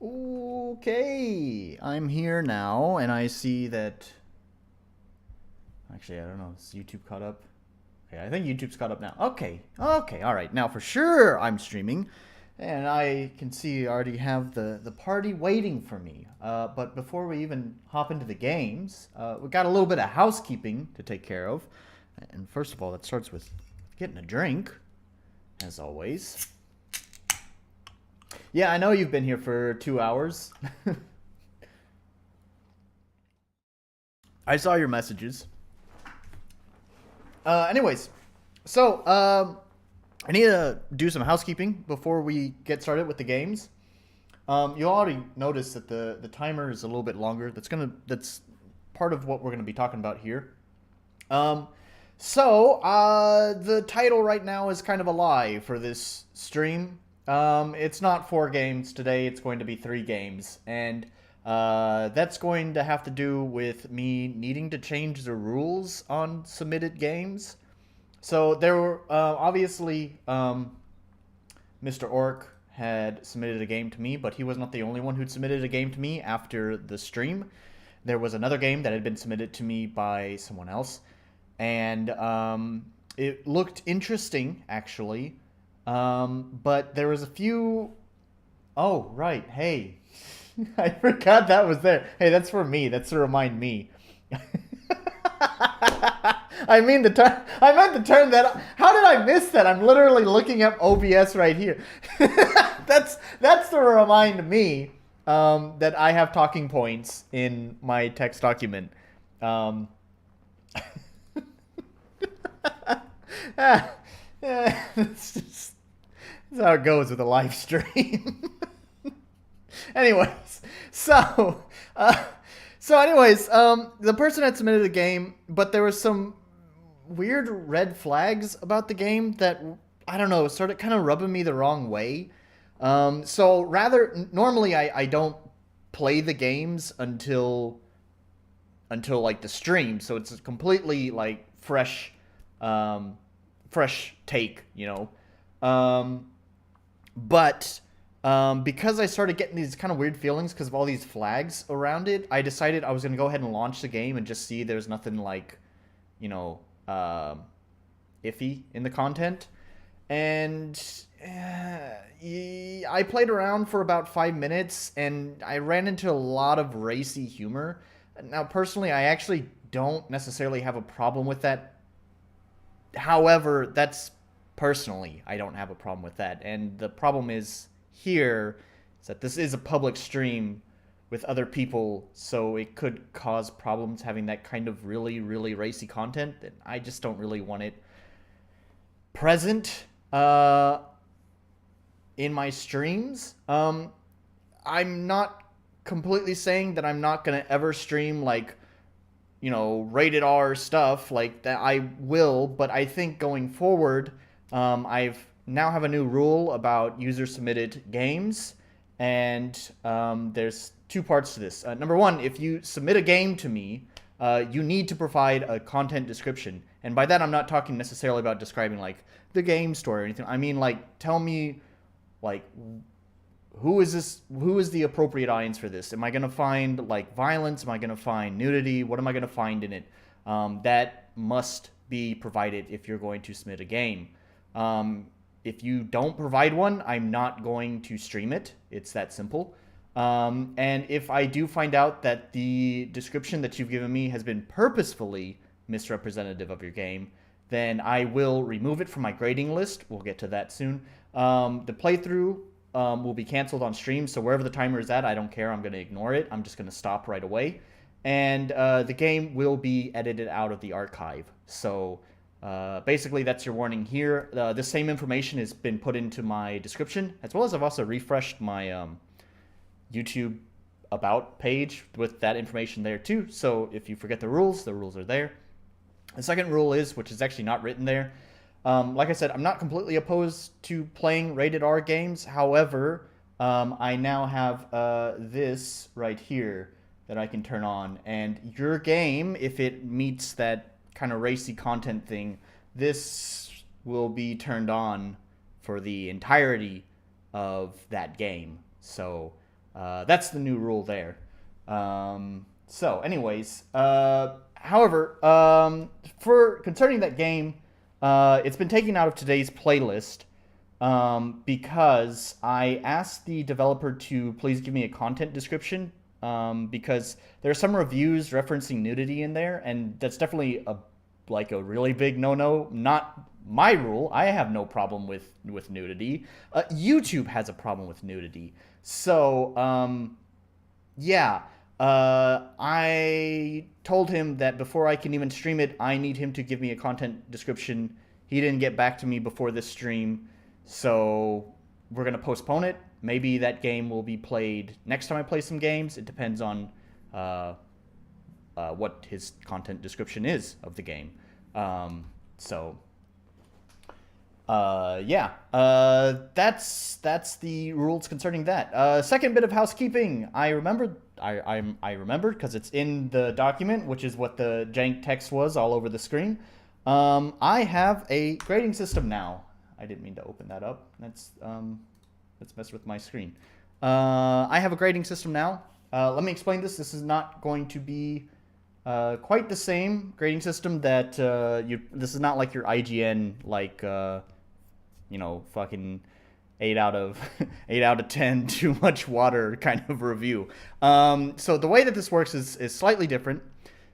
Okay, I'm here now, and I see that. Actually, I don't know. Is YouTube caught up? Okay, I think YouTube's caught up now. Okay, all right. Now for sure, I'm streaming, and I can see I already have the party waiting for me. But before we even hop into the games, we got a little bit of housekeeping to take care of. And first of all, that starts with getting a drink, as always. Yeah, I know you've been here for 2 hours. I saw your messages. Anyways, so I need to do some housekeeping before we get started with the games. You already noticed that the timer is a little bit longer. That's part of what we're gonna be talking about here. Um, the title right now is kind of a lie for this stream. It's not 4 games today. It's going to be 3 games, and that's going to have to do with me needing to change the rules on submitted games. So there were obviously Mr. Orc had submitted a game to me, but he was not the only one who'd submitted a game to me after the stream. There was another game that had been submitted to me by someone else, and it looked interesting actually. But there was a few. Oh right, hey, I forgot that was there. Hey, that's for me. That's to remind me. I mean to turn. I meant to turn that. How did I miss that? I'm literally looking up OBS right here. that's to remind me that I have talking points in my text document. Um, it's just that's how it goes with a live stream. anyways, so uh, the person had submitted a game, but there was some weird red flags about the game that I don't know, started kind of rubbing me the wrong way. So rather, normally I don't play the games until like the stream, so it's a completely like fresh take, you know. But because I started getting these kind of weird feelings because of all these flags around it, I decided I was going to go ahead and launch the game and just see there's nothing like, you know, iffy in the content. And I played around for about 5 minutes and I ran into a lot of racy humor. Now, personally, I actually don't necessarily have a problem with that. However, that's personally, I don't have a problem with that. And the problem here is that this is a public stream with other people, so it could cause problems having that kind of really, really racy content. And I just don't really want it present in my streams. I'm not completely saying that I'm not gonna ever stream like, you know, rated R stuff like that. I will, but I think going forward, I've now have a new rule about user submitted games, and there's 2 parts to this. Number one, if you submit a game to me, you need to provide a content description, and by that I'm not talking necessarily about describing like the game story or anything. I mean like tell me like who is the appropriate audience for this. Am I going to find like violence? Am I going to find nudity? What am I going to find in it? That must be provided if you're going to submit a game. If you don't provide one, I'm not going to stream it. It's that simple. And if I do find out that the description that you've given me has been purposefully misrepresentative of your game, then I will remove it from my grading list. We'll get to that soon. The playthrough will be canceled on stream, so wherever the timer is at, I don't care. I'm going to ignore it. I'm just going to stop right away. And the game will be edited out of the archive. So basically, that's your warning here. The same information has been put into my description, as well as I've also refreshed my YouTube about page with that information there too. So if you forget the rules are there. The second rule is, which is actually not written there, like I said, I'm not completely opposed to playing rated R games. However, I now have this right here that I can turn on. And your game, if it meets that kind of racy content thing, this will be turned on for the entirety of that game. So That's the new rule there. So, anyways, however, for concerning that game, it's been taken out of today's playlist because I asked the developer to please give me a content description because there are some reviews referencing nudity in there, and that's definitely a really big no-no. Not my rule. I have no problem with nudity. YouTube has a problem with nudity. So, yeah. I told him that before I can even stream it, I need him to give me a content description. He didn't get back to me before this stream, so we're going to postpone it. Maybe that game will be played next time I play some games. It depends on what his content description is of the game. Yeah, that's the rules concerning that. Second bit of housekeeping. I remembered because it's in the document, which is what the jank text was all over the screen. I have a grading system now. I didn't mean to open that up. Let's mess with my screen. I have a grading system now. Let me explain this. This is not going to be quite the same grading system that this is not like your IGN fucking 8 out of 10 too much water kind of review. So the way that this works is slightly different.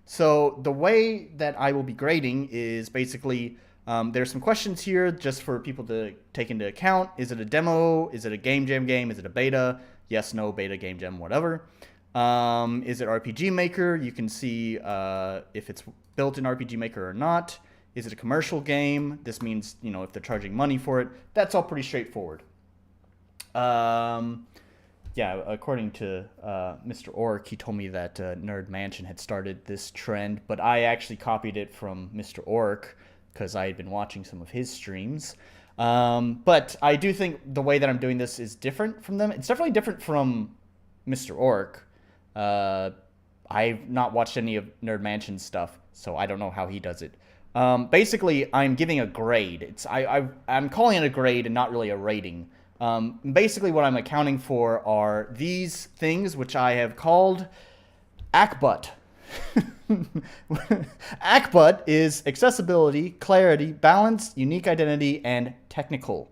So the way that I will be grading is basically there's some questions here just for people to take into account. Is it a demo? Is it a game jam game? Is it a beta? Yes, no, beta, game jam, whatever. Is it RPG Maker? You can see if it's built in RPG Maker or not. Is it a commercial game? This means, if they're charging money for it. That's all pretty straightforward. Yeah, according to Mr. Orc, he told me that Nerd Mansion had started this trend, but I actually copied it from Mr. Orc because I had been watching some of his streams. But I do think the way that I'm doing this is different from them. It's definitely different from Mr. Orc. I've not watched any of Nerd Mansion's stuff, so I don't know how he does it. Basically, I'm giving a grade. I'm calling it a grade and not really a rating. Basically, what I'm accounting for are these things, which I have called ACBUT. ACBUT is accessibility, clarity, balance, unique identity, and technical.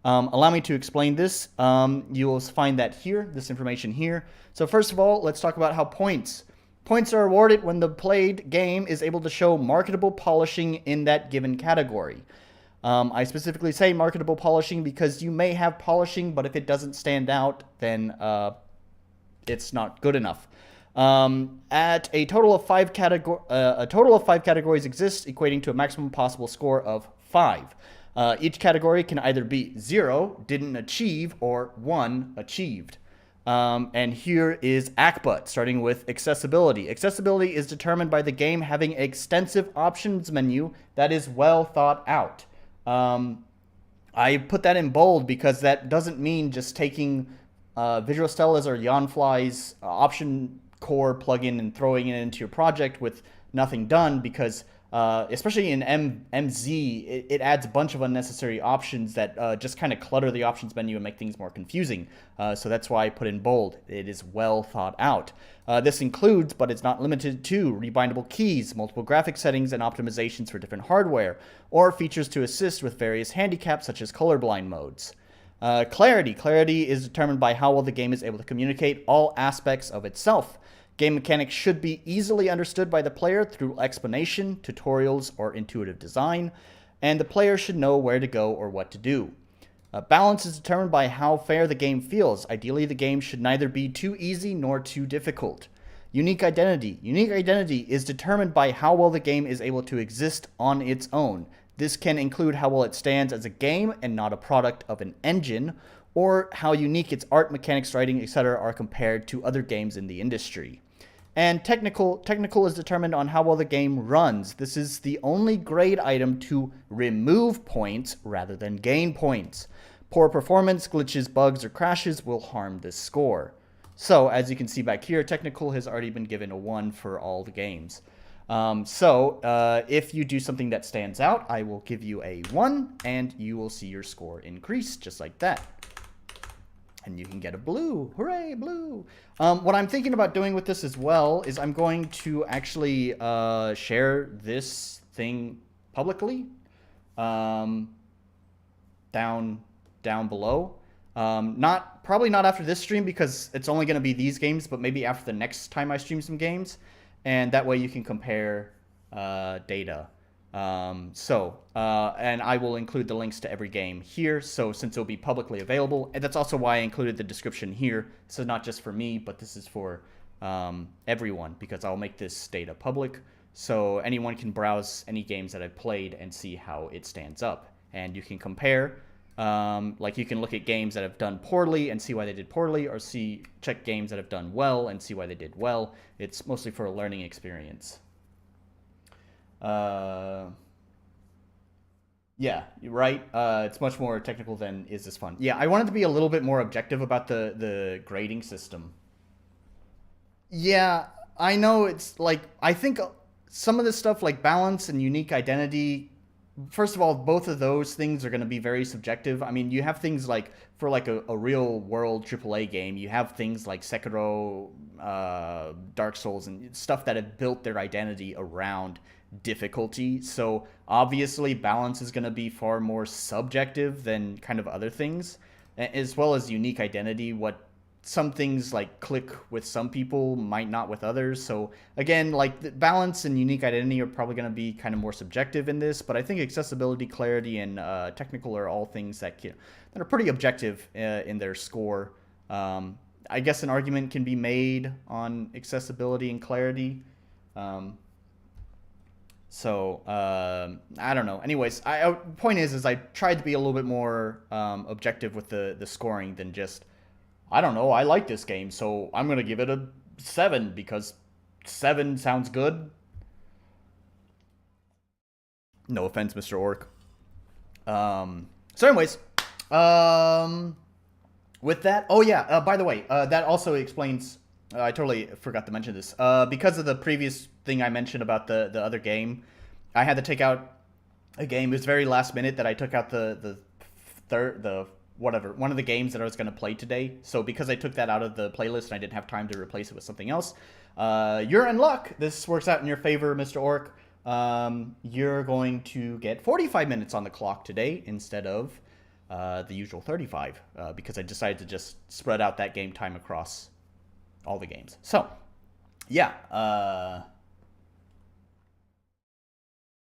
Allow me to explain this. You will find that here, this information here. So first of all, let's talk about how points are awarded when the played game is able to show marketable polishing in that given category. I specifically say marketable polishing because you may have polishing, but if it doesn't stand out, then it's not good enough. At a total of 5 categories exist, equating to a maximum possible score of 5. Each category can either be 0, didn't achieve, or 1, achieved. And here is ACBUT, starting with accessibility. Accessibility is determined by the game having an extensive options menu that is well thought out. I put that in bold because that doesn't mean just taking Visual Stellas or Yawnfly's option core plugin and throwing it into your project with nothing done, because especially in MZ, it adds a bunch of unnecessary options that just kind of clutter the options menu and make things more confusing. So that's why I put in bold. It is well thought out. This includes, but it's not limited to, rebindable keys, multiple graphic settings, and optimizations for different hardware, or features to assist with various handicaps such as colorblind modes. Clarity. Clarity is determined by how well the game is able to communicate all aspects of itself. Game mechanics should be easily understood by the player through explanation, tutorials, or intuitive design, and the player should know where to go or what to do. Balance is determined by how fair the game feels. Ideally, the game should neither be too easy nor too difficult. Unique identity. Unique identity is determined by how well the game is able to exist on its own. This can include how well it stands as a game and not a product of an engine, or how unique its art, mechanics, writing, etc. are compared to other games in the industry. And technical is determined on how well the game runs. This is the only grade item to remove points rather than gain points. Poor performance, glitches, bugs, or crashes will harm this score. So, as you can see back here, technical has already been given a 1 for all the games. If you do something that stands out, I will give you a 1, and you will see your score increase, just like that. and you can get a blue. Hooray, blue. What I'm thinking about doing with this as well is I'm going to actually share this thing publicly down below. Probably not after this stream because it's only going to be these games, but maybe after the next time I stream some games, and that way you can compare data. And I will include the links to every game here, so since it'll be publicly available, and that's also why I included the description here. This is not just for me, but this is for everyone, because I'll make this data public, so anyone can browse any games that I've played and see how it stands up. And you can compare, like you can look at games that have done poorly and see why they did poorly, or check games that have done well and see why they did well. It's mostly for a learning experience. Yeah, you're right. It's much more technical than is this fun. Yeah, I wanted to be a little bit more objective about the grading system. Yeah, I know it's like, I think some of this stuff like balance and unique identity, first of all, both of those things are going to be very subjective. I mean, you have things like, for like a real world AAA game, you have things like Sekiro, Dark Souls, and stuff that have built their identity around difficulty. So obviously balance is going to be far more subjective than kind of other things, as well as unique identity. What some things like click with some people might not with others. So again, like the balance and unique identity are probably going to be kind of more subjective in this, but I think accessibility, clarity, and technical are all things that that are pretty objective in their score. I guess an argument can be made on accessibility and clarity. I don't know. Anyways, point is I tried to be a little bit more objective with the scoring than just, I don't know, I like this game, so I'm going to give it a 7 because 7 sounds good. No offense, Mr. Orc. So anyways, with that, oh yeah, by the way, that also explains, I totally forgot to mention this, because of the previous thing I mentioned about the other game, I had to take out a game. It was very last minute that I took out one of the games that I was going to play today. So because I took that out of the playlist and I didn't have time to replace it with something else, you're in luck. This works out in your favor, Mr. Orc. You're going to get 45 minutes on the clock today instead of the usual 35, because I decided to just spread out that game time across all the games. So, yeah.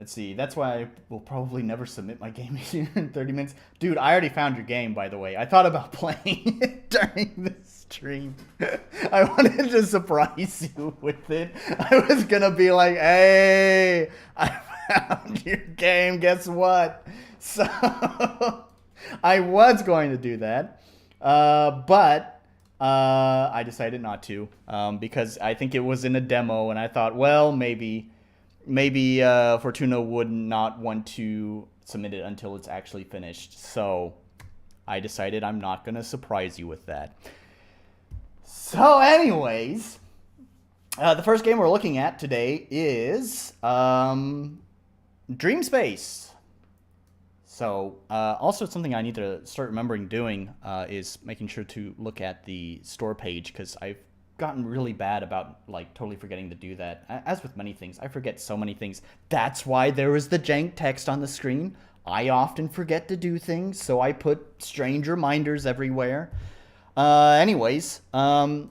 Let's see. That's why I will probably never submit my game here in 30 minutes. Dude, I already found your game, by the way. I thought about playing it during this stream. I wanted to surprise you with it. I was going to be like, hey, I found your game. Guess what? So, I was going to do that. But I decided not to, because I think it was in a demo, and I thought, well, maybe Fortuna would not want to submit it until it's actually finished. So I decided I'm not going to surprise you with that. So anyways, the first game we're looking at today is Dreamspace. So also something I need to start remembering doing is making sure to look at the store page, because I've gotten really bad about like totally forgetting to do that. As with many things, I forget so many things. That's why there is the jank text on the screen. I often forget to do things, so I put strange reminders everywhere. Anyways, enter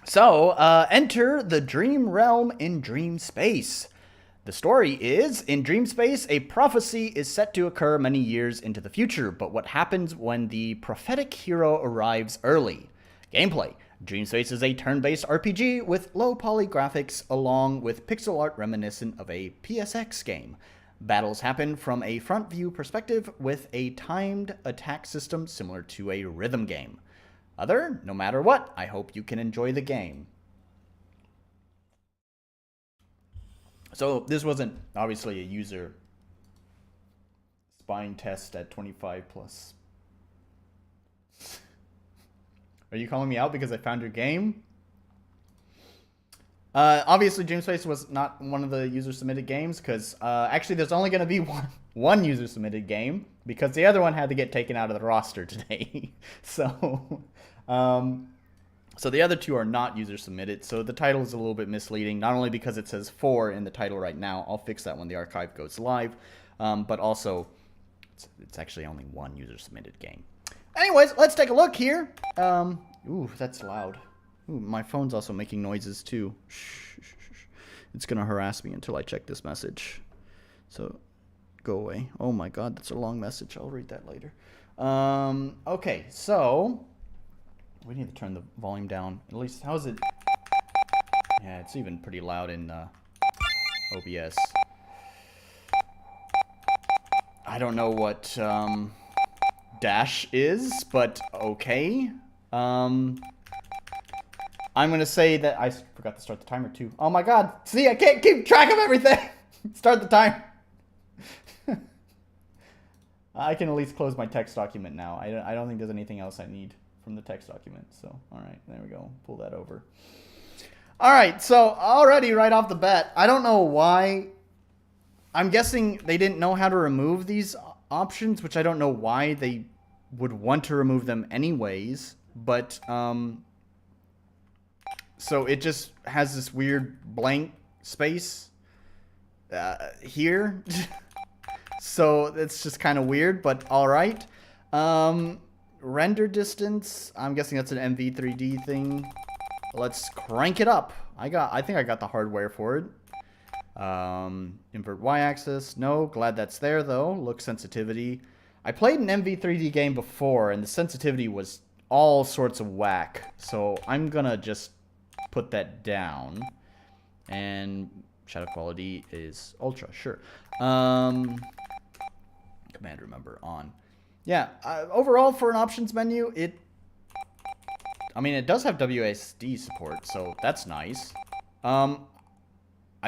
the dream realm in Dreamspace. The story is, in Dreamspace, a prophecy is set to occur many years into the future, but what happens when the prophetic hero arrives early? Gameplay. Dreamspace is a turn-based RPG with low-poly graphics along with pixel art reminiscent of a PSX game. Battles happen from a front-view perspective with a timed attack system similar to a rhythm game. No matter what, I hope you can enjoy the game. So this wasn't obviously a user spine test at 25 plus. Are you calling me out because I found your game? Obviously, Dreamspace was not one of the user-submitted games because actually there's only going to be one user-submitted game because the other one had to get taken out of the roster today. So the other two are not user-submitted. So the title is a little bit misleading, not only because it says 4 in the title right now. I'll fix that when the archive goes live. But also, it's actually only one user-submitted game. Anyways, let's take a look here. Ooh, that's loud. Ooh, my phone's also making noises too. Shh, shh, shh. It's gonna harass me until I check this message. So, go away. Oh my god, that's a long message. I'll read that later. Okay, so we need to turn the volume down. At least, how's it? Yeah, it's even pretty loud in OBS. I don't know what dash is, but okay. I'm going to say that I forgot to start the timer too. Oh my god. See, I can't keep track of everything. Start the timer. I can at least close my text document now. I don't think there's anything else I need from the text document. So, all right, there we go. Pull that over. All right, so already right off the bat, I don't know why. I'm guessing they didn't know how to remove these options, which I don't know why they would want to remove them anyways. But, so it just has this weird blank space here. So it's just kind of weird, but all right. Render distance. I'm guessing that's an MV3D thing. Let's crank it up. I think I got the hardware for it. Invert y-axis. No, glad that's there though. Look sensitivity. I played an MV3D game before, and the sensitivity was all sorts of whack. So I'm gonna just put that down, and shadow quality is ultra. Sure. Command remember on. Yeah. Overall, for an options menu, it does have WASD support, so that's nice. I'm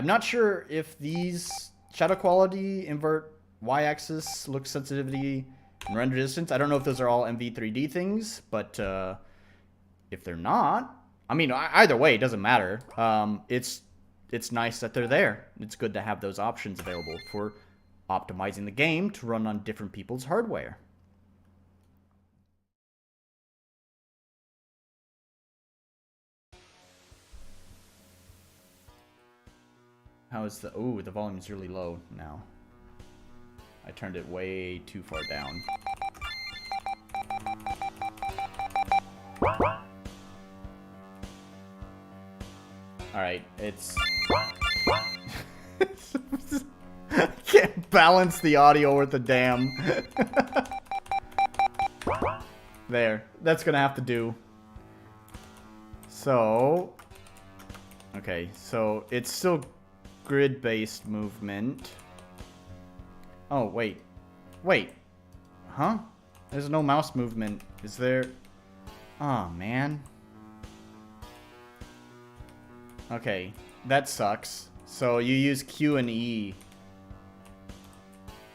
not sure if these shadow quality, invert y-axis, look sensitivity, and render distance. I don't know if those are all MV3D things, but if they're not, either way, it doesn't matter. It's nice that they're there. It's good to have those options available for optimizing the game to run on different people's hardware. How is the... Ooh, the volume's really low now. I turned it way too far down. Alright, it's... I can't balance the audio with the damn... There. That's gonna have to do. So... Okay, so it's still grid-based movement. Oh, wait. Wait. Huh? There's no mouse movement. Is there... Oh, man. Okay, that sucks. So you use Q and E.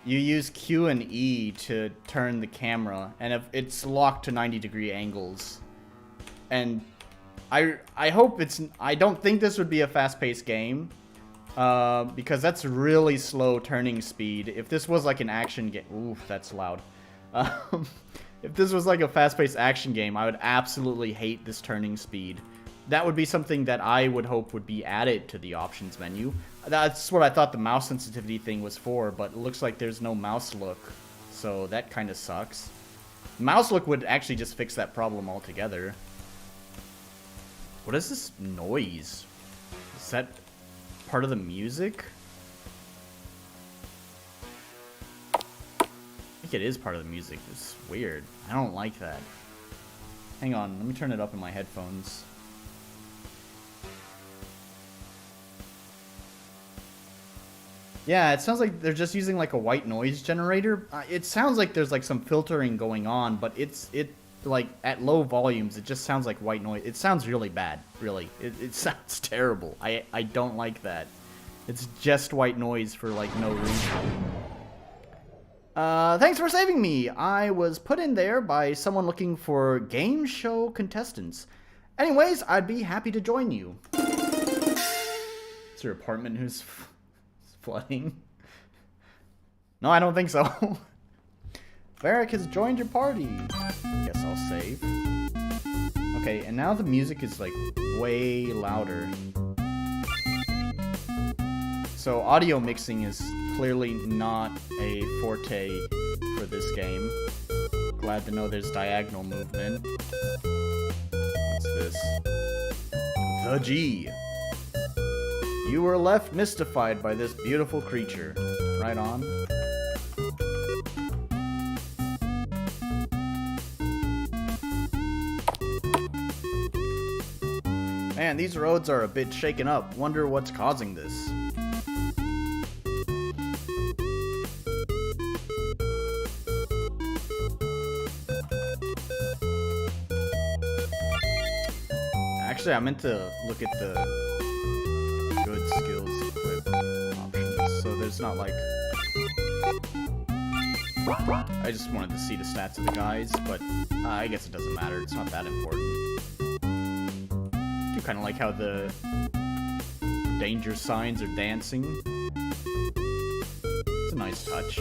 You use Q and E to turn the camera, and if it's locked to 90-degree angles. And I hope it's... I don't think this would be a fast-paced game. Because that's really slow turning speed. If this was like an action game... Ooh, that's loud. If this was like a fast-paced action game, I would absolutely hate this turning speed. That would be something that I would hope would be added to the options menu. That's what I thought the mouse sensitivity thing was for, but it looks like there's no mouse look. So that kind of sucks. Mouse look would actually just fix that problem altogether. What is this noise? Is that part of the music? I think it is part of the music. It's weird. I don't like that. Hang on, let me turn it up in my headphones. Yeah, it sounds like they're just using like a white noise generator. It sounds like there's like some filtering going on, but it like at low volumes, it just sounds like white noise. It sounds really bad, really. It sounds terrible. I don't like that. It's just white noise for like no reason. Thanks for saving me. I was put in there by someone looking for game show contestants. Anyways, I'd be happy to join you. Is your apartment who's flooding? No, I don't think so. Varric has joined your party. Guess I'll save. Okay, and now the music is like way louder. So audio mixing is clearly not a forte for this game. Glad to know there's diagonal movement. What's this? The G. You were left mystified by this beautiful creature. Right on. Man, these roads are a bit shaken up. Wonder what's causing this. Actually, I meant to look at the good skills equip options, so there's not like... I just wanted to see the stats of the guys, but I guess it doesn't matter. It's not that important. I do kind of like how the danger signs are dancing. It's a nice touch.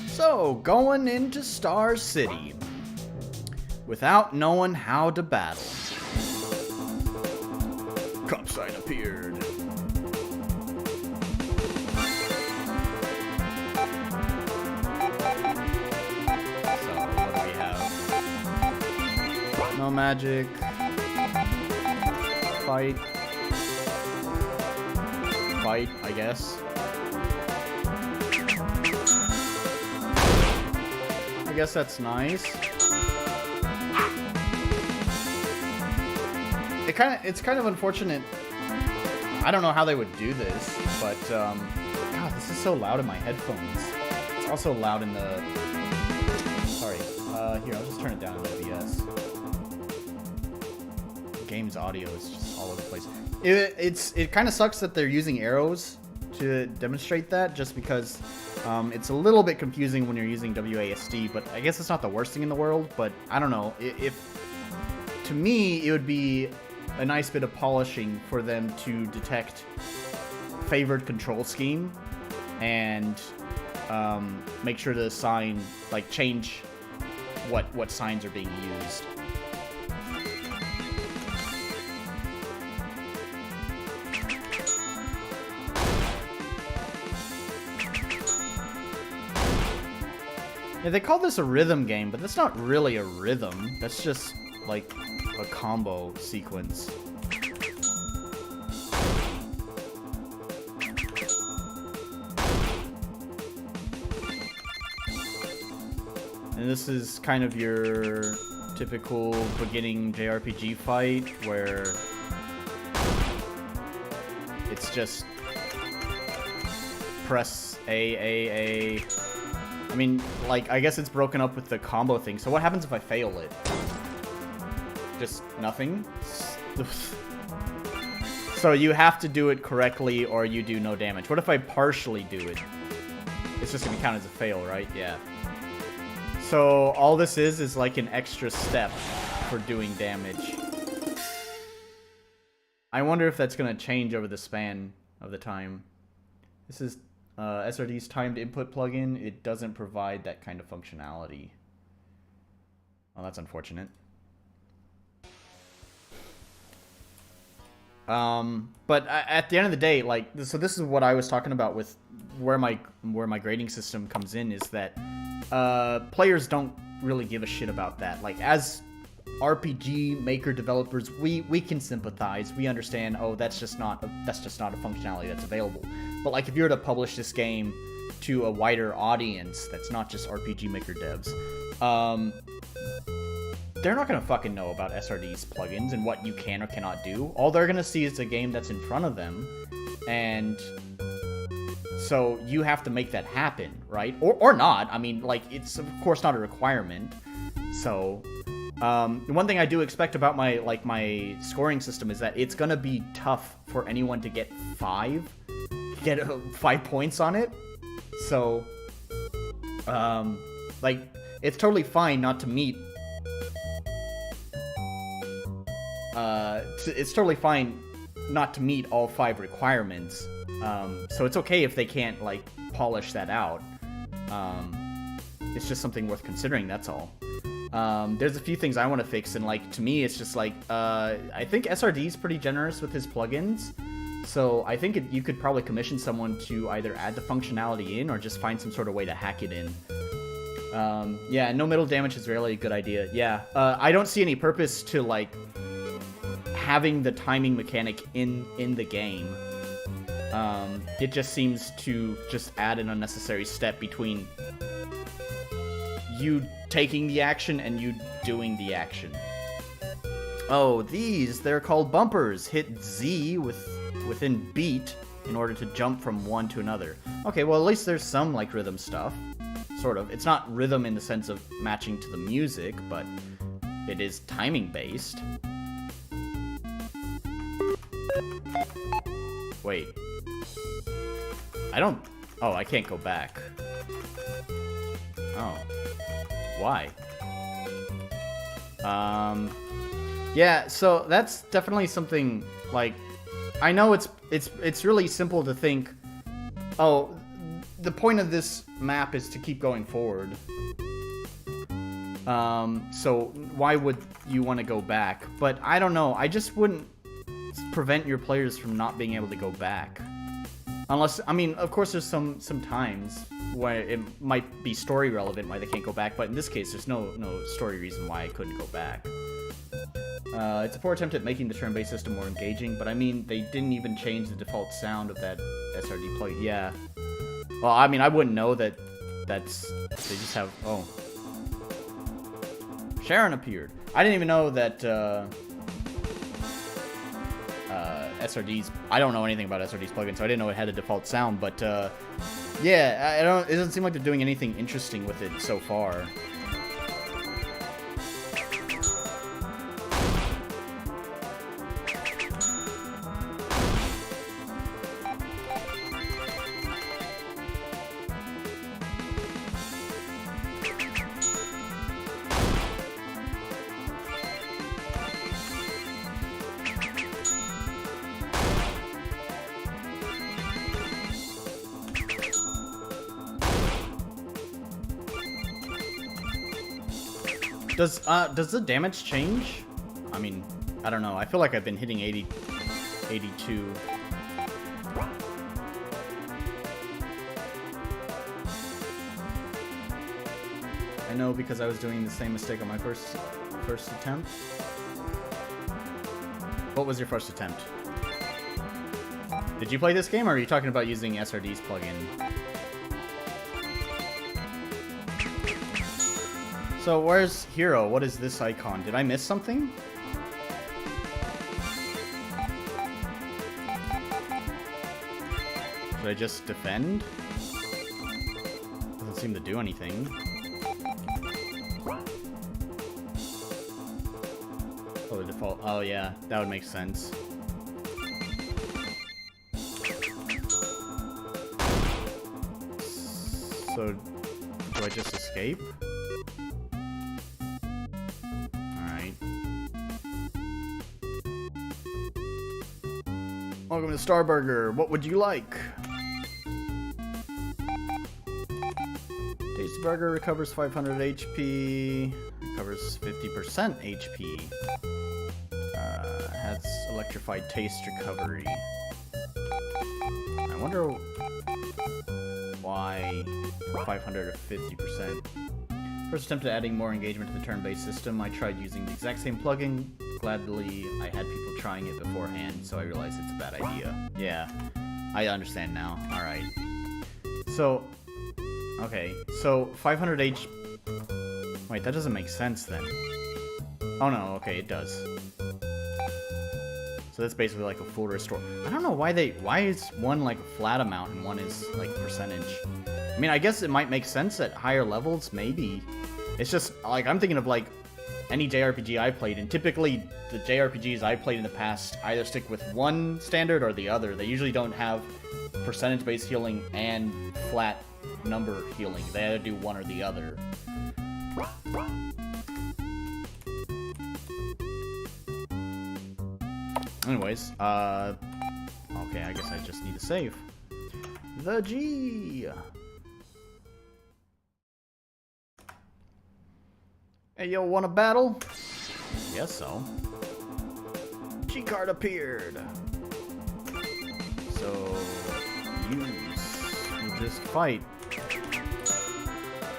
So, going into Star City without knowing how to battle. Cop sign appeared. So, what do we have? No magic. Fight. Fight, I guess. I guess that's nice. It's kind of unfortunate. I don't know how they would do this, but God, this is so loud in my headphones. It's also loud in the. Sorry. Here, I'll just turn it down in OBS. The game's audio is just all over the place. It kind of sucks that they're using arrows to demonstrate that, just because. It's a little bit confusing when you're using WASD, but I guess it's not the worst thing in the world, but I don't know. To me, it would be a nice bit of polishing for them to detect favored control scheme and make sure to assign, like, change what signs are being used. Yeah, they call this a rhythm game, but that's not really a rhythm. That's just, like, a combo sequence. And this is kind of your typical beginning JRPG fight, where it's just press A. I mean, like, I guess it's broken up with the combo thing. So what happens if I fail it? Just nothing? So you have to do it correctly or you do no damage. What if I partially do it? It's just gonna count as a fail, right? Yeah. So all this is like an extra step for doing damage. I wonder if that's gonna change over the span of the time. This is SRD's timed input plugin. It doesn't provide that kind of functionality. Well, that's unfortunate. But at the end of the day, like, so this is what I was talking about with where my grading system comes in, is that players don't really give a shit about that. Like, as RPG maker developers, we can sympathize. We understand, oh, that's just not a functionality that's available. But like, if you were to publish this game to a wider audience that's not just RPG maker devs, they're not gonna fucking know about SRD's plugins and what you can or cannot do. All they're gonna see is a game that's in front of them, and so you have to make that happen, right? Or not. I mean, like, it's of course not a requirement. So one thing I do expect about my scoring system is that it's gonna be tough for anyone to get 5 points on it. So like, it's totally fine not to meet it's totally fine not to meet all 5 requirements. So it's okay if they can't, like, polish that out. It's just something worth considering, that's all. There's a few things I want to fix, and, like, to me, it's just, like, I think SRD's pretty generous with his plugins, so I think you could probably commission someone to either add the functionality in or just find some sort of way to hack it in. Yeah, no middle damage is really a good idea. Yeah, I don't see any purpose to, like, having the timing mechanic in the game. It just seems to just add an unnecessary step between you taking the action and you doing the action. Oh, they're called bumpers. Hit Z within beat in order to jump from one to another. Okay, well, at least there's some, like, rhythm stuff. Sort of. It's not rhythm in the sense of matching to the music, but it is timing based. Wait. Oh, I can't go back. Oh. Why? Yeah, so that's definitely something, like, I know it's really simple to think, oh, the point of this map is to keep going forward. So why would you want to go back? But I don't know, I just wouldn't prevent your players from not being able to go back. Unless, I mean, of course there's some times where it might be story relevant why they can't go back, but in this case there's no story reason why I couldn't go back. It's a poor attempt at making the turn-based system more engaging, but I mean, they didn't even change the default sound of that SRD plug. Yeah. Well, I mean, I wouldn't know that they just have... Oh. Sharon appeared. I didn't even know that, SRD's... I don't know anything about SRD's plugin, so I didn't know it had a default sound, but, yeah, it doesn't seem like they're doing anything interesting with it so far. Does the damage change? I mean, I don't know. I feel like I've been hitting 82. I know because I was doing the same mistake on my first attempt. What was your first attempt? Did you play this game, or are you talking about using SRD's plugin? So where's Hero? What is this icon? Did I miss something? Should I just defend? Doesn't seem to do anything. Oh, the default. Oh yeah, that would make sense. So, do I just escape? Welcome to Starburger. What would you like? Tasty Burger recovers 500 HP. Recovers 50% HP. Has electrified taste recovery. I wonder why 500 or 50%. First attempt at adding more engagement to the turn-based system. I tried using the exact same plugin. Gladly, I had people trying it beforehand, so I realized it's a bad idea. Yeah, I understand now. Alright. So, okay. So, 500 H... Wait, that doesn't make sense then. Oh no, okay, it does. So that's basically like a full restore. I don't know why is one like a flat amount and one is like percentage. I mean, I guess it might make sense at higher levels, maybe. It's just, like, I'm thinking of, like, any JRPG I played, and typically the JRPGs I played in the past either stick with one standard or the other. They usually don't have percentage-based healing and flat number healing. They either do one or the other. Anyways, okay, I guess I just need to save. The G! Hey, yo, wanna battle? Guess so. G card appeared. So, you just fight.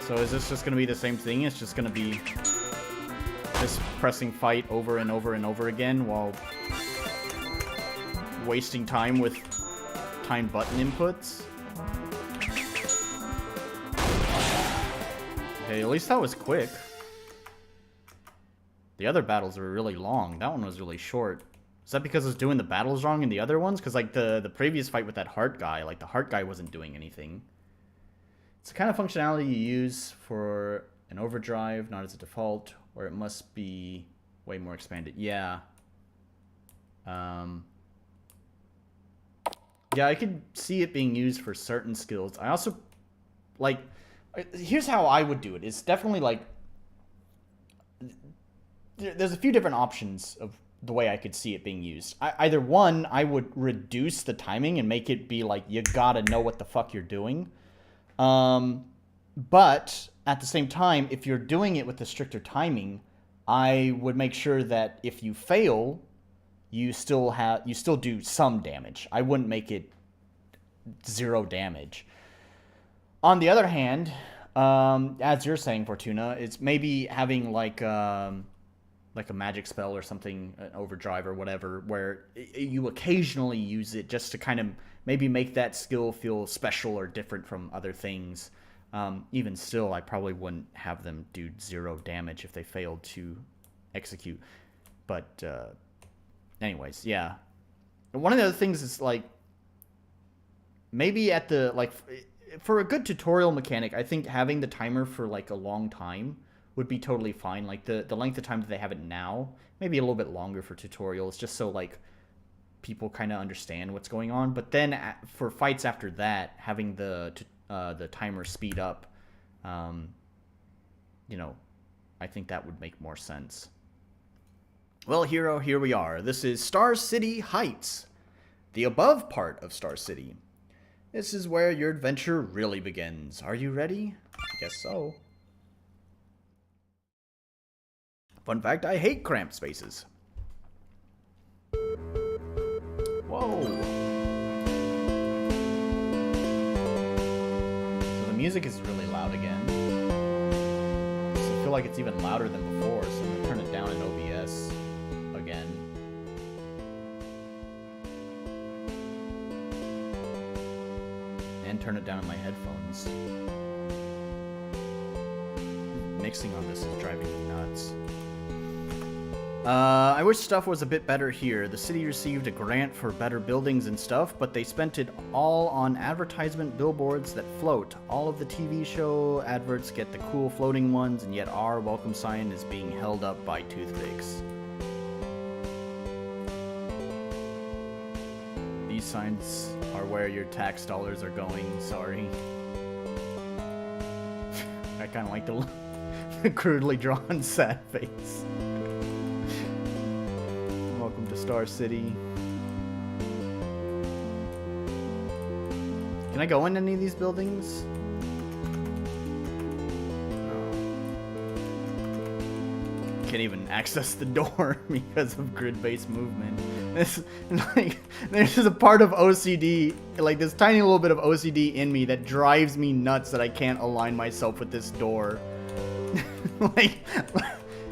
So is this just gonna be the same thing? It's just gonna be just pressing fight over and over and over again while wasting time with timed button inputs? Okay, at least that was quick. The other battles were really long. That one was really short. Is that because I was doing the battles wrong in the other ones? Because, like, the previous fight with that heart guy, like, the heart guy wasn't doing anything. It's the kind of functionality you use for an overdrive, not as a default, or it must be way more expanded. Yeah. Yeah, I could see it being used for certain skills. I also, like, here's how I would do it. It's definitely, like, there's a few different options of the way I could see it being used. Either one, I would reduce the timing and make it be like, you gotta know what the fuck you're doing. But at the same time, if you're doing it with the stricter timing, I would make sure that if you fail, you still do some damage. I wouldn't make it 0 damage. On the other hand, as you're saying, Fortuna, it's maybe having like a magic spell or something, an overdrive or whatever, where you occasionally use it just to kind of maybe make that skill feel special or different from other things. Even still, I probably wouldn't have them do 0 damage if they failed to execute. But anyways, yeah. One of the other things is, like, maybe at the, like, for a good tutorial mechanic, I think having the timer for, like, a long time would be totally fine. Like, the length of time that they have it now, maybe a little bit longer for tutorials, just so, like, people kind of understand what's going on. But then for fights after that, having the timer speed up, you know, I think that would make more sense. Well, Hero, here we are. This is Star City Heights, the above part of Star City. This is where your adventure really begins. Are you ready? I guess so. Fun fact, I hate cramped spaces. Whoa. So the music is really loud again. So I feel like it's even louder than before, so I'm going to turn it down in OBS again. And turn it down in my headphones. Mixing on this is driving me nuts. I wish stuff was a bit better here. The city received a grant for better buildings and stuff, but they spent it all on advertisement billboards that float. All of the TV show adverts get the cool floating ones, and yet our welcome sign is being held up by toothpicks. These signs are where your tax dollars are going, sorry. I kind of like the crudely drawn sad face. Welcome to Star City. Can I go in any of these buildings? No. Can't even access the door because of grid-based movement. This, like, there's a part of OCD, like this tiny little bit of OCD in me that drives me nuts that I can't align myself with this door. Like,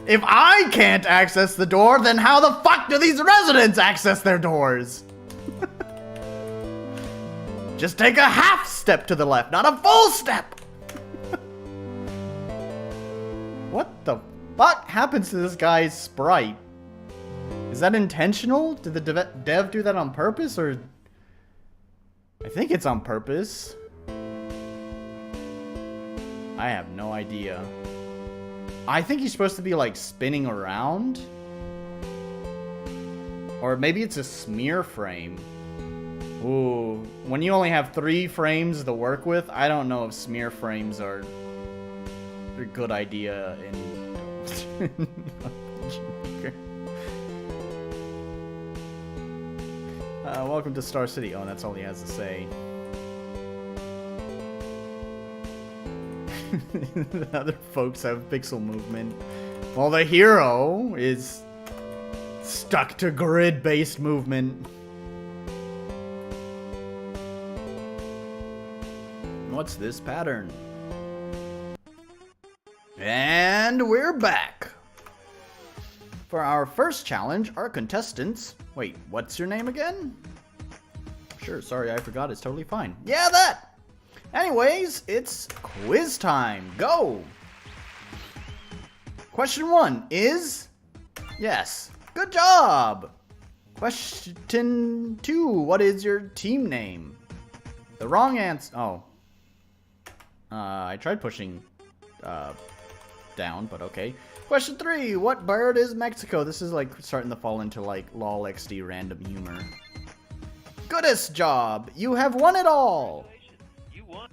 if I can't access the door, then how the fuck do these residents access their doors? Just take a half step to the left, not a full step! What the fuck happens to this guy's sprite? Is that intentional? Did the dev do that on purpose, or... I think it's on purpose. I have no idea. I think he's supposed to be, like, spinning around. Or maybe it's a smear frame. Ooh, when you only have 3 frames to work with, I don't know if smear frames are a good idea in... Welcome to Star City. Oh, that's all he has to say. The other folks have pixel movement. While the hero is stuck to grid-based movement. What's this pattern? And we're back. For our first challenge, our contestants... Wait, what's your name again? Sure, sorry, I forgot. It's totally fine. Yeah, that! Anyways, it's quiz time. Go! Question 1 is... Yes. Good job! Question 2. What is your team name? The wrong answer... Oh. I tried pushing... down, but okay. Question 3. What bird is Mexico? This is like starting to fall into like lol XD random humor. Goodest job! You have won it all! You won.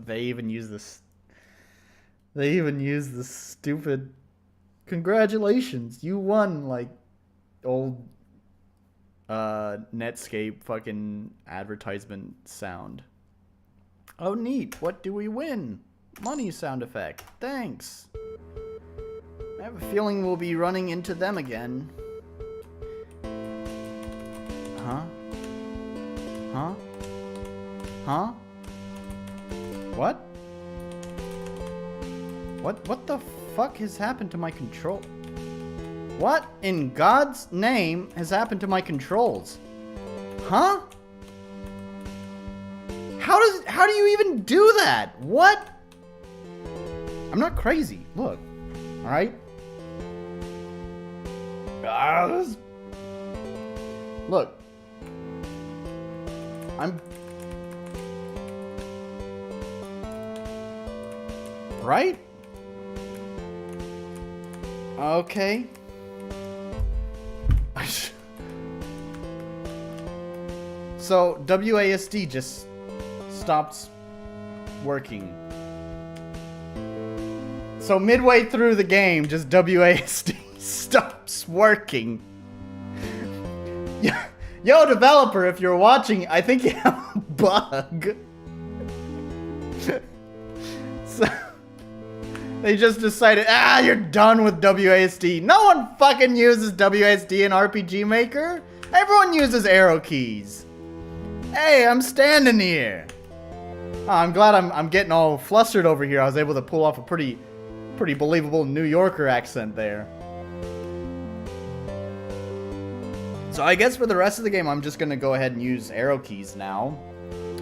They even use this. They even use this stupid congratulations, you won, like old Netscape fucking advertisement sound. Oh neat, what do we win? Money sound effect. Thanks. I have a feeling we'll be running into them again. Huh? Huh? Huh? What? What the fuck has happened to my control? What in God's name has happened to my controls? Huh? How do you even do that? What? I'm not crazy. Look. All right. Look. I'm right? Okay. So WASD just stops working. So midway through the game, just WASD stops working. Yo, developer, if you're watching, I think you have a bug. So they just decided, you're done with WASD. No one fucking uses WASD in RPG Maker. Everyone uses arrow keys. Hey, I'm standing here. Oh, I'm glad I'm getting all flustered over here. I was able to pull off a pretty believable New Yorker accent there. So I guess for the rest of the game, I'm just going to go ahead and use arrow keys now.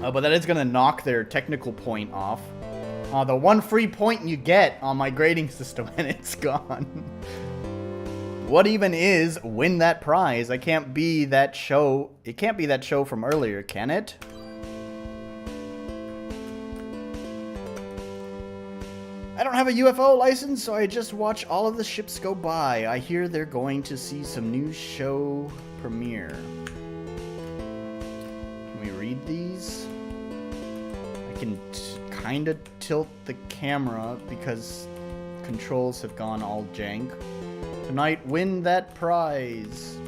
But that is going to knock their technical point off. The one free point you get on my grading system, and it's gone. What even is win that prize? I can't be that show. It can't be that show from earlier, can it? I don't have a UFO license, so I just watch all of the ships go by. I hear they're going to see some new show premiere. Can we read these? I can kind of tilt the camera because controls have gone all jank. Tonight, win that prize.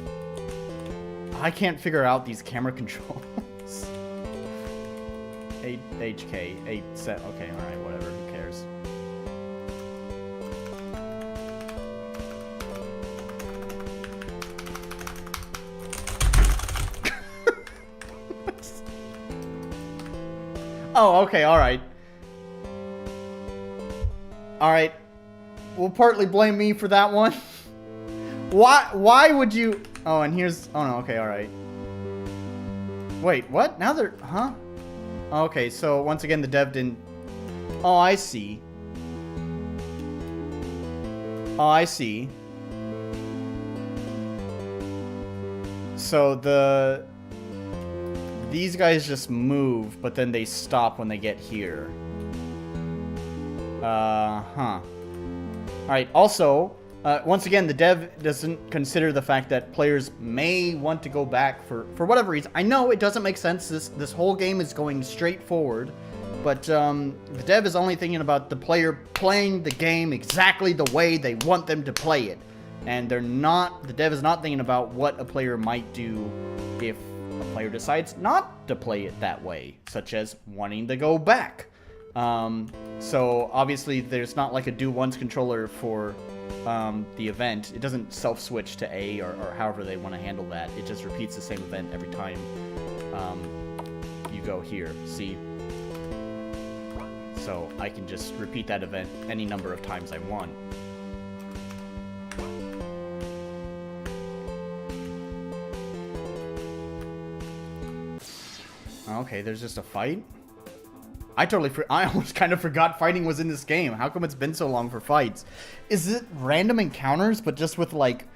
I can't figure out these camera controls. 8HK, 8 set. Okay, alright, whatever. Who cares? Oh, okay, alright. Alright. We'll partly blame me for that one. Why would you... Oh, and here's... Oh, no, okay, alright. Wait, what? Now they're... Huh? Okay, so once again, the dev didn't... Oh, I see. Oh, I see. So the... These guys just move, but then they stop when they get here. Huh. Alright, also... once again, the dev doesn't consider the fact that players may want to go back for whatever reason. I know it doesn't make sense. This whole game is going straight forward, but the dev is only thinking about the player playing the game exactly the way they want them to play it, and they're not. The dev is not thinking about what a player might do if the player decides not to play it that way, such as wanting to go back. So obviously there's not like a do once controller for the event. It doesn't self-switch to A or however they want to handle that. It just repeats the same event every time you go here. See? So I can just repeat that event any number of times I want. Okay, there's just a fight? I almost kind of forgot fighting was in this game. How come it's been so long for fights? Is it random encounters, but just with like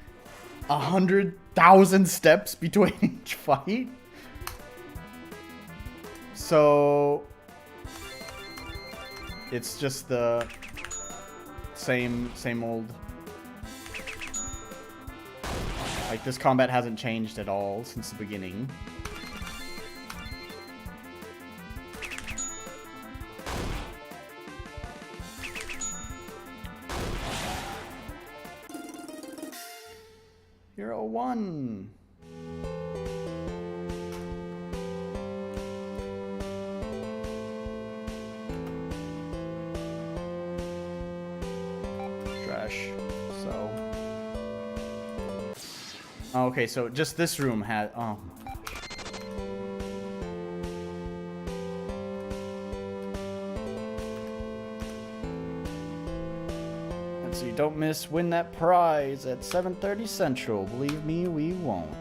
100,000 steps between each fight? So it's just the same old. Like, this combat hasn't changed at all since the beginning. Hero 1. Trash. So. Okay, so just this room had. Oh. So you don't miss, win that prize at 7:30 Central. Believe me, we won't.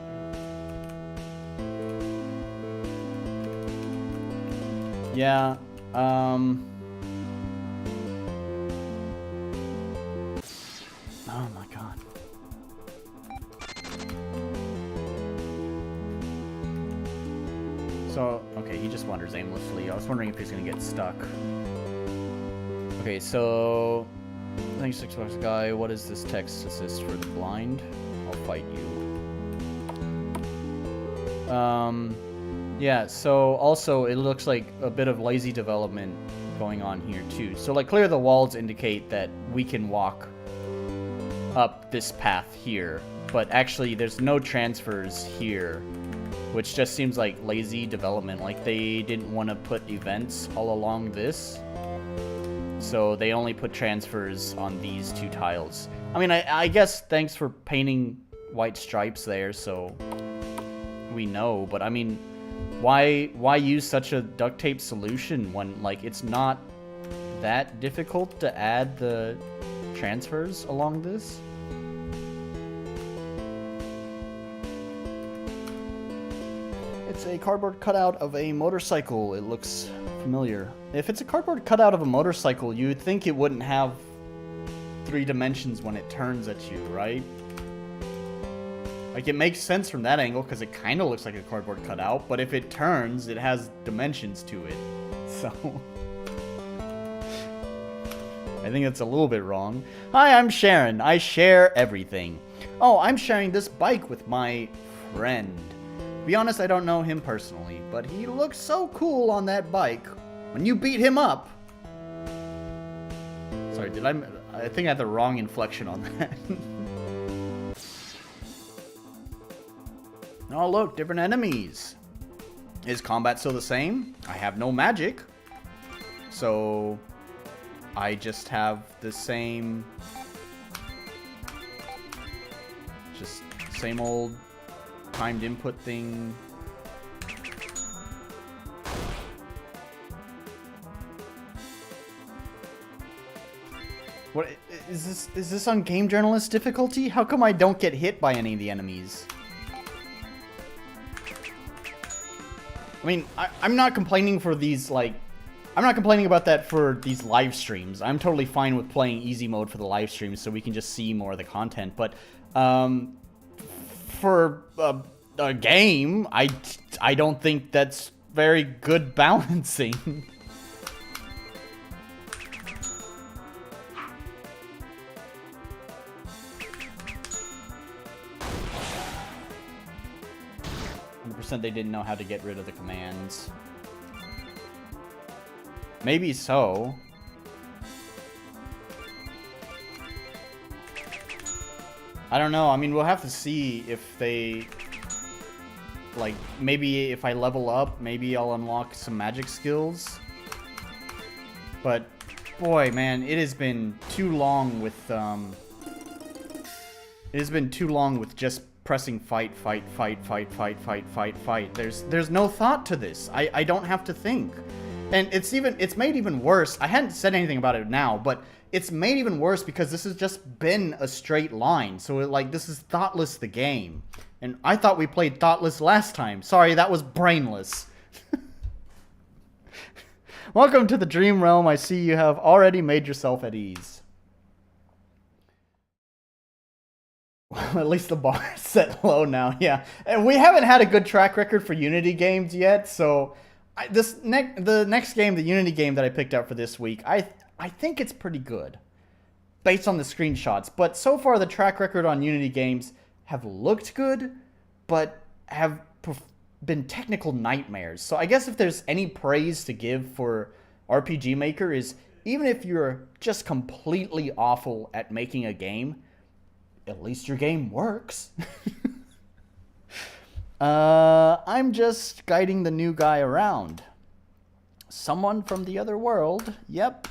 Yeah, oh my god. So, okay, he just wanders aimlessly. I was wondering if he's gonna get stuck. Okay, so thanks, $6 guy. What is this text assist for the blind? I'll fight you. Yeah, so also it looks like a bit of lazy development going on here too. So like clear the walls indicate that we can walk up this path here, but actually there's no transfers here, which just seems like lazy development. Like they didn't want to put events all along this. So they only put transfers on these two tiles. I mean, I guess thanks for painting white stripes there, so we know. But I mean, why use such a duct tape solution when like it's not that difficult to add the transfers along this? It's a cardboard cutout of a motorcycle. It looks familiar. If it's a cardboard cutout of a motorcycle, you would think it wouldn't have 3 dimensions when it turns at you, right? Like, it makes sense from that angle because it kind of looks like a cardboard cutout, but if it turns, it has dimensions to it. So I think it's a little bit wrong. Hi, I'm Sharon. I share everything. Oh, I'm sharing this bike with my friend. To be honest, I don't know him personally, but he looks so cool on that bike. When you beat him up... Sorry, I think I had the wrong inflection on that. Oh, look, different enemies. Is combat still the same? I have no magic. So I just have the same... Just same old timed input thing. What is this on Game Journalist difficulty? How come I don't get hit by any of the enemies? I mean, I'm not complaining for these, like... I'm not complaining about that for these live streams. I'm totally fine with playing easy mode for the live streams so we can just see more of the content. But, for a game, I don't think that's very good balancing. They didn't know how to get rid of the commands. Maybe so. I don't know. I mean, we'll have to see if they Like, maybe if I level up, maybe I'll unlock some magic skills. But, boy, man, it has been too long with, It has been too long with just pressing fight. There's no thought to this. I don't have to think. And it's made even worse. I hadn't said anything about it now, but it's made even worse because this has just been a straight line. So, this is Thoughtless the game. And I thought we played Thoughtless last time. Sorry, that was Brainless. Welcome to the Dream Realm. I see you have already made yourself at ease. Well, at least the bar is set low now, yeah. And we haven't had a good track record for Unity games yet, so the next game, the Unity game that I picked out for this week, I think it's pretty good, based on the screenshots. But so far, the track record on Unity games have looked good, but have been technical nightmares. So I guess if there's any praise to give for RPG Maker is, even if you're just completely awful at making a game, at least your game works. I'm just guiding the new guy around. Someone from the other world. Yep.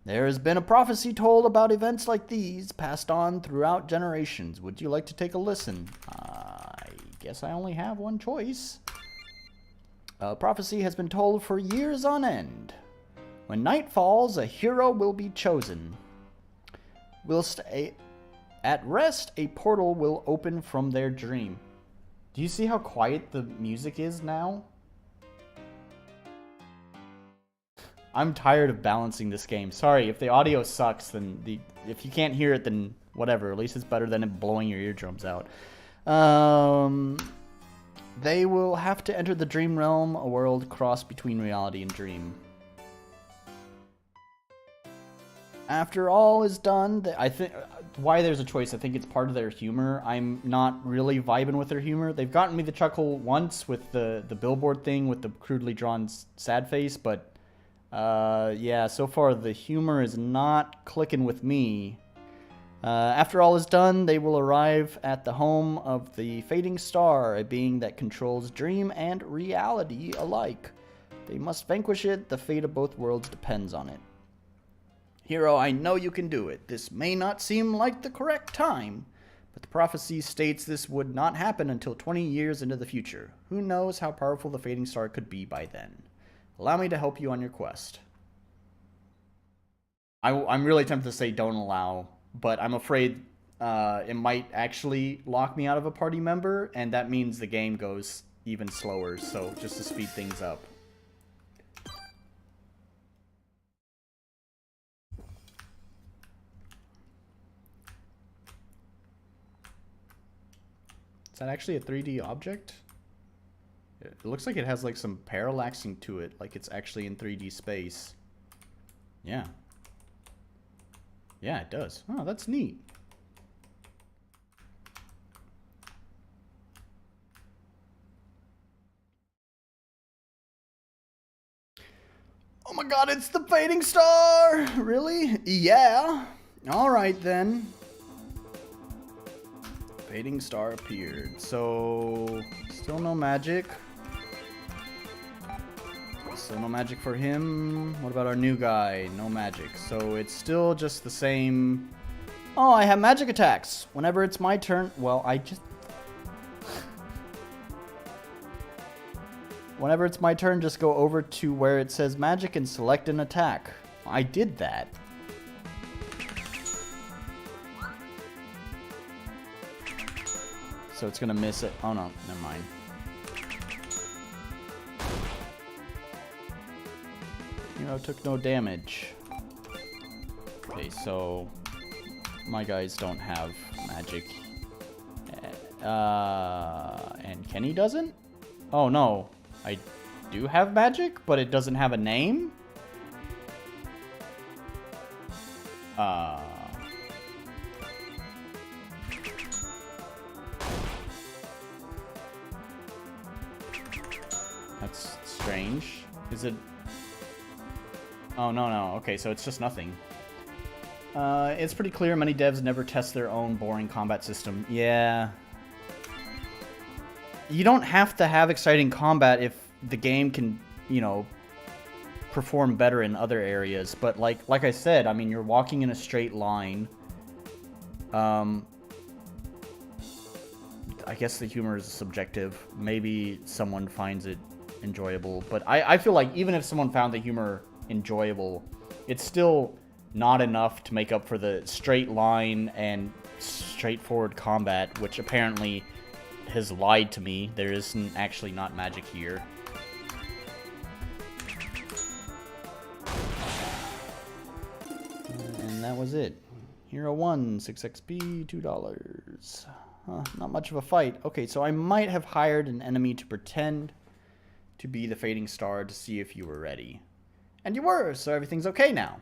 There has been a prophecy told about events like these, passed on throughout generations. Would you like to take a listen? I guess I only have one choice. A prophecy has been told for years on end. When night falls, a hero will be chosen. At rest, a portal will open from their dream. Do you see how quiet the music is now? I'm tired of balancing this game. Sorry, if the audio sucks, then if you can't hear it, then whatever. At least it's better than it blowing your eardrums out. They will have to enter the dream realm, a world cross between reality and dream. After all is done, I think why there's a choice, I think it's part of their humor. I'm not really vibing with their humor. They've gotten me the chuckle once with the billboard thing with the crudely drawn sad face, but yeah, so far the humor is not clicking with me. After all is done, they will arrive at the home of the fading star, a being that controls dream and reality alike. They must vanquish it. The fate of both worlds depends on it. Hero, I know you can do it. This may not seem like the correct time, but the prophecy states this would not happen until 20 years into the future. Who knows how powerful the fading star could be by then? Allow me to help you on your quest. I'm really tempted to say don't allow, but I'm afraid it might actually lock me out of a party member, and that means the game goes even slower, so just to speed things up. Is that actually a 3D object? It looks like it has like some parallaxing to it, like it's actually in 3D space. Yeah. Yeah, it does. Oh, that's neat. Oh my god, it's the fading star! Really? Yeah. Alright then. Fading star appeared. So, still no magic. Still no magic for him. What about our new guy? No magic. So it's still just the same. Oh, I have magic attacks. Whenever it's my turn. Well, whenever it's my turn, just go over to where it says magic and select an attack. I did that. So it's gonna miss it. Oh no, never mind. Hero took no damage. Okay, so my guys don't have magic. And Kenny doesn't? Oh no, I do have magic, but it doesn't have a name? That's strange. Is it... Oh, no. Okay, so it's just nothing. It's pretty clear many devs never test their own boring combat system. Yeah. you don't have to have exciting combat if the game can, you know, perform better in other areas. But like I said, I mean, you're walking in a straight line. I guess the humor is subjective. Maybe someone finds it enjoyable, but I feel like even if someone found the humor enjoyable, it's still not enough to make up for the straight line and straightforward combat, which apparently has lied to me. There isn't actually not magic here. And that was it. Hero 1, 6 XP, $2. Huh, not much of a fight. Okay, so I might have hired an enemy to pretend to be the fading star to see if you were ready. And you were, so everything's okay now.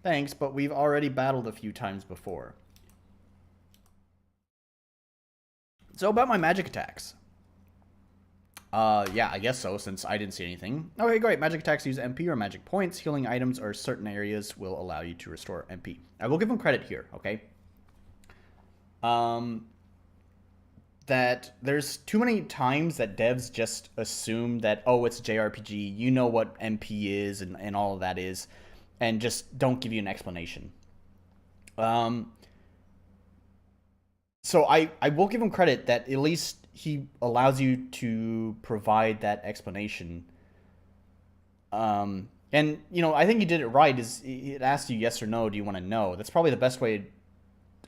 Thanks, but we've already battled a few times before. So about my magic attacks. Yeah, I guess so, since I didn't see anything. Okay, great. Magic attacks use MP or magic points. Healing items or certain areas will allow you to restore MP. I will give them credit here, okay? That there's too many times that devs just assume that, oh, it's a JRPG, you know what MP is and all of that is, and just don't give you an explanation. So I will give him credit that at least he allows you to provide that explanation. And, you know, I think he did it right. It asked you yes or no, do you want to know? That's probably the best way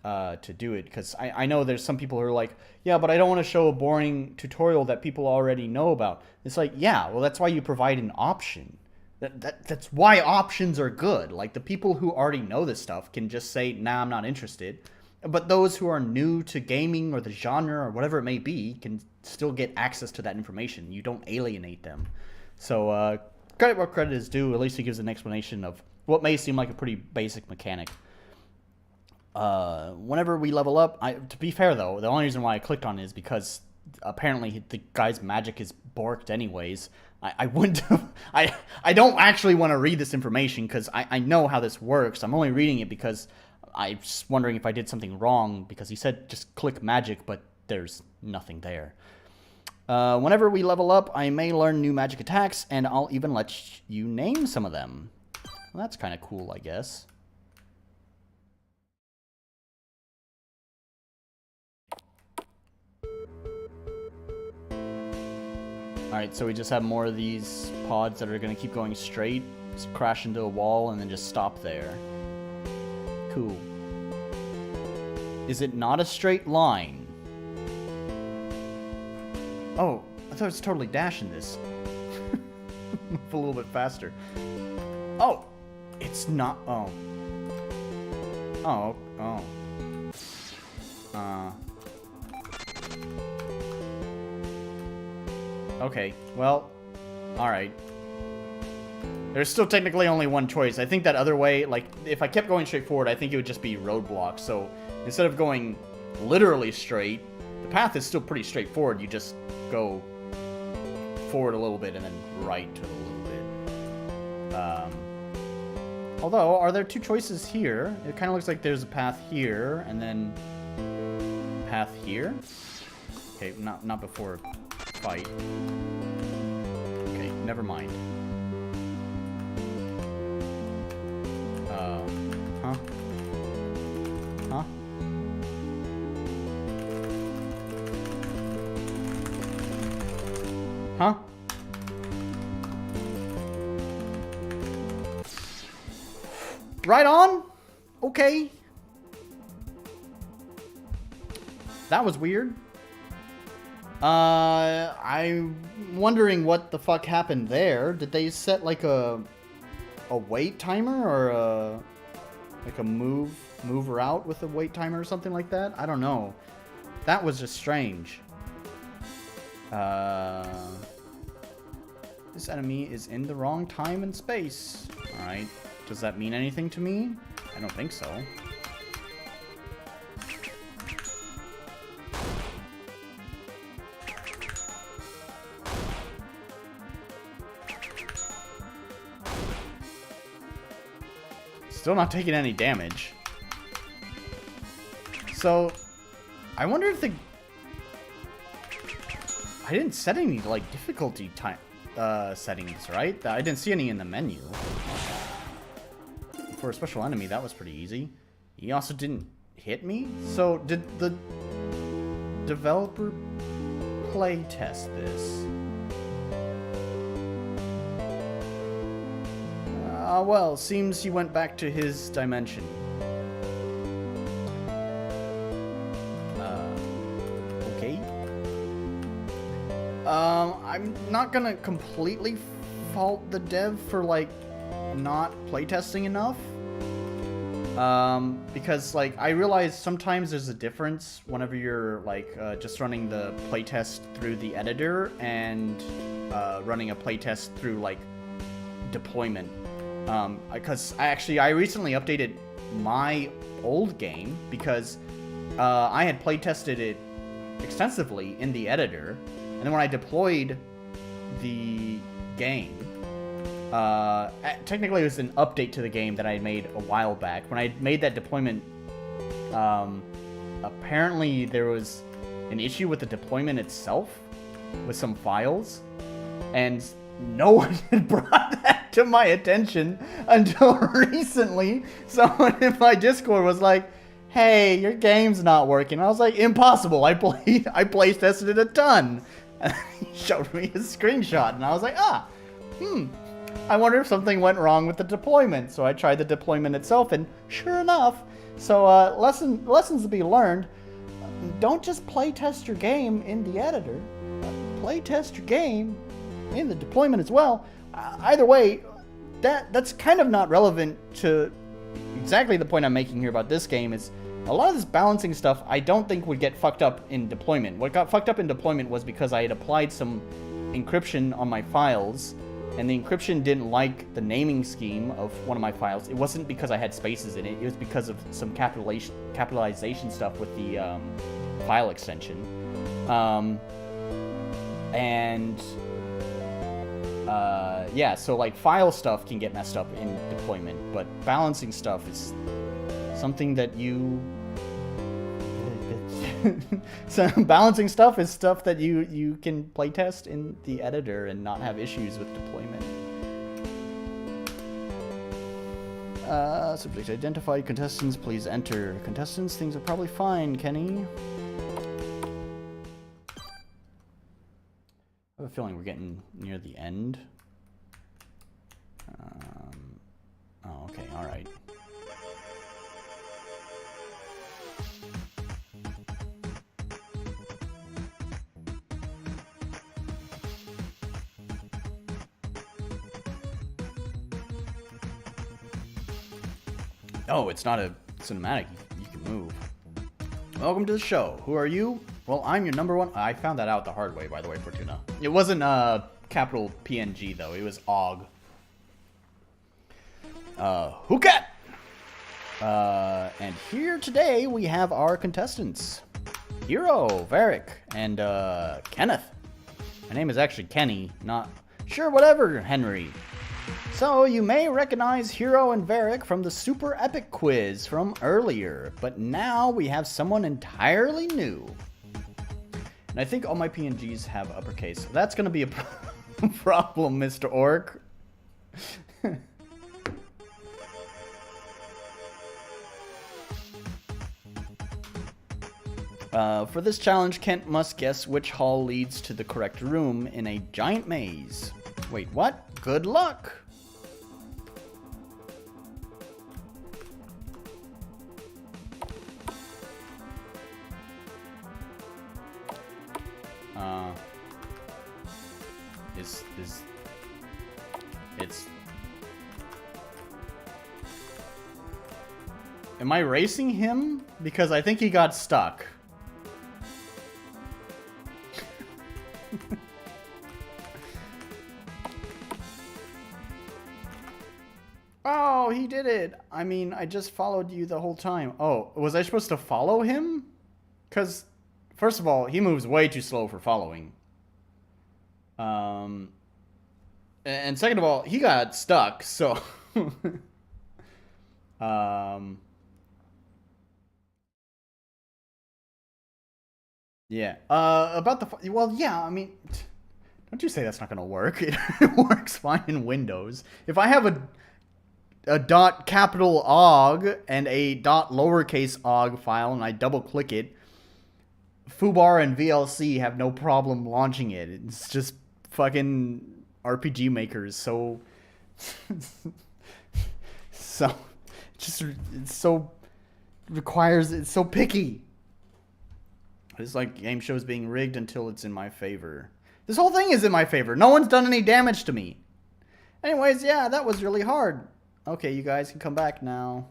to do it, because I know there's some people who are like, yeah, but I don't want to show a boring tutorial that people already know about. It's like, yeah, well, that's why you provide an option. That's why options are good. Like, the people who already know this stuff can just say, nah, I'm not interested. But those who are new to gaming or the genre or whatever it may be can still get access to that information. You don't alienate them. So credit where credit is due. At least he gives an explanation of what may seem like a pretty basic mechanic. Whenever we level up, to be fair though, the only reason why I clicked on it is because apparently the guy's magic is borked anyways. I wouldn't have, I don't actually want to read this information because I know how this works. I'm only reading it because I'm just wondering if I did something wrong, because he said just click magic, but there's nothing there. Whenever we level up, I may learn new magic attacks, and I'll even let you name some of them. Well, that's kind of cool, I guess. Alright, so we just have more of these pods that are going to keep going straight, just crash into a wall, and then just stop there. Cool. Is it not a straight line? Oh, I thought it was totally dashing this. Move a little bit faster. Oh! It's not... Oh. Oh. Oh. Okay, well, alright. There's still technically only one choice. I think that other way, like, if I kept going straight forward, I think it would just be roadblocks. So, instead of going literally straight, the path is still pretty straightforward. You just go forward a little bit and then right a little bit. Although, are there two choices here? It kind of looks like there's a path here, and then a path here. Okay, not before fight. Okay, never mind. Huh? Huh? Huh? Right on? Okay. That was weird. I'm wondering what the fuck happened there. Did they set like a wait timer or like a move route with a wait timer or something like that? I don't know. That was just strange. This enemy is in the wrong time and space. Alright. Does that mean anything to me? I don't think so. Still not taking any damage. So, I wonder if the... I didn't set any, like, difficulty time settings, right? I didn't see any in the menu. For a special enemy, that was pretty easy. He also didn't hit me? So, did the developer play test this? Well, seems he went back to his dimension. Okay. I'm not gonna completely fault the dev for, like, not playtesting enough. Because, like, I realize sometimes there's a difference whenever you're, like, just running the playtest through the editor and, running a playtest through, like, deployment. Because I recently updated my old game because, I had playtested it extensively in the editor, and then when I deployed the game, technically it was an update to the game that I had made a while back. When I made that deployment, apparently there was an issue with the deployment itself, with some files, and no one had brought that to my attention until recently. Someone in my Discord was like, hey, your game's not working. I was like, impossible, I play tested it a ton. And he showed me a screenshot, and I was like, I wonder if something went wrong with the deployment. So I tried the deployment itself, and sure enough. So lessons to be learned. Don't just play test your game in the editor. Play test your game in the deployment as well. Either way, that's kind of not relevant to exactly the point I'm making here about this game. Is a lot of this balancing stuff I don't think would get fucked up in deployment. What got fucked up in deployment was because I had applied some encryption on my files, and the encryption didn't like the naming scheme of one of my files. It wasn't because I had spaces in it. It was because of some capitalization stuff with the file extension. Yeah, so like file stuff can get messed up in deployment, but balancing stuff is something that you... So balancing stuff is stuff that you can playtest in the editor and not have issues with deployment. Subject identified. Contestants, please enter. Contestants, things are probably fine, Kenny. I have a feeling we're getting near the end. Oh, okay, alright. Oh, it's not a cinematic. You can move. Welcome to the show. Who are you? Well, I'm your number one... I found that out the hard way, by the way, Fortuna. It wasn't capital PNG, though. It was OG. Hukat! And here today we have our contestants. Hero, Varric, and Kenneth. My name is actually Kenny, not... Sure, whatever, Henry. So, you may recognize Hero and Varric from the super epic quiz from earlier, but now we have someone entirely new. And I think all my PNGs have uppercase, so that's gonna be a problem, Mr. Orc. For this challenge, Kent must guess which hall leads to the correct room in a giant maze. Wait, what? Good luck! Am I racing him? Because I think he got stuck. Oh, he did it. I mean, I just followed you the whole time. Oh, was I supposed to follow him? Because, first of all, he moves way too slow for following. And second of all, he got stuck, so... Yeah. About the... Well, yeah, I mean... Don't you say that's not going to work. It works fine in Windows. If I have a dot capital OGG and a dot lowercase OGG file and I double click it, Foobar and VLC have no problem launching it. It's just fucking RPG makers. So it's so requires, it's so picky. It's like game shows being rigged until it's in my favor. This whole thing is in my favor. No one's done any damage to me. Anyways, yeah, that was really hard. Okay, you guys can come back now.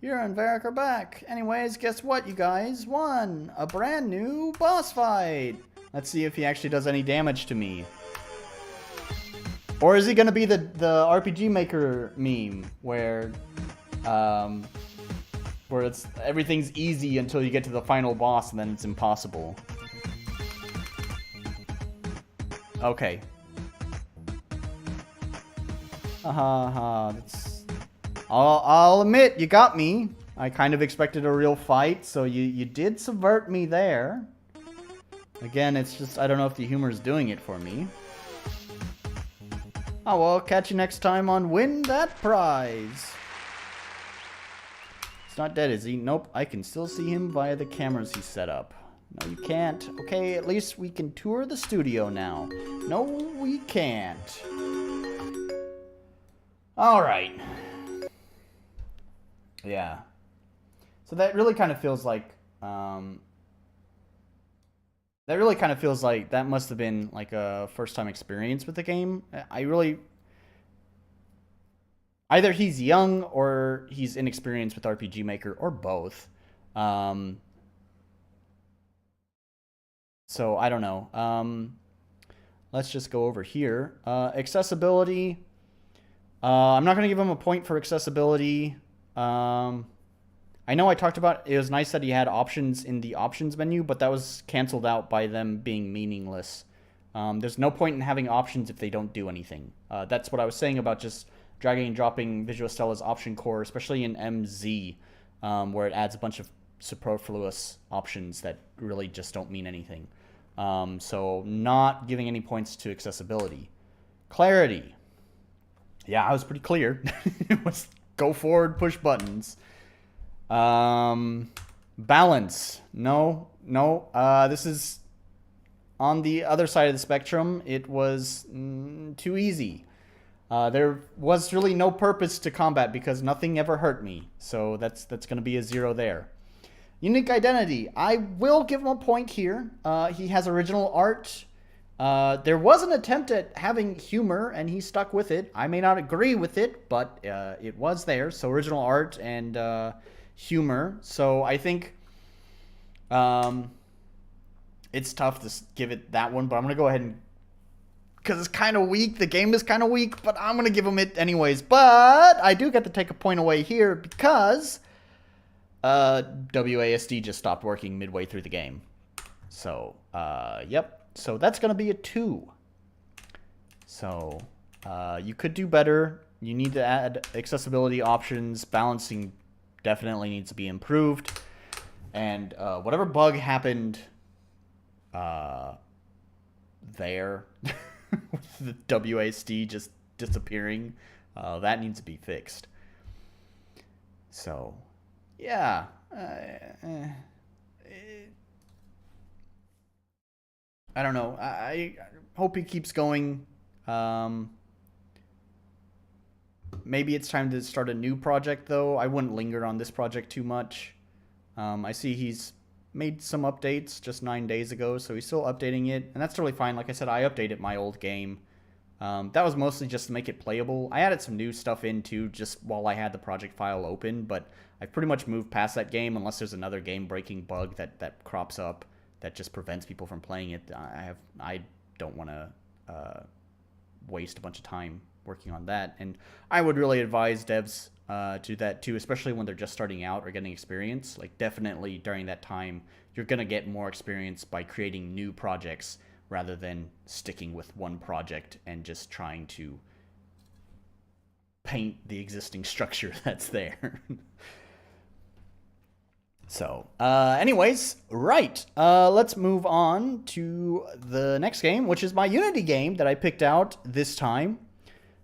Hero and Varric are back. Anyways, guess what, you guys? Won a brand new boss fight. Let's see if he actually does any damage to me. Or is he gonna be the RPG Maker meme where it's everything's easy until you get to the final boss and then it's impossible? Okay. I'll admit, you got me. I kind of expected a real fight, so you did subvert me there. Again, it's just, I don't know if the humor is doing it for me. Oh well, catch you next time on Win That Prize. He's not dead, is he? Nope, I can still see him via the cameras he set up. No, you can't. Okay, at least we can tour the studio now. No, we can't. Alright. Yeah. So that really kind of feels like, that must have been like a first-time experience with the game. Either he's young or he's inexperienced with RPG Maker, or both. So I don't know. Let's just go over here. Accessibility. I'm not going to give him a point for accessibility. I know I talked about it was nice that he had options in the options menu, but that was canceled out by them being meaningless. There's no point in having options if they don't do anything. That's what I was saying about just dragging and dropping Visual Stella's option core, especially in MZ, where it adds a bunch of superfluous options that really just don't mean anything. So not giving any points to accessibility. Clarity. Yeah, I was pretty clear. It was go forward, push buttons. Balance. No. This is on the other side of the spectrum. It was too easy. There was really no purpose to combat because nothing ever hurt me. So that's going to be a 0 there. Unique identity. I will give him a point here. He has original art. There was an attempt at having humor, and he stuck with it. I may not agree with it, but it was there. So original art and humor. So I think it's tough to give it that one, but I'm going to go ahead and... Because it's kind of weak. The game is kind of weak, but I'm going to give him it anyways. But I do get to take a point away here because WASD just stopped working midway through the game. So, yep. So that's going to be a 2. So you could do better. You need to add accessibility options. Balancing definitely needs to be improved. And whatever bug happened there with the WASD just disappearing, that needs to be fixed. So, yeah. I don't know. I hope he keeps going. Maybe it's time to start a new project, though. I wouldn't linger on this project too much. I see he's made some updates just 9 days ago, so he's still updating it, and that's totally fine. Like I said, I updated my old game. That was mostly just to make it playable. I added some new stuff in, too, just while I had the project file open, but I've pretty much moved past that game unless there's another game-breaking bug that crops up that just prevents people from playing it. I don't want to waste a bunch of time working on that, and I would really advise devs to do that too, especially when they're just starting out or getting experience. Like, definitely during that time, you're gonna get more experience by creating new projects rather than sticking with one project and just trying to paint the existing structure that's there. So, anyways, right. Let's move on to the next game, which is my Unity game that I picked out this time.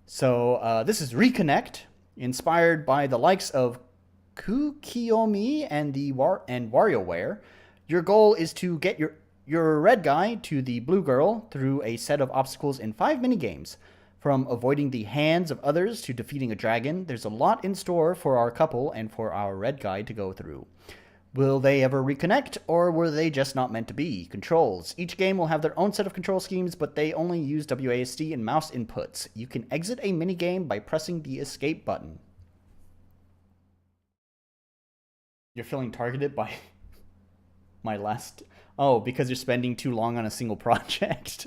So, this is Reconnect, inspired by the likes of Kukiyomi and WarioWare. Your goal is to get your red guy to the blue girl through a set of obstacles in 5 minigames. From avoiding the hands of others to defeating a dragon, there's a lot in store for our couple and for our red guy to go through. Will they ever reconnect, or were they just not meant to be? Controls. Each game will have their own set of control schemes, but they only use WASD and mouse inputs. You can exit a minigame by pressing the escape button. You're feeling targeted by my last... Oh, because you're spending too long on a single project.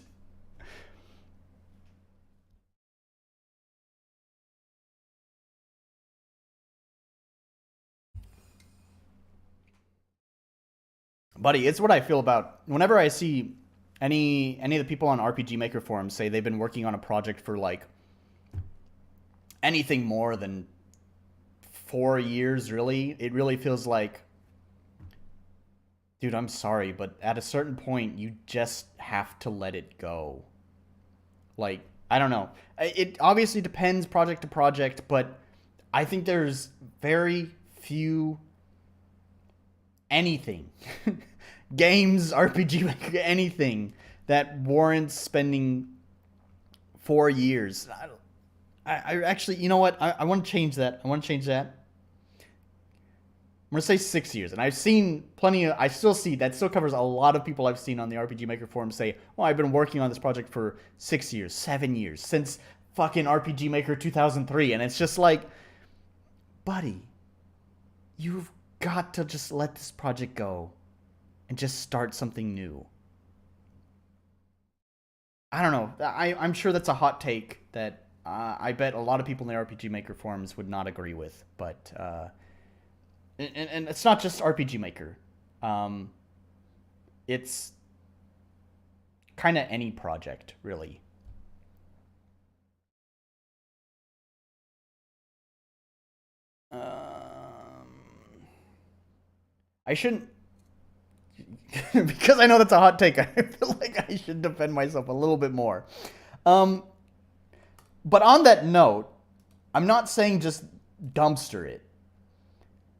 Buddy, it's what I feel about whenever I see any of the people on RPG Maker forums say they've been working on a project for like anything more than 4 years, really. It really feels like, dude, I'm sorry, but at a certain point you just have to let it go. Like, I don't know. It obviously depends project to project, but I think there's very few anything games, RPG, anything that warrants spending 4 years. I actually, you know what? I want to change that. I'm going to say 6 years. And I've seen plenty of, I still see, that still covers a lot of people I've seen on the RPG Maker forum say, oh, I've been working on this project for 6 years, 7 years, since fucking RPG Maker 2003. And it's just like, buddy, you've got to just let this project go and just start something new. I don't know. I'm sure that's a hot take that I bet a lot of people in the RPG Maker forums would not agree with. But and it's not just RPG Maker. It's kind of any project, really. I shouldn't, because I know that's a hot take. I feel like I should defend myself a little bit more. But on that note, I'm not saying just dumpster it.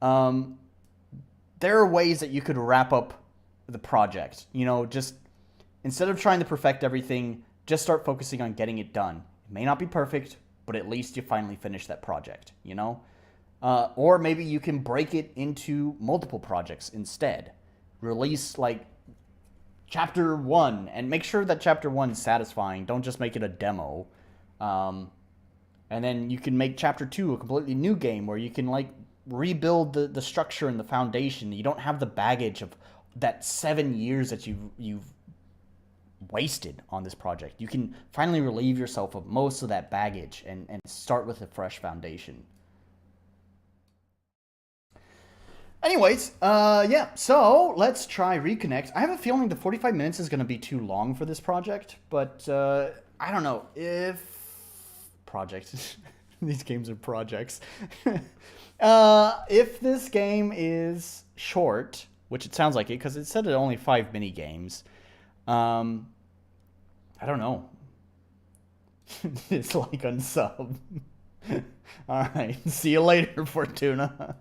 There are ways that you could wrap up the project. You know, just instead of trying to perfect everything, just start focusing on getting it done. It may not be perfect, but at least you finally finish that project, you know? Or maybe you can break it into multiple projects instead. Release, like, chapter 1, and make sure that chapter 1 is satisfying. Don't just make it a demo. And then you can make chapter 2 a completely new game where you can, like, rebuild the structure and the foundation. You don't have the baggage of that 7 years that you've wasted on this project. You can finally relieve yourself of most of that baggage and start with a fresh foundation. Anyways, yeah, so let's try Reconnect. I have a feeling the 45 minutes is going to be too long for this project, but I don't know if... Projects. These games are projects. If this game is short, which it sounds like it, because it said it only 5 mini games, I don't know. It's like unsub. Alright, see you later, Fortuna.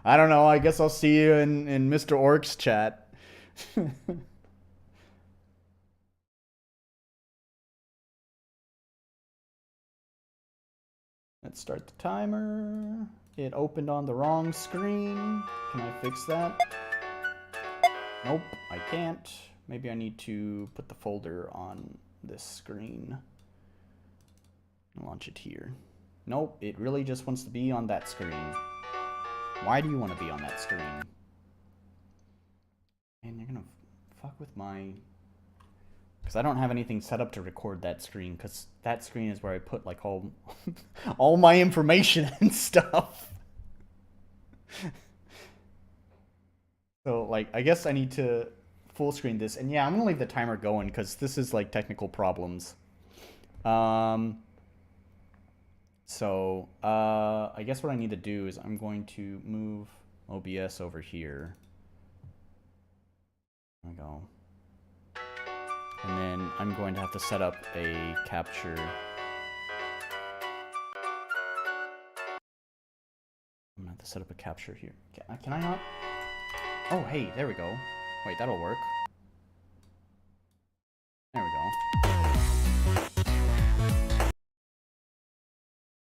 I don't know, I guess I'll see you in Mr. Orc's chat. Let's start the timer. It opened on the wrong screen. Can I fix that? Nope, I can't. Maybe I need to put the folder on this screen. Launch it here. Nope, it really just wants to be on that screen. Why do you want to be on that screen? And you're gonna fuck with my... Because I don't have anything set up to record that screen, because that screen is where I put, like, all, all my information and stuff. So, like, I guess I need to full screen this. And yeah, I'm going to leave the timer going, because this is, like, technical problems. So, I guess what I need to do is I'm going to move OBS over here. There we go. And then I'm going to have to set up a capture. I'm gonna have to set up a capture here. Can I not? Oh, hey, there we go. Wait, that'll work. There we go.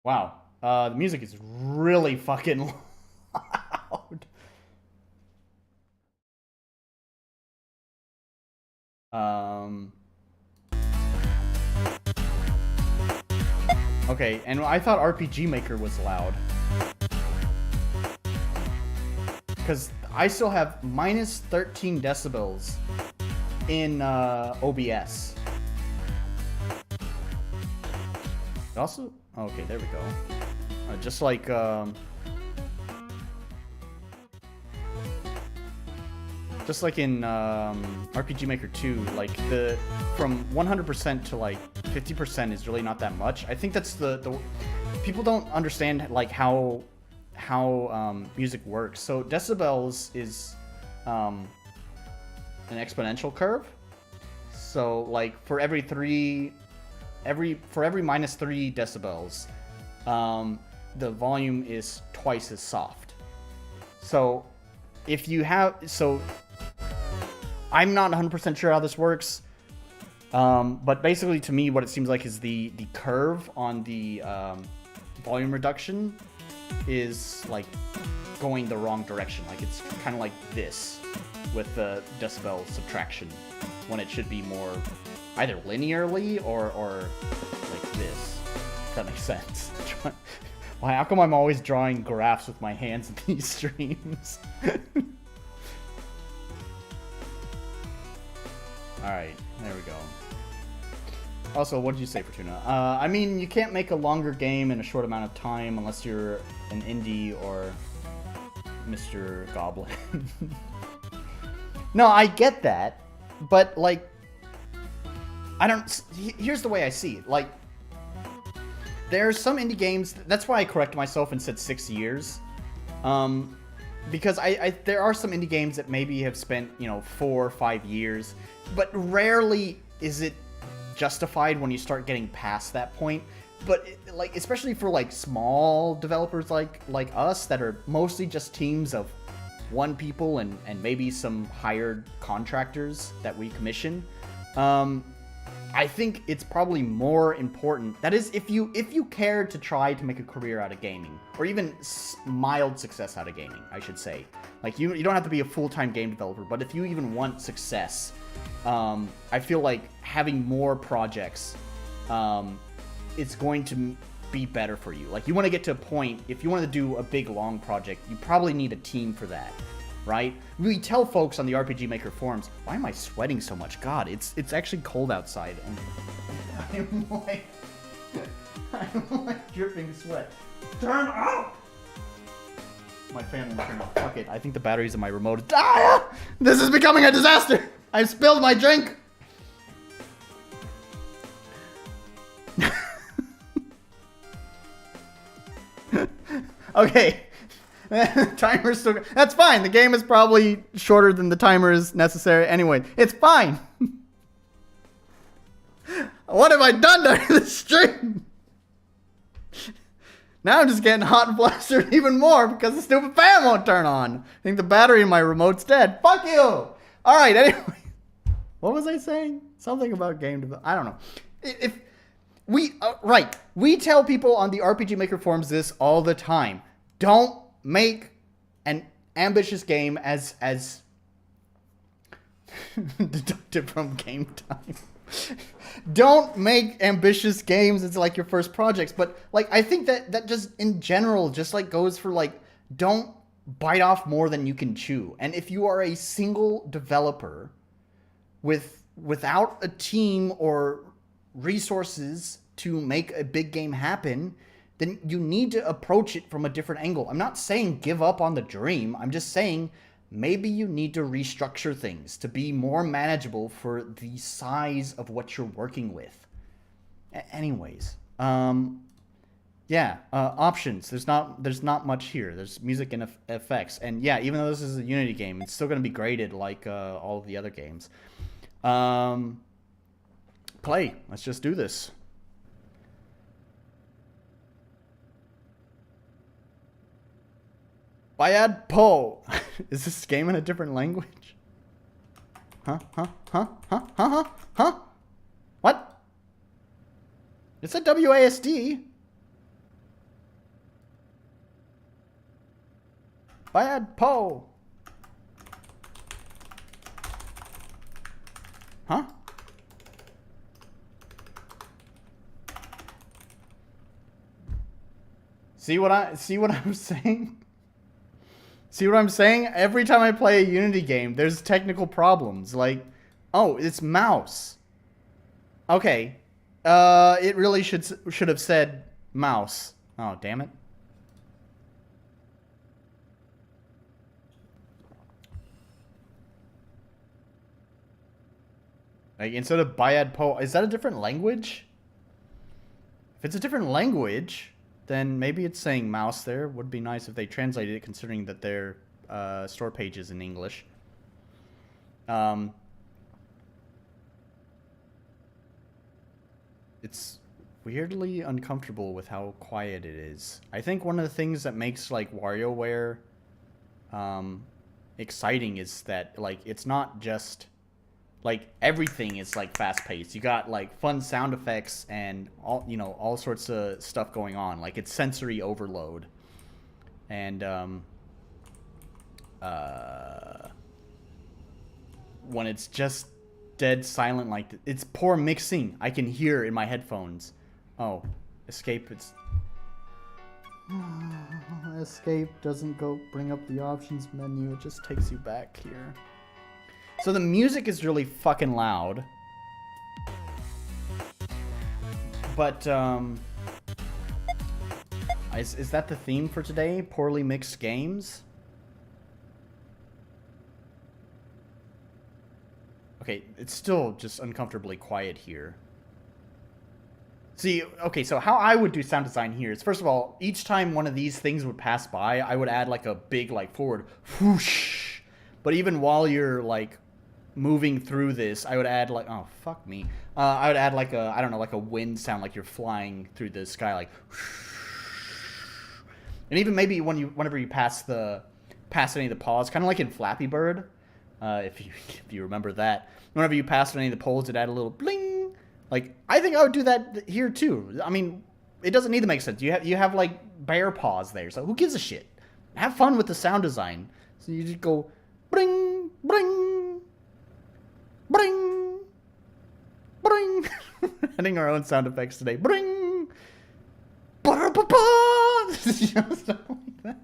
Wow. The music is really fucking loud. Okay, and I thought RPG Maker was loud. Because I still have minus 13 decibels in OBS. It also... Okay, there we go. Just like... Just like in RPG Maker 2, like from 100% to like 50% is really not that much. I think that's the people don't understand like how music works. So decibels is an exponential curve. So like for every minus 3 decibels, the volume is twice as soft. So if you have, I'm not 100% sure how this works, but basically to me what it seems like is the curve on the volume reduction is like going the wrong direction. Like it's kind of like this with the decibel subtraction when it should be more either linearly or like this, if that makes sense. Why, how come I'm always drawing graphs with my hands in these streams? Alright, there we go. Also, what did you say, Fortuna? I mean, you can't make a longer game in a short amount of time unless you're an indie or Mr. Goblin. No, I get that, but, like, I don't... Here's the way I see it. Like, there's some indie games... That's why I corrected myself and said 6 years. Because there are some indie games that maybe have spent, 4 or 5 years, but rarely is it justified when you start getting past that point. But like, especially for like small developers like us that are mostly just teams of 1 people and maybe some hired contractors that we commission, I think it's probably more important. That is, if you care to try to make a career out of gaming, or even mild success out of gaming, I should say. Like, you don't have to be a full-time game developer, but if you even want success, I feel like having more projects, it's going to be better for you. Like, you want to get to a point, if you want to do a big, long project, you probably need a team for that. Right? We tell folks on the RPG Maker forums, why am I sweating so much? God, it's actually cold outside, and I'm like dripping sweat. Turn off! My family turned off. Fuck it. I think the batteries in my remote. Ah! This is becoming a disaster! I spilled my drink! Okay. Timer's still... That's fine. The game is probably shorter than the timer is necessary. Anyway, it's fine. What have I done during the stream? Now I'm just getting hot and flustered even more because the stupid fan won't turn on. I think the battery in my remote's dead. Fuck you! Alright, anyway. What was I saying? Something about game development. I don't know. If we... right. We tell people on the RPG Maker forums this all the time. Don't make an ambitious game as deducted from game time. Don't make ambitious games as like your first projects, but like I think that just in general just like goes for like, don't bite off more than you can chew. And if you are a single developer without a team or resources to make a big game happen, then you need to approach it from a different angle. I'm not saying give up on the dream. I'm just saying maybe you need to restructure things to be more manageable for the size of what you're working with. Anyways, Yeah, options. There's not much here. There's music and effects, and yeah, even though this is a Unity game, it's still gonna be graded like all of the other games. Um, Play. Let's just do this. Bayad Po. Is this game in a different language? Huh? Huh? Huh? Huh? Huh? Huh? Huh? What? It's a WASD. Bayad Po. Huh? See what I'm saying? See what I'm saying? Every time I play a Unity game, there's technical problems. Like, oh, it's mouse. Okay. It really should have said mouse. Oh, damn it. Like, instead of Bayad Po, is that a different language? If it's a different language, then maybe it's saying mouse there. Would be nice if they translated it, considering that their store page is in English. It's weirdly uncomfortable with how quiet it is. I think one of the things that makes like WarioWare exciting is that like it's not just like everything is like fast paced. You got like fun sound effects and all sorts of stuff going on. Like it's sensory overload. And when it's just dead silent, like it's poor mixing. I can hear in my headphones. Oh, escape. It's escape doesn't go bring up the options menu. It just takes you back here. So the music is really fucking loud. But, is that the theme for today? Poorly mixed games? Okay, it's still just uncomfortably quiet here. See, okay, so how I would do sound design here is, first of all, each time one of these things would pass by, I would add like a big, like, forward whoosh. But even while you're, like, moving through this, I would add like, oh fuck me, I would add like a, I don't know, like a wind sound, like you're flying through the sky, like, and even maybe whenever you pass any of the paws, kind of like in Flappy Bird, if you remember that, whenever you pass any of the poles, it add a little bling. Like I think I would do that here too. I mean, it doesn't need to make sense. You have like bear paws there, so who gives a shit? Have fun with the sound design. So you just go bring bring. Bring! Bring! Adding our own sound effects today. Bring! Ba-da-ba-ba! Stuff like that.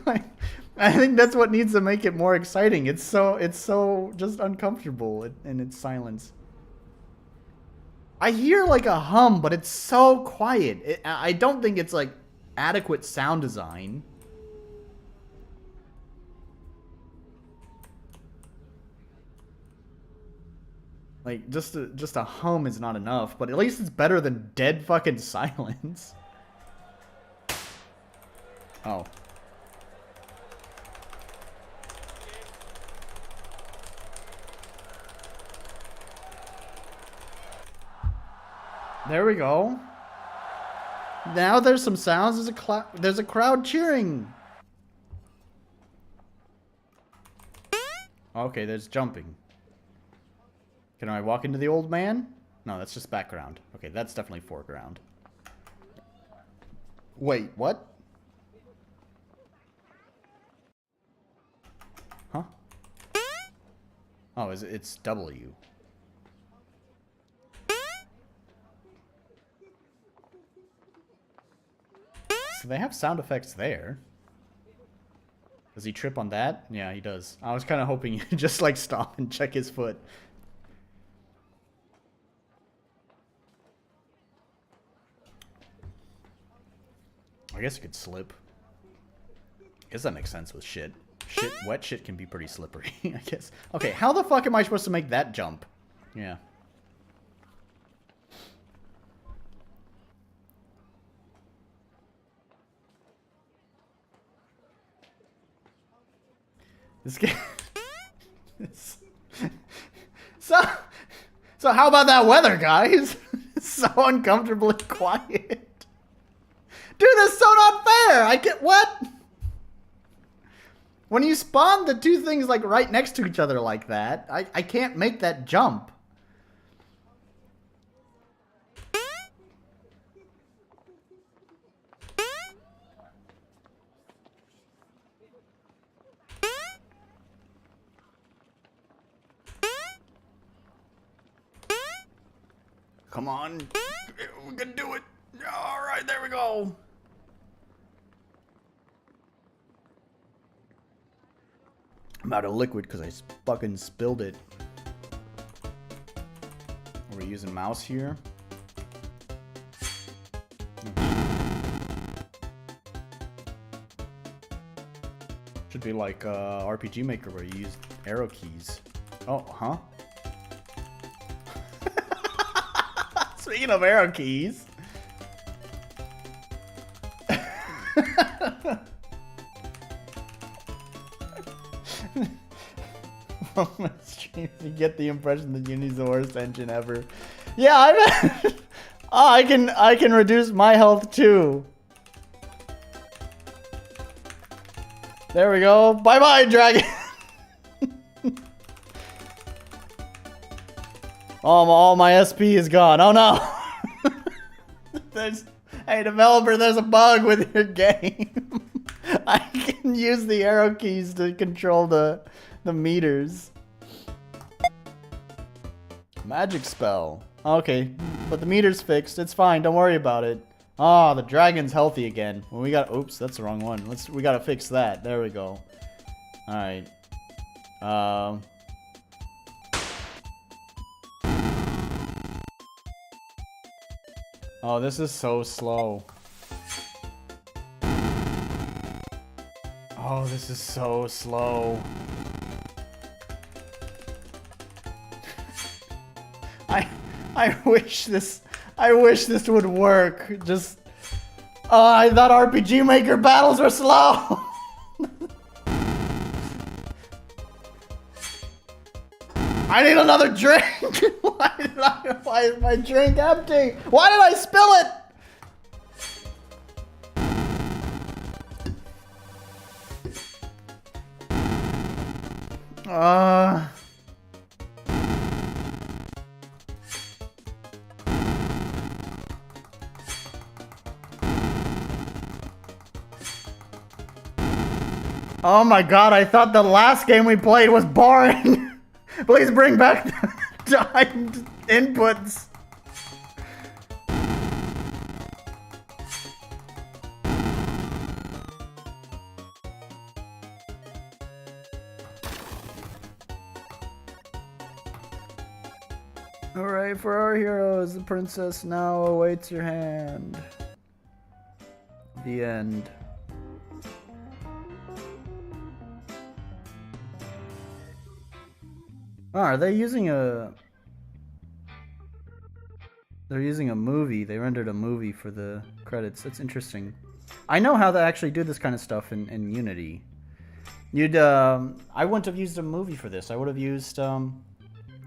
Like, I think that's what needs to make it more exciting. It's so just uncomfortable in its silence. I hear like a hum, but it's so quiet. I don't think it's like adequate sound design. Like, just a hum is not enough, but at least it's better than dead fucking silence. Oh. There we go. Now there's some sounds. There's a crowd cheering. Okay, there's jumping. Can I walk into the old man? No, that's just background. Okay, that's definitely foreground. Wait, what? Huh? Oh, it's W. So they have sound effects there. Does he trip on that? Yeah, he does. I was kind of hoping he'd just like stop and check his foot. I guess it could slip. I guess that makes sense with shit. Wet shit can be pretty slippery, I guess. Okay, how the fuck am I supposed to make that jump? Yeah. This game. so how about that weather, guys? It's so uncomfortably quiet. Dude, that's so not fair. I get what? When you spawn the two things like right next to each other like that, I can't make that jump. Come on. We can do it. All right, there we go. I'm out of liquid because I fucking spilled it. Are we using mouse here? Should be like RPG Maker where you use arrow keys. Oh, huh? Speaking of arrow keys. From my streams, you get the impression that Unity's the worst engine ever. Yeah, I can reduce my health too. There we go. Bye bye, dragon. All my SP is gone. Oh no. Hey developer, there's a bug with your game. I can use the arrow keys to control the meters. Magic spell. Okay, but the meter's fixed. It's fine. Don't worry about it. Ah, the dragon's healthy again. Well, we got. Oops, that's the wrong one. We gotta fix that. There we go. All right. Oh, this is so slow. Oh, this is so slow. I wish this would work. Just I thought RPG Maker battles were slow. I need another drink. Why is my drink empty? Why did I spill it? Oh my god, I thought the last game we played was boring. Please bring back the timed inputs. Alright, for our heroes, the princess now awaits your hand. The end. Oh, are they using a... They're using a movie. They rendered a movie for the credits. That's interesting. I know how to actually do this kind of stuff in Unity. I wouldn't have used a movie for this. I would have used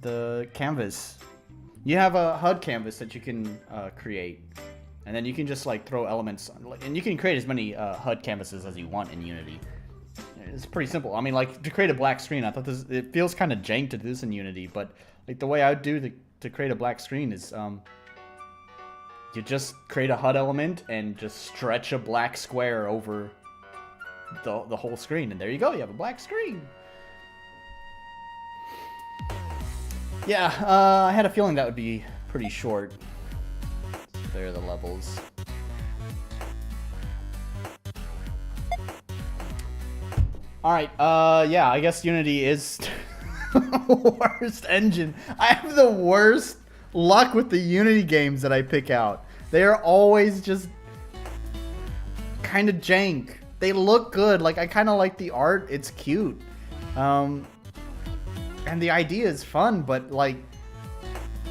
the canvas. You have a HUD canvas that you can create. And then you can just like throw elements on, and you can create as many HUD canvases as you want in Unity. It's pretty simple. I mean, like, to create a black screen, I thought it feels kind of jank to do this in Unity, but like the way I would do to create a black screen is you just create a HUD element and just stretch a black square over the whole screen, and there you go, you have a black screen. Yeah, I had a feeling that would be pretty short. There are the levels. Alright, yeah, I guess Unity is the worst engine. I have the worst luck with the Unity games that I pick out. They are always just kind of jank. They look good. Like, I kind of like the art. It's cute. And the idea is fun, but, like,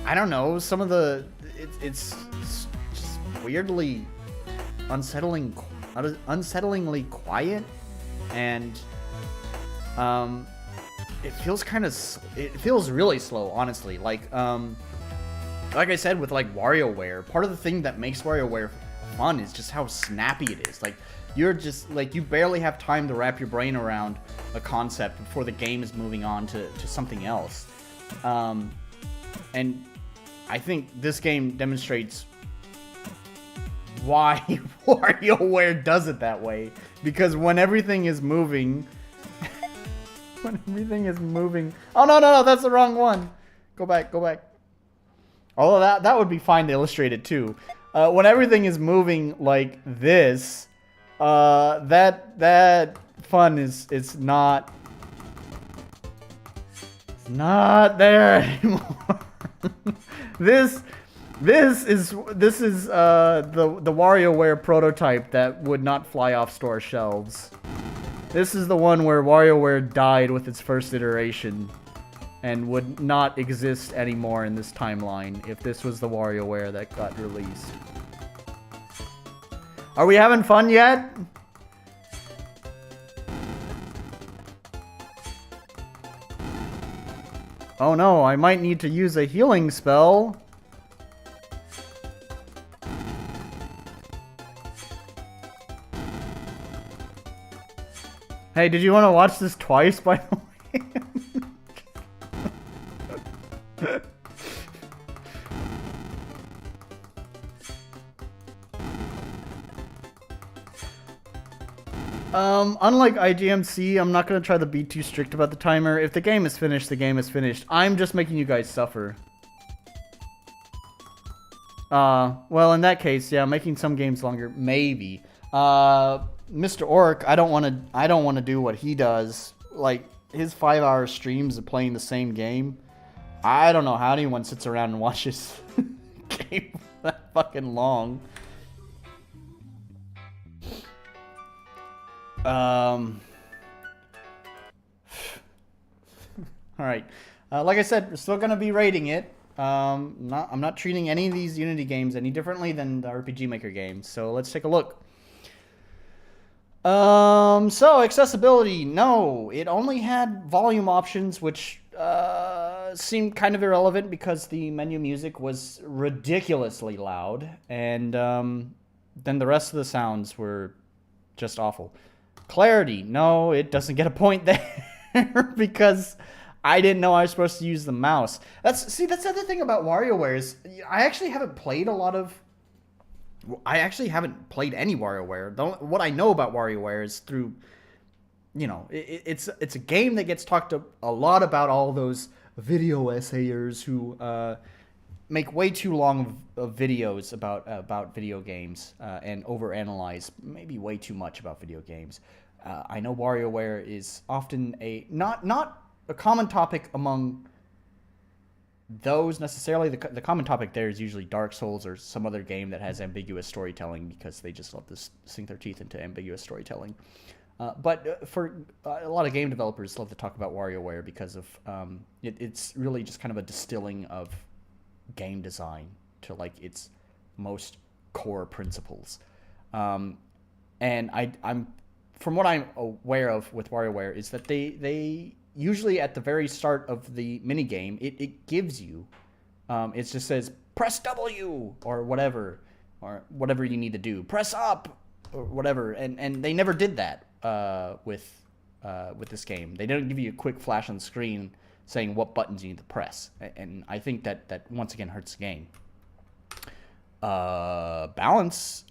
I don't know. Some of the... It's just weirdly unsettlingly quiet. And it feels it feels really slow, honestly. Like I said with like WarioWare, part of the thing that makes WarioWare fun is just how snappy it is. Like you're just like, you barely have time to wrap your brain around a concept before the game is moving on to something else. And I think this game demonstrates why WarioWare does it that way. Because when everything is moving... when everything is moving... Oh, no, that's the wrong one. Go back. Although that would be fine to illustrate it, too. When everything is moving like this, that fun is not... It's not there anymore. This is the WarioWare prototype that would not fly off store shelves. This is the one where WarioWare died with its first iteration and would not exist anymore in this timeline if this was the WarioWare that got released. Are we having fun yet? Oh no, I might need to use a healing spell. Hey, did you want to watch this twice, by the way? Unlike IGMC, I'm not going to try to be too strict about the timer. If the game is finished, the game is finished. I'm just making you guys suffer. Well, in that case, yeah, making some games longer, maybe. Mr. Orc, I don't want to do what he does. Like, his 5-hour streams of playing the same game. I don't know how anyone sits around and watches game that fucking long. Alright. Like I said, we're still gonna be rating it. I'm not treating any of these Unity games any differently than the RPG Maker games. So let's take a look. So accessibility, no. It only had volume options, which seemed kind of irrelevant because the menu music was ridiculously loud. And then the rest of the sounds were just awful. Clarity, no, it doesn't get a point there because I didn't know I was supposed to use the mouse. That's the other thing about WarioWare is I actually haven't played any WarioWare. What I know about WarioWare is through, you know, it's a game that gets talked a lot about all those video essayers who make way too long of videos about video games and overanalyze maybe way too much about video games. I know WarioWare is often not a common topic among those necessarily. The common topic there is usually Dark Souls or some other game that has ambiguous storytelling because they just love to sink their teeth into ambiguous storytelling. But for a lot of game developers love to talk about WarioWare because of it's really just kind of a distilling of game design to like its most core principles. And I'm from what I'm aware of with WarioWare is that they usually at the very start of the minigame, it gives you, it just says, press W, or whatever you need to do. Press up, or whatever. And they never did that with this game. They don't give you a quick flash on the screen saying what buttons you need to press. And I think that once again hurts the game. Balance...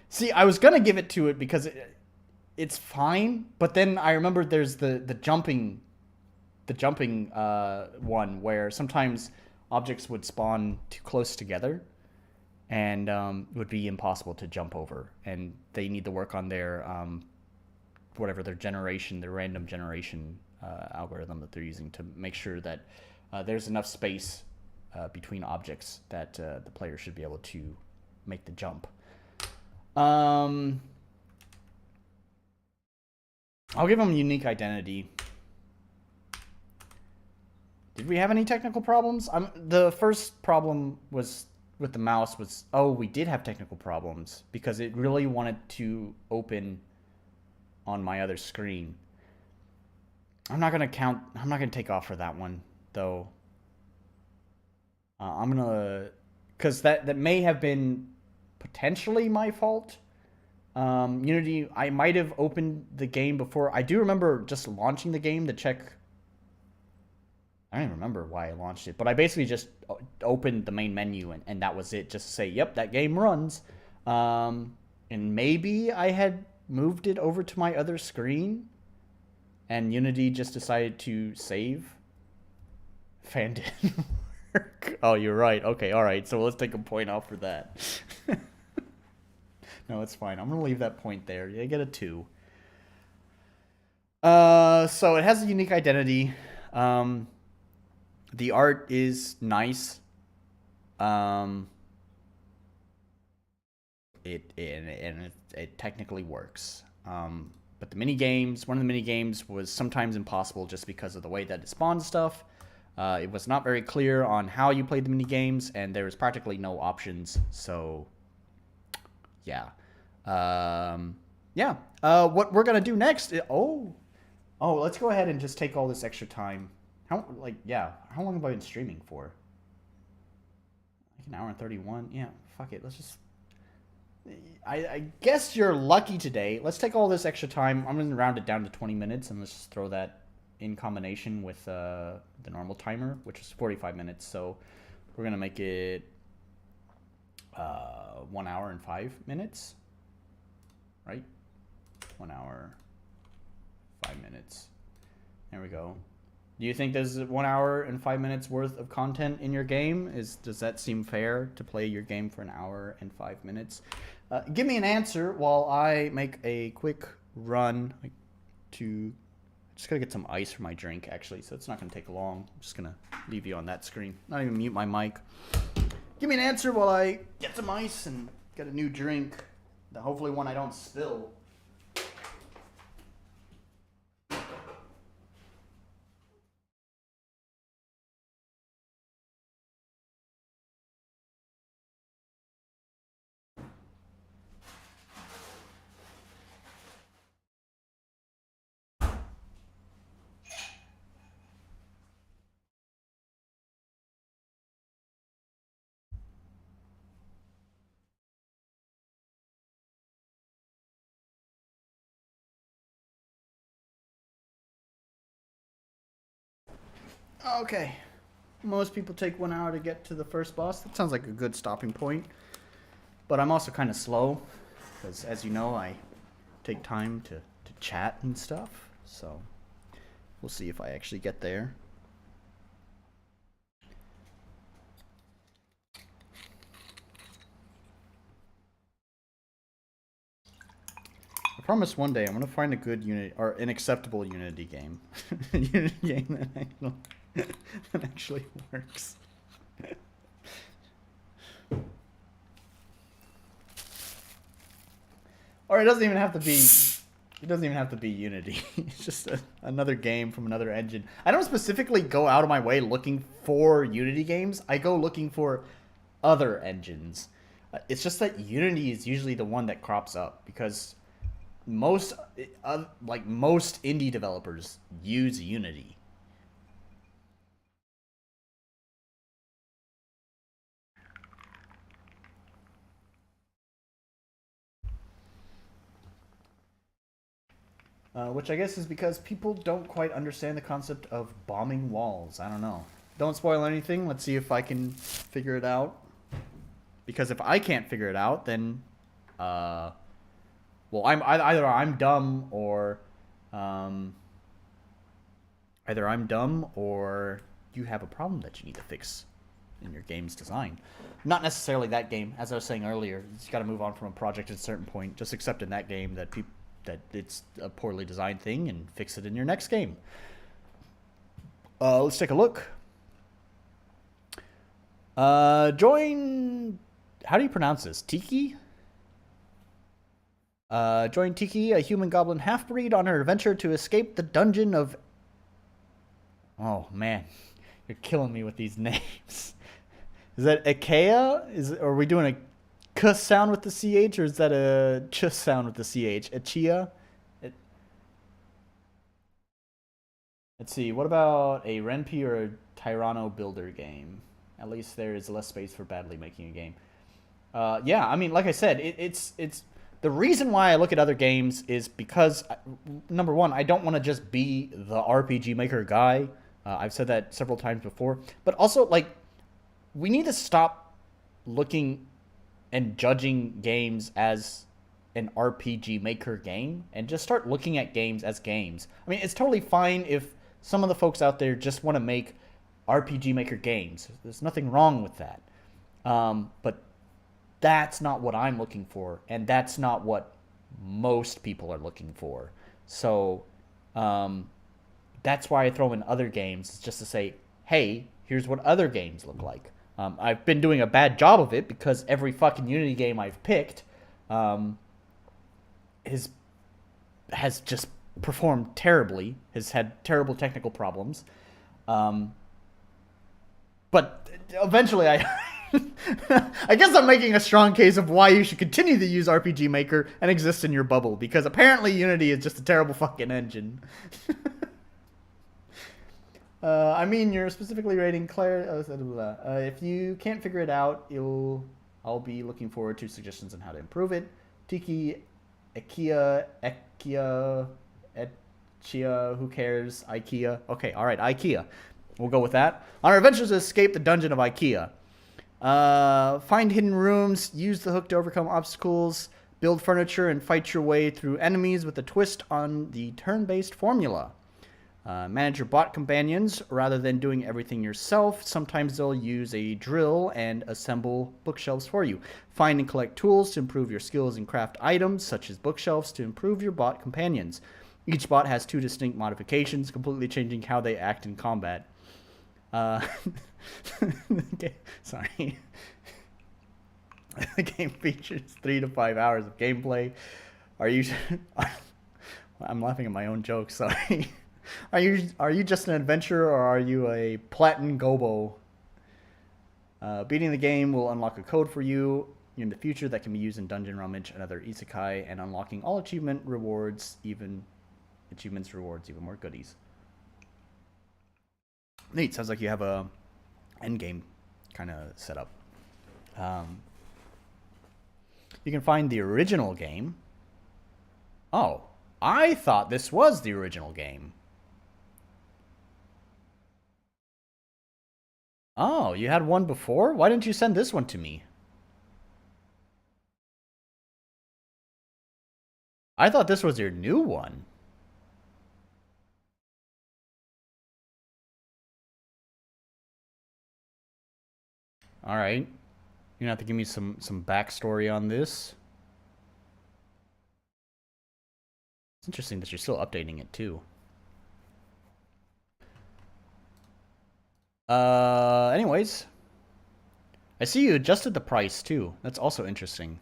See, I was gonna give it to it because it's fine, but then I remembered there's the jumping one where sometimes objects would spawn too close together, and it would be impossible to jump over, and they need to work on their their random generation algorithm that they're using to make sure that there's enough space between objects that the player should be able to make the jump. I'll give them unique identity. Did we have any technical problems? The first problem was with the mouse was, oh, we did have technical problems because it really wanted to open on my other screen. I'm not going to take off for that one, though. I'm going to, because that may have been potentially my fault. Unity, I might have opened the game before. I do remember just launching the game to check. I don't even remember why I launched it, but I basically just opened the main menu and that was it. Just to say, yep, that game runs. And maybe I had moved it over to my other screen and Unity just decided to save. Fan didn't work. Oh, you're right. Okay, all right. So let's take a point off for that. No, it's fine. I'm going to leave that point there. You get a 2. So it has a unique identity. The art is nice. It technically works. But the mini games, one of the mini games was sometimes impossible just because of the way that it spawned stuff. It was not very clear on how you played the mini games, and there was practically no options. So, yeah. What we're gonna do next? Let's go ahead and just take all this extra time. How long have I been streaming for? Like an hour and 31. Yeah, fuck it. Let's just. I guess you're lucky today. Let's take all this extra time. I'm gonna round it down to 20 minutes, and let's just throw that in combination with the normal timer, which is 45 minutes. So we're gonna make it 1 hour and 5 minutes. Right? 1 hour, 5 minutes. There we go. Do you think there's 1 hour and 5 minutes worth of content in your game? Does that seem fair to play your game for 1 hour and 5 minutes? Give me an answer while I make a quick run to. Just gotta get some ice for my drink, actually, so it's not gonna take long. I'm just gonna leave you on that screen. Not even mute my mic. Give me an answer while I get some ice and get a new drink. Hopefully one I don't spill. Okay. Most people take 1 hour to get to the first boss. That sounds like a good stopping point. But I'm also kind of slow, because as you know, I take time to chat and stuff. So we'll see if I actually get there. I promise one day I'm going to find a good Unity, or an acceptable Unity game. Unity game that actually works. Or it doesn't even have to be Unity. It's just another game from another engine. I don't specifically go out of my way looking for Unity games. I go looking for other engines. It's just that Unity is usually the one that crops up because most indie developers use Unity. Which I guess is because people don't quite understand the concept of bombing walls. I don't know. Don't spoil anything. Let's see if I can figure it out. Because if I can't figure it out, then, well, either I'm dumb or you have a problem that you need to fix in your game's design. Not necessarily that game. As I was saying earlier, you got to move on from a project at a certain point. Just accept in that game that it's a poorly designed thing and fix it in your next game. Let's take a look. Join. How do you pronounce this? Tiqee? Join Tiqee, a human goblin half-breed, on her adventure to escape the dungeon of... Oh, man. You're killing me with these names. Is that Ikea? Are we doing a k sound with the ch, or is that a ch sound with the ch? Ikea. It, let's see. What about a Ren'Py or a Tyranno builder game? At least there is less space for badly making a game. Yeah, I mean, like I said, it's the reason why I look at other games is because number one, I don't want to just be the RPG Maker guy. I've said that several times before, but also like we need to stop looking and judging games as an RPG Maker game and just start looking at games as games. I mean, it's totally fine if some of the folks out there just want to make RPG Maker games. There's nothing wrong with that. But that's not what I'm looking for, and that's not what most people are looking for. So that's why I throw in other games, just to say, hey, here's what other games look like. I've been doing a bad job of it because every fucking Unity game I've picked has just performed terribly, has had terrible technical problems. But eventually I guess I'm making a strong case of why you should continue to use RPG Maker and exist in your bubble, because apparently Unity is just a terrible fucking engine. I mean, you're specifically rating Claire. If you can't figure it out, I'll be looking forward to suggestions on how to improve it. Tiqee, Ikea, who cares? IKEA. Okay, all right, IKEA. We'll go with that. On our adventures to escape the dungeon of IKEA. Find hidden rooms, use the hook to overcome obstacles, build furniture, and fight your way through enemies with a twist on the turn-based formula. Manage your bot companions rather than doing everything yourself. Sometimes they'll use a drill and assemble bookshelves for you. Find and collect tools to improve your skills and craft items, such as bookshelves, to improve your bot companions. Each bot has 2 distinct modifications, completely changing how they act in combat. Sorry. The game features 3 to 5 hours of gameplay. I'm laughing at my own jokes, sorry. Are you just an adventurer, or are you a platin gobo? Beating the game will unlock a code for you in the future that can be used in Dungeon Rummage and other isekai, and unlocking all achievements rewards even more goodies. Neat. Sounds like you have a end game kind of set up. You can find the original game. Oh, I thought this was the original game. Oh, you had one before? Why didn't you send this one to me? I thought this was your new one. All right. You're gonna have to give me some backstory on this. It's interesting that you're still updating it too. Anyways. I see you adjusted the price too. That's also interesting.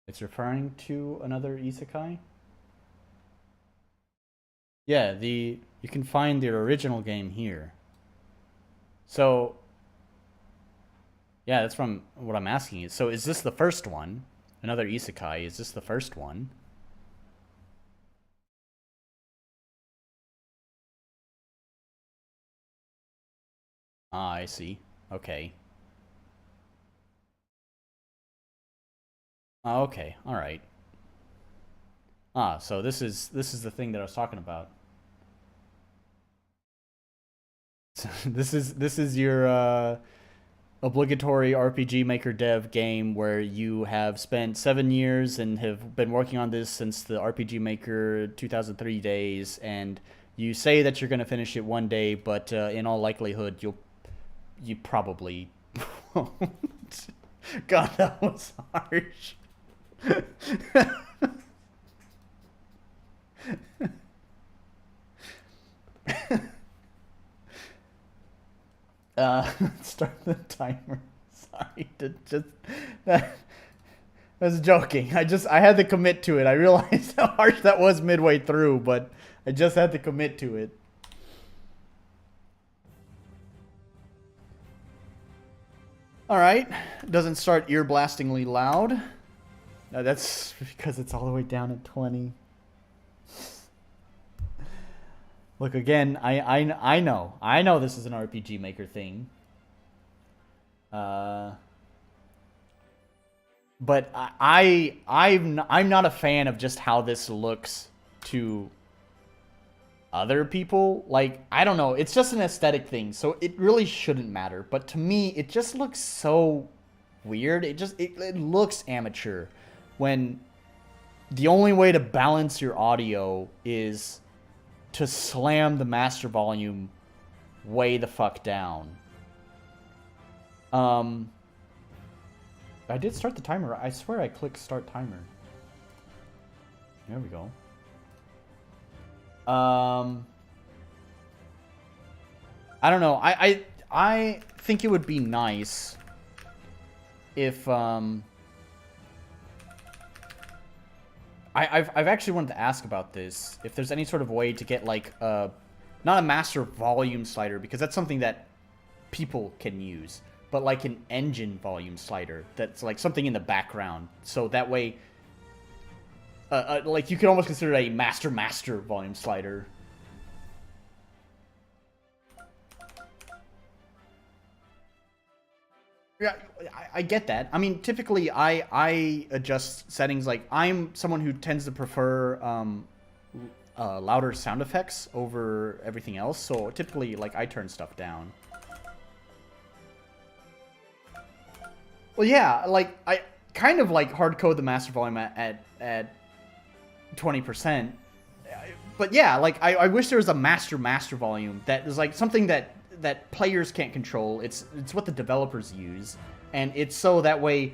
It's referring to another isekai? Yeah, you can find the original game here. So, yeah, that's from what I'm asking you. So is this the first one? Another isekai, is this the first one? Ah, I see. Okay. Ah, okay. All right. Ah, so this is the thing that I was talking about. This is your obligatory RPG Maker dev game where you have spent 7 years and have been working on this since the RPG Maker 2003 days, and you say that you're going to finish it one day, but in all likelihood you probably won't. God, that was harsh. Start the timer. Sorry to just that I was joking. I had to commit to it. I realized how harsh that was midway through, but I just had to commit to it. Alright. Doesn't start ear-blastingly loud. No, that's because it's all the way down at 20. Look, again, I know this is an RPG Maker thing. But I'm not a fan of just how this looks to other people. Like, I don't know, it's just an aesthetic thing, so it really shouldn't matter. But to me, it just looks so weird. It looks amateur when the only way to balance your audio is to slam the master volume way the fuck down. I did start the timer. I swear I clicked start timer. There we go. I don't know. I think it would be nice if I've actually wanted to ask about this. If there's any sort of way to get like not a master volume slider, because that's something that people can use, but like an engine volume slider that's like something in the background, so that way like you could almost consider it a master volume slider. Yeah, I get that. I mean, typically I adjust settings. Like, I'm someone who tends to prefer louder sound effects over everything else, so typically like I turn stuff down. Well, yeah, like, I kind of, like, hard-code the master volume at 20%. But, yeah, like, I wish there was a master volume that is, like, something that players can't control. It's what the developers use. And it's so that way,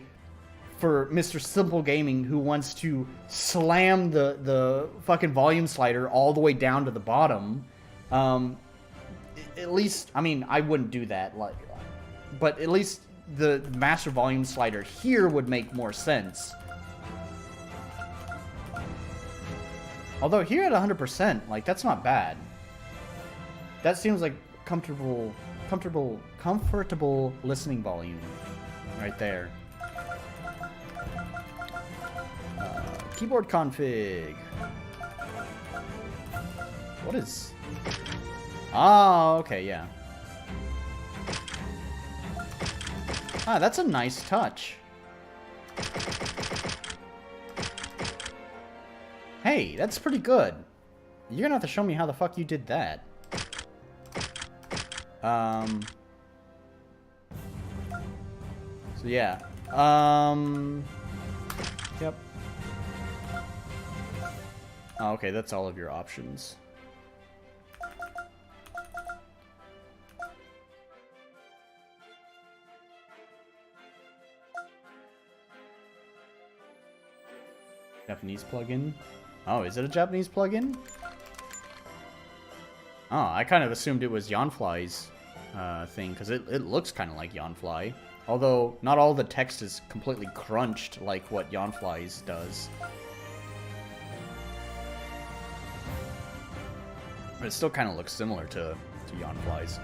for Mr. Simple Gaming, who wants to slam the fucking volume slider all the way down to the bottom, at least, I mean, I wouldn't do that, like, but at least the master volume slider here would make more sense. Although here at 100%, like, that's not bad. That seems like comfortable listening volume right there. Keyboard config. What is... Oh, okay, yeah. Ah, that's a nice touch. Hey, that's pretty good. You're gonna have to show me how the fuck you did that. So yeah. Yep. Oh, okay, that's all of your options. Japanese plugin? Oh, is it a Japanese plugin? Oh, I kind of assumed it was Yanfly's thing, because it looks kind of like Yanfly. Although, not all the text is completely crunched like what Yanfly's does. But it still kind of looks similar to Yanfly's.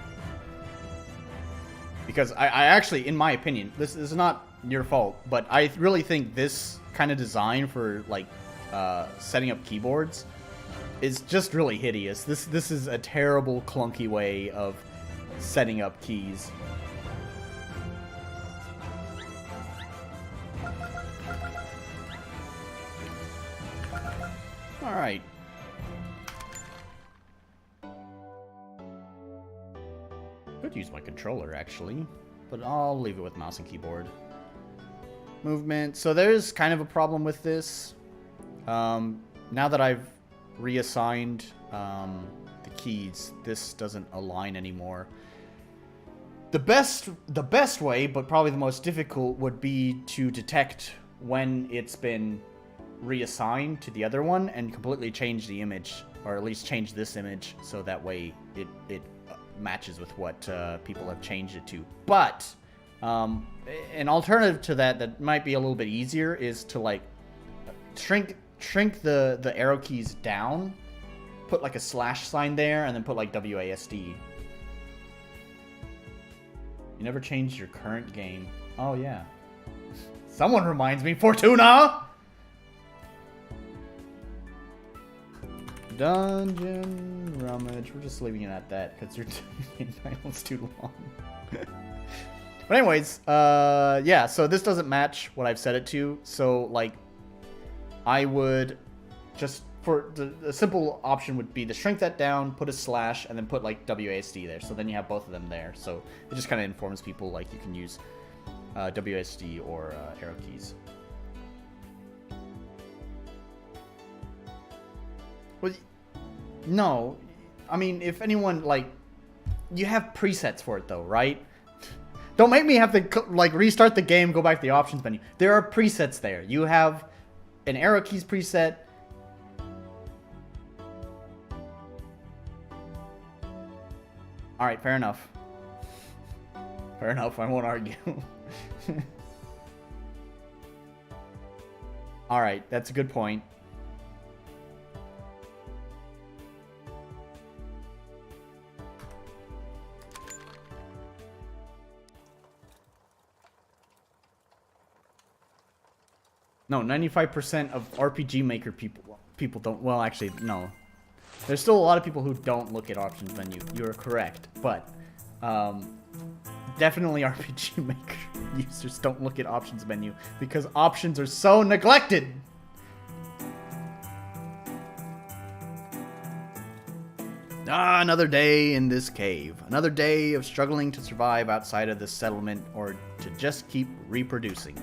Because I actually, in my opinion, this is not your fault, but I really think this kind of design for, like, setting up keyboards is just really hideous. This is a terrible, clunky way of setting up keys. Alright. Could use my controller, actually, but I'll leave it with mouse and keyboard. Movement. So there's kind of a problem with this. Now that I've reassigned the keys, this doesn't align anymore. The best way, but probably the most difficult, would be to detect when it's been reassigned to the other one and completely change the image, or at least change this image, so that way it matches with what people have changed it to. But An alternative to that might be a little bit easier is to like shrink the arrow keys down, put like a slash sign there, and then put like WASD. You never changed your current game. Oh yeah. Someone reminds me, Fortuna! Dungeon Rummage. We're just leaving it at that because your title's too long. But anyways, yeah, so this doesn't match what I've set it to. So, like, I would just, for the simple option would be to shrink that down, put a slash, and then put, like, WASD there. So then you have both of them there. So it just kind of informs people, like, you can use WASD or arrow keys. Well, no. I mean, if anyone, like, you have presets for it, though, right? Don't make me have to, like, restart the game, go back to the options menu. There are presets there. You have an arrow keys preset. Alright, fair enough. Fair enough, I won't argue. Alright, that's a good point. No, 95% of RPG Maker people don't. Well, actually, no. There's still a lot of people who don't look at options menu. You're correct, but definitely RPG Maker users don't look at options menu because options are so neglected. Ah, another day in this cave. Another day of struggling to survive outside of this settlement or to just keep reproducing.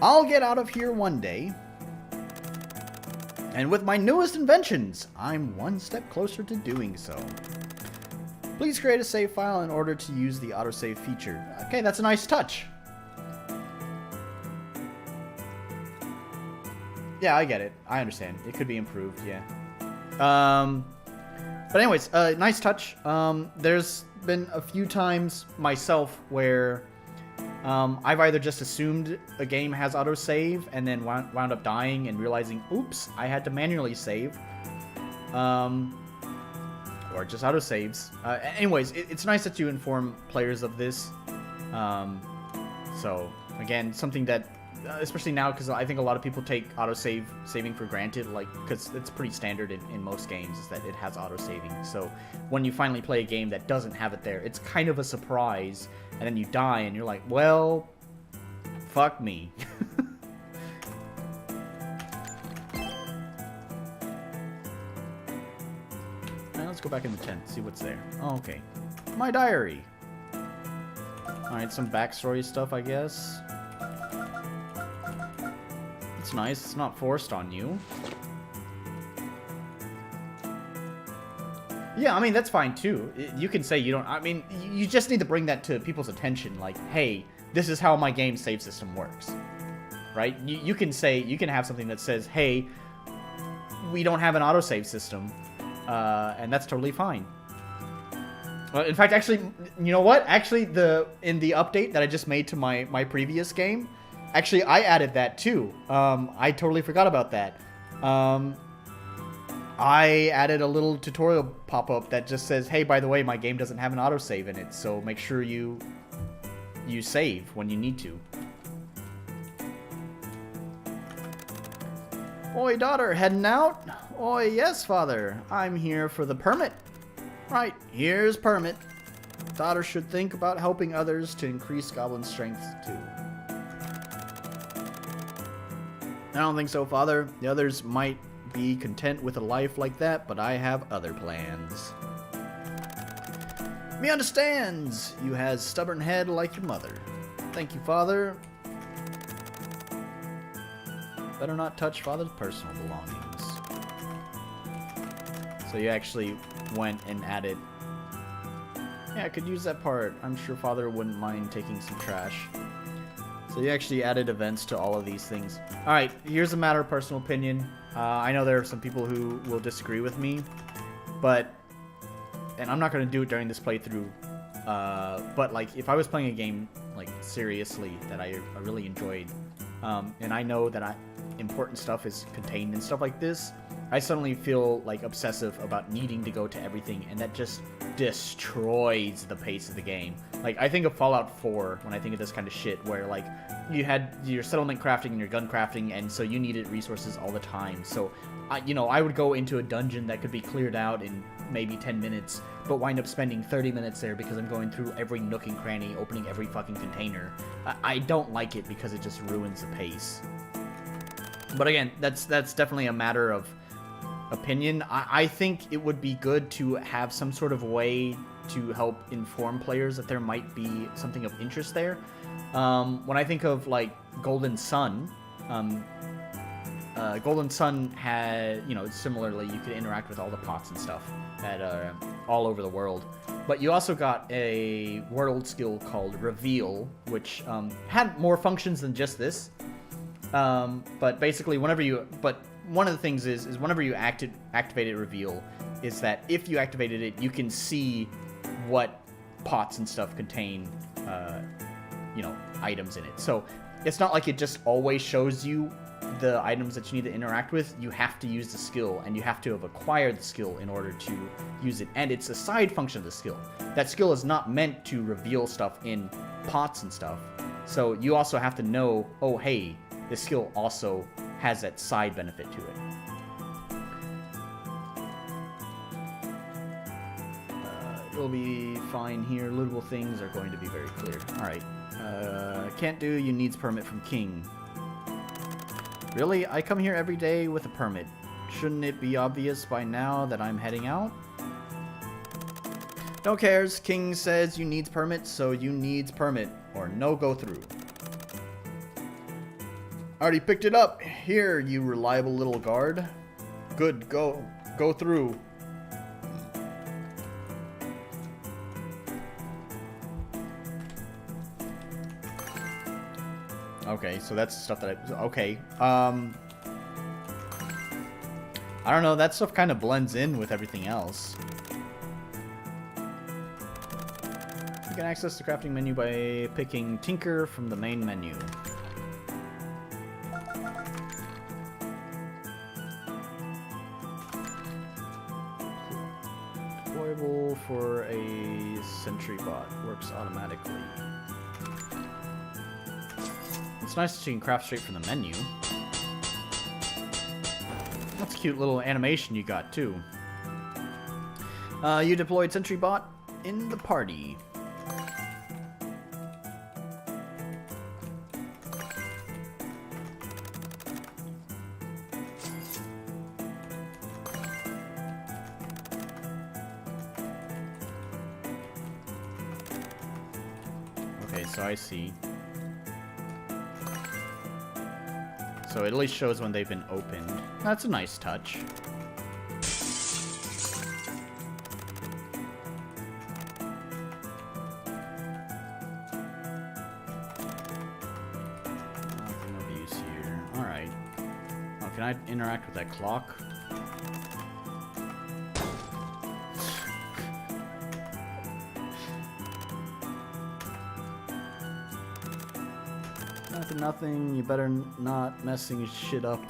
I'll get out of here one day. And with my newest inventions, I'm one step closer to doing so. Please create a save file in order to use the autosave feature. Okay, that's a nice touch. Yeah, I get it. I understand. It could be improved, yeah. But anyways, nice touch. There's been a few times myself where I've either just assumed a game has autosave and then wound up dying and realizing, oops, I had to manually save. Or just autosaves. Anyways, it's nice that you inform players of this. So, again, something that, especially now, because I think a lot of people take saving for granted, like, because it's pretty standard in most games, is that it has autosaving. So, when you finally play a game that doesn't have it there, it's kind of a surprise, and then you die, and you're like, well, fuck me. Alright, let's go back in the tent, see what's there. Oh, okay. My diary. Alright, some backstory stuff, I guess. It's nice, it's not forced on you. Yeah, I mean, that's fine too. You can say you don't, I mean, you just need to bring that to people's attention, like, hey, this is how my game save system works. Right? You can say, you can have something that says, hey, we don't have an autosave system, and that's totally fine. Well, in fact, actually, you know what? Actually, in the update that I just made to my previous game, actually, I added that too. I totally forgot about that. I added a little tutorial pop-up that just says, hey, by the way, my game doesn't have an autosave in it, so make sure you save when you need to. Oi, daughter, heading out? Oi, yes, father. I'm here for the permit. Right, here's permit. Daughter should think about helping others to increase goblin strength, too. I don't think so, father. The others might be content with a life like that, but I have other plans. Me understands. You has stubborn head like your mother. Thank you, father. Better not touch father's personal belongings. So you actually went and added... Yeah, I could use that part. I'm sure father wouldn't mind taking some trash. So you actually added events to all of these things. Alright, here's a matter of personal opinion. I know there are some people who will disagree with me, but... And I'm not going to do it during this playthrough But like, if I was playing a game like seriously that I really enjoyed, and I know that important stuff is contained and stuff like this, I suddenly feel like obsessive about needing to go to everything, and that just destroys the pace of the game. Like, I think of Fallout 4 when I think of this kind of shit, where like you had your settlement crafting and your gun crafting, and so you needed resources all the time. So I would go into a dungeon that could be cleared out in maybe 10 minutes, but wind up spending 30 minutes there because I'm going through every nook and cranny, opening every fucking container. I don't like it because it just ruins the pace. But again, that's definitely a matter of opinion. I think it would be good to have some sort of way to help inform players that there might be something of interest there. When I think of like Golden Sun, Golden Sun had, similarly, you could interact with all the pots and stuff at all over the world. But you also got a world skill called Reveal, which had more functions than just this. But basically, one of the things is whenever you activated Reveal, is that if you activated it, you can see what pots and stuff contain, items in it. So it's not like it just always shows you the items that you need to interact with. You have to use the skill, and you have to have acquired the skill in order to use it. And it's a side function of the skill. That skill is not meant to reveal stuff in pots and stuff. So you also have to know, oh, hey, this skill also has that side benefit to it. It'll be fine here. Lootable things are going to be very clear. Alright. Can't do. You needs permit from King. Really? I come here every day with a permit. Shouldn't it be obvious by now that I'm heading out? No cares. King says you needs permit, so you needs permit. Or no go through. Already picked it up. Here, you reliable little guard. Good, go through. Okay, so that's stuff that okay. I don't know, that stuff kind of blends in with everything else. You can access the crafting menu by picking Tinker from the main menu. Deployable for a sentry bot. Works automatically. It's nice that you can craft straight from the menu. That's a cute little animation you got, too. You deployed sentry bot in the party. Okay, so I see. So it at least shows when they've been opened. That's a nice touch. Nothing of use here. Alright. Oh, can I interact with that clock? Nothing, you better not messing shit up.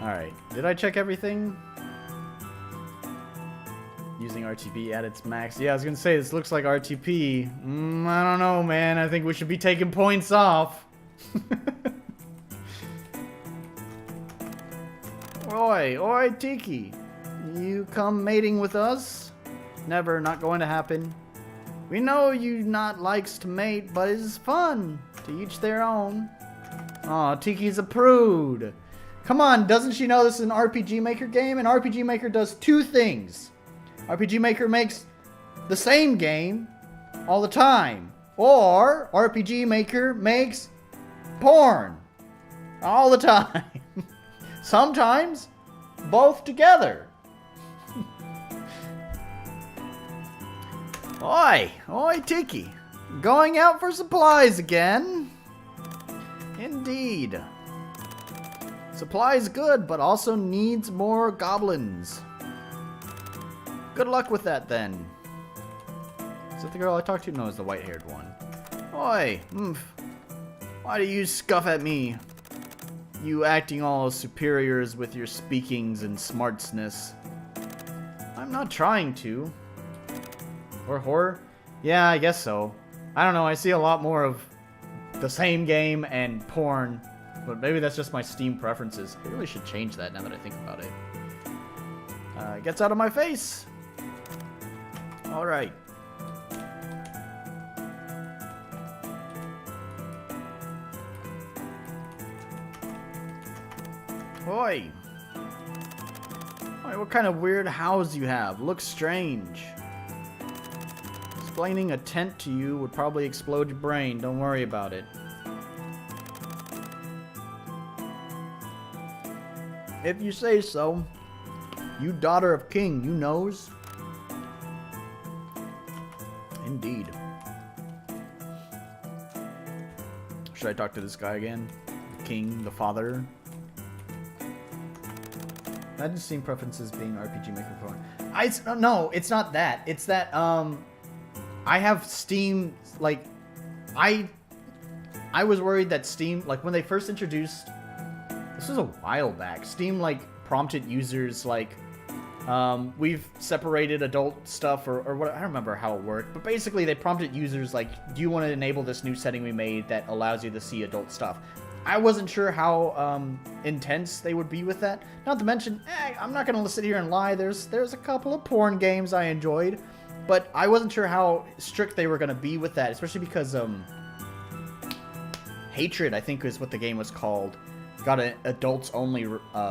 Alright, did I check everything? Using RTP at its max. Yeah, I was gonna say, this looks like RTP. I don't know, man. I think we should be taking points off. Oi, Tiqee. You come mating with us? Never, not going to happen. We know you not likes to mate, but it's fun. To each their own. Aw, Tiqee's a prude. Come on, doesn't she know this is an RPG Maker game? And RPG Maker does two things. RPG Maker makes the same game all the time. Or RPG Maker makes porn all the time. Sometimes both together. Oi, Tiqee. Going out for supplies again? Indeed. Supplies good, but also needs more goblins. Good luck with that, then. Is that the girl I talked to? No, it's the white-haired one. Oi! Why do you scuff at me? You acting all superiors with your speakings and smartsness. I'm not trying to. Or horror? Yeah, I guess so. I don't know, I see a lot more of the same game and porn, but maybe that's just my Steam preferences. I really should change that now that I think about it. It gets out of my face! Alright. Oi! Oi, what kind of weird house you have? Looks strange. Explaining a tent to you would probably explode your brain. Don't worry about it. If you say so. You daughter of king, you knows. Indeed. Should I talk to this guy again? The king, the father. Imagine Steam preferences being RPG Maker porn. No, it's not that. It's that I have Steam, like, I was worried that Steam, like, when they first introduced, this was a while back, Steam, like, prompted users, like, we've separated adult stuff, or what, I don't remember how it worked, but basically they prompted users, like, do you want to enable this new setting we made that allows you to see adult stuff? I wasn't sure how intense they would be with that. Not to mention, I'm not going to sit here and lie, there's a couple of porn games I enjoyed, but I wasn't sure how strict they were going to be with that, especially because Hatred, I think is what the game was called, got an adults only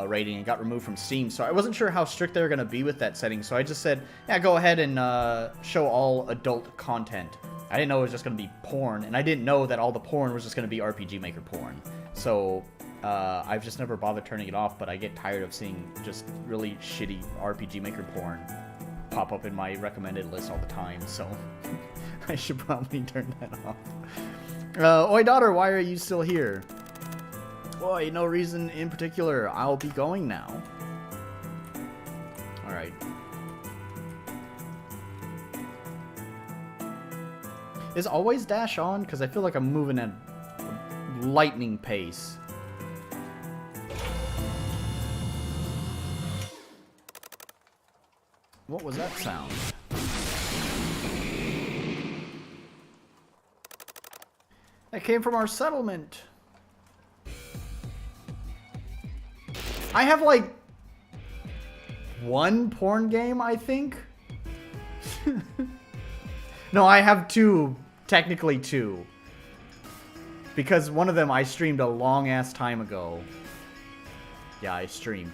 rating and got removed from Steam, so I wasn't sure how strict they were going to be with that setting, so I just said, yeah, go ahead and show all adult content. I didn't know it was just going to be porn, and I didn't know that all the porn was just going to be RPG Maker porn. So I've just never bothered turning it off, but I get tired of seeing just really shitty RPG Maker porn pop up in my recommended list all the time, so I should probably turn that off. Oi, daughter, why are you still here? Oi, no reason in particular. I'll be going now. Alright. Is always dash on? Because I feel like I'm moving at lightning pace. What was that sound? That came from our settlement. I have like one porn game, I think. No, I have two. Technically two. Because one of them I streamed a long ass time ago. Yeah, I streamed.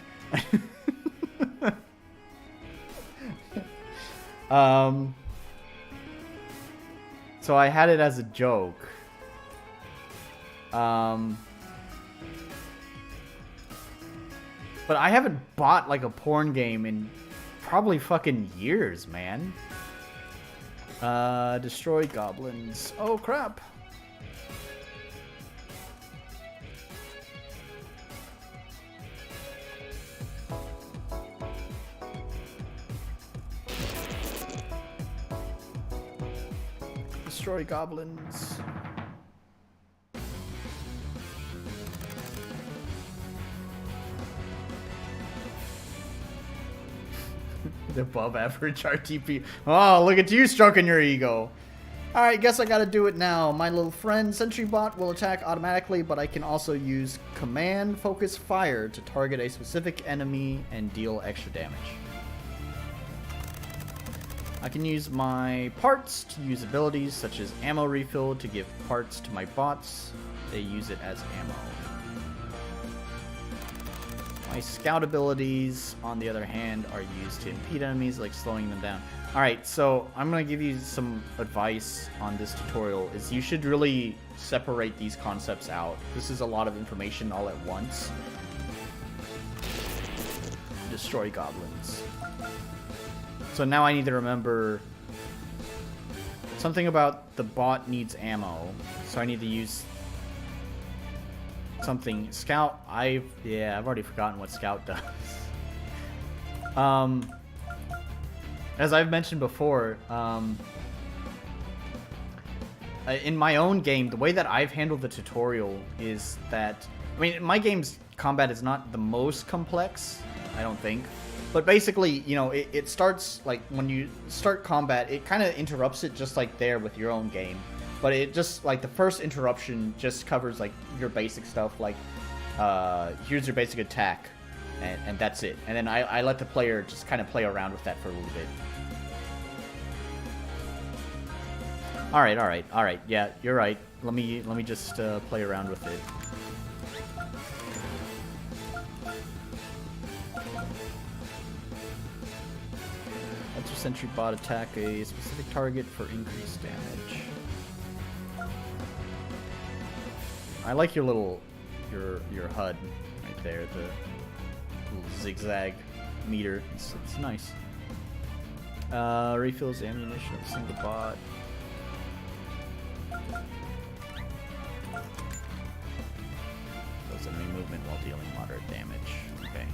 So I had it as a joke. But I haven't bought like a porn game in probably fucking years, man. Destroy goblins. Oh crap. Destroy goblins. The above average RTP. Oh, look at you stroking your ego. Alright, guess I gotta do it now. My little friend SentryBot will attack automatically, but I can also use command focus fire to target a specific enemy and deal extra damage. I can use my parts to use abilities such as ammo refill to give parts to my bots. They use it as ammo. My scout abilities, on the other hand, are used to impede enemies, like slowing them down. Alright, so I'm going to give you some advice on this tutorial, is you should really separate these concepts out. This is a lot of information all at once. Destroy goblins. So now I need to remember something about the bot needs ammo, so I need to use something. Scout, I've already forgotten what Scout does. as I've mentioned before, in my own game, the way that I've handled the tutorial is that, I mean, my game's combat is not the most complex, I don't think. But basically, you know, it starts, like, when you start combat, it kind of interrupts it just like there with your own game. But it just, like, the first interruption just covers, like, your basic stuff, like, here's your basic attack, and that's it. And then I let the player just kind of play around with that for a little bit. Alright, yeah, you're right. Let me just play around with it. Enter sentry bot attack a specific target for increased damage. I like your little your HUD right there, the little zigzag meter. It's nice. Refills ammunition of a single bot. Does enemy movement while dealing moderate damage. Okay.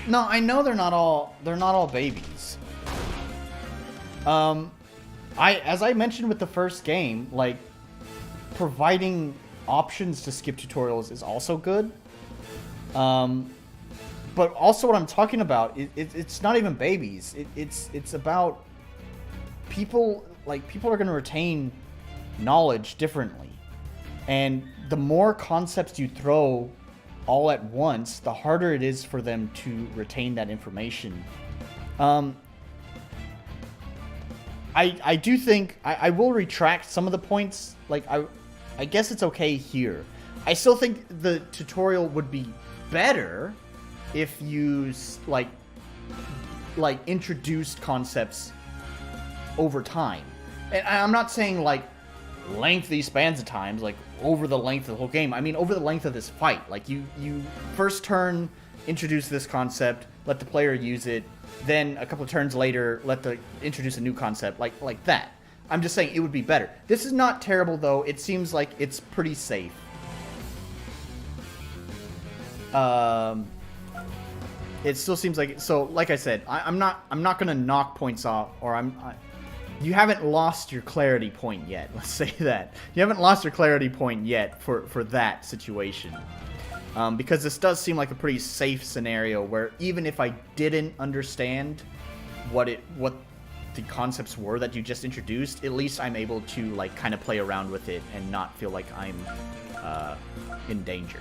No, I know they're not all babies. As I mentioned with the first game, like, providing options to skip tutorials is also good. But also what I'm talking about, it's not even babies. It's about people, like, people are going to retain knowledge differently. And the more concepts you throw all at once, the harder it is for them to retain that information. I do think I will retract some of the points. Like, I guess it's okay here. I still think the tutorial would be better if you like introduced concepts over time. And I'm not saying like lengthy spans of times, like over the length of the whole game. I mean over the length of this fight. Like you first turn, introduce this concept, let the player use it, then a couple of turns later introduce a new concept, like that. I'm just saying it would be better. This is not terrible though. It seems like it's pretty safe. It still seems like, so like I said, I'm not gonna knock points off, or you haven't lost your clarity point yet. Let's say that. You haven't lost your clarity point yet for that situation. Because this does seem like a pretty safe scenario where even if I didn't understand what the concepts were that you just introduced, at least I'm able to like kind of play around with it and not feel like I'm in danger.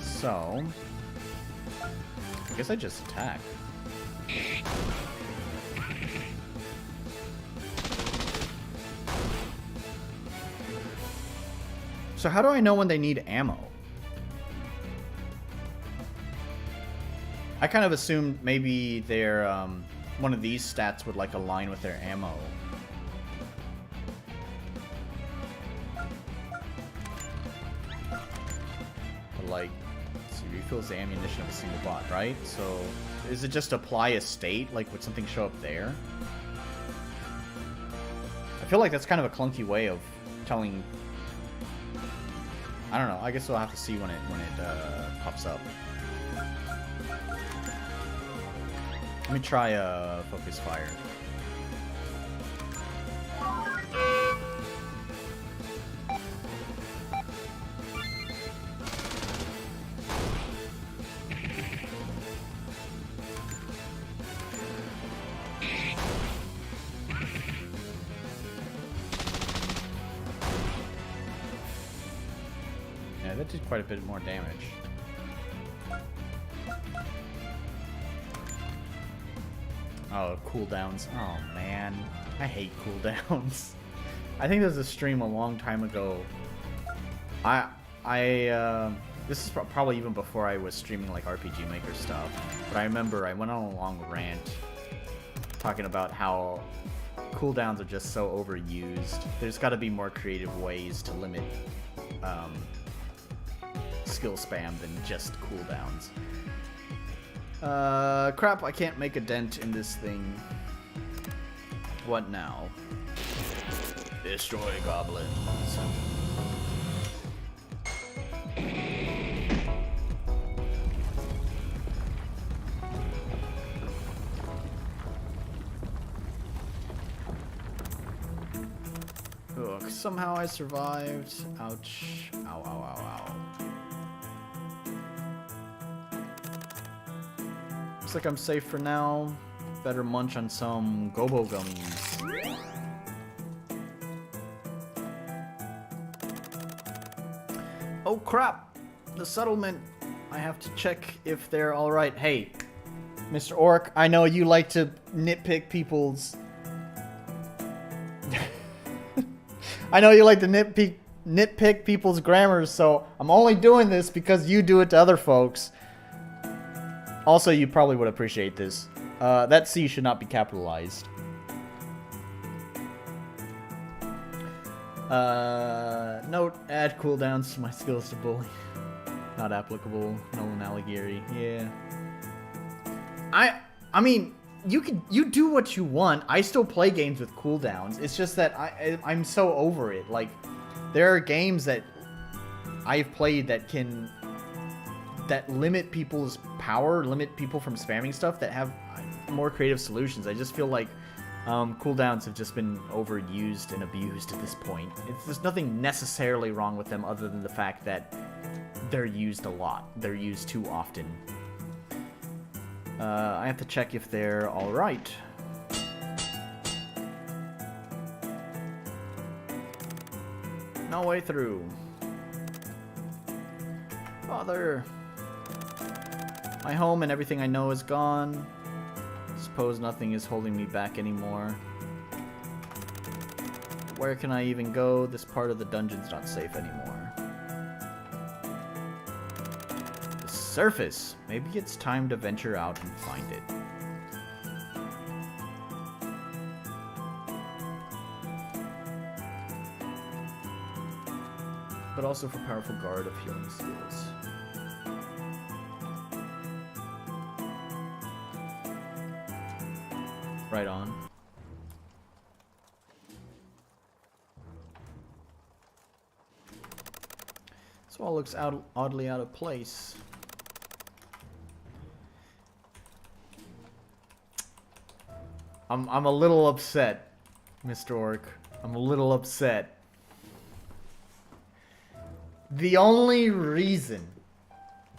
So, I guess I just attack. So how do I know when they need ammo? I kind of assumed maybe their one of these stats would like align with their ammo. But like, refills the ammunition of a single bot, right? So is it just apply a state? Like, would something show up there? I feel like that's kind of a clunky way of telling. I don't know. I guess we'll have to see when it pops up. Let me try focus fire. That did quite a bit more damage. Oh, cooldowns. Oh, man. I hate cooldowns. I think there was a stream a long time ago. This is probably even before I was streaming like RPG Maker stuff. But I remember I went on a long rant talking about how cooldowns are just so overused. There's got to be more creative ways to limit skill spam than just cooldowns. Crap, I can't make a dent in this thing. What now? Destroy goblins. Ugh, somehow I survived. Ouch. Ow, ow, ow, ow. Looks like I'm safe for now. Better munch on some gobo gummies. Oh crap! The settlement. I have to check if they're alright. Hey, Mr. Orc, I know you like to nitpick people's... I know you like to nitpick people's grammars, so I'm only doing this because you do it to other folks. Also, you probably would appreciate this. That C should not be capitalized. Note, add cooldowns to my skills to bully. Not applicable. Nolan Alighieri. Yeah. I mean, you do what you want. I still play games with cooldowns. It's just that I'm so over it. Like, there are games that I've played that limit people's power, limit people from spamming stuff, that have more creative solutions. I just feel like cooldowns have just been overused and abused at this point. There's nothing necessarily wrong with them other than the fact that they're used a lot. They're used too often. I have to check if they're alright. No way through. Father. My home and everything I know is gone. Suppose nothing is holding me back anymore. Where can I even go? This part of the dungeon's not safe anymore. The surface. Maybe it's time to venture out and find it. But also for powerful guard of healing skills. Right on. This wall looks oddly out of place. I'm a little upset, Mr. Orc. I'm a little upset. The only reason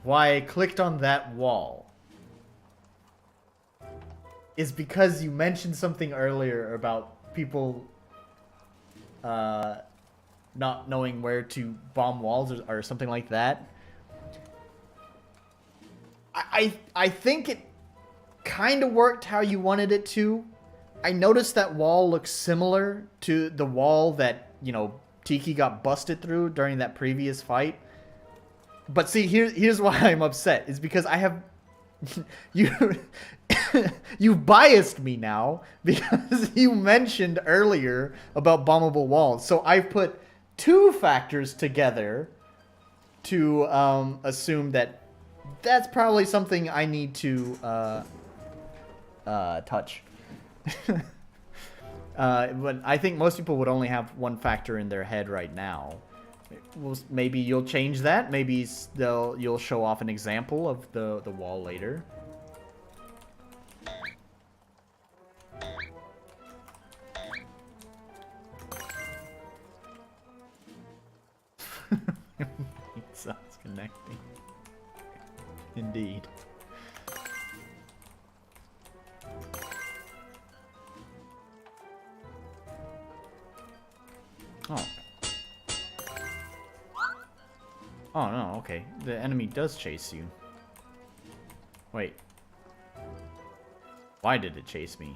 why I clicked on that wall is because you mentioned something earlier about people not knowing where to bomb walls or something like that. I think it kind of worked how you wanted it to. I noticed that wall looks similar to the wall that, you know, Tiqee got busted through during that previous fight. But see, here's why I'm upset. Is because I have... you biased me now because you mentioned earlier about bombable walls. So I've put two factors together to assume that that's probably something I need to touch. But I think most people would only have one factor in their head right now. Well, maybe you'll change that. Maybe you'll show off an example of the wall later. Sounds connecting. Indeed. Oh. Oh no, okay. The enemy does chase you. Wait. Why did it chase me?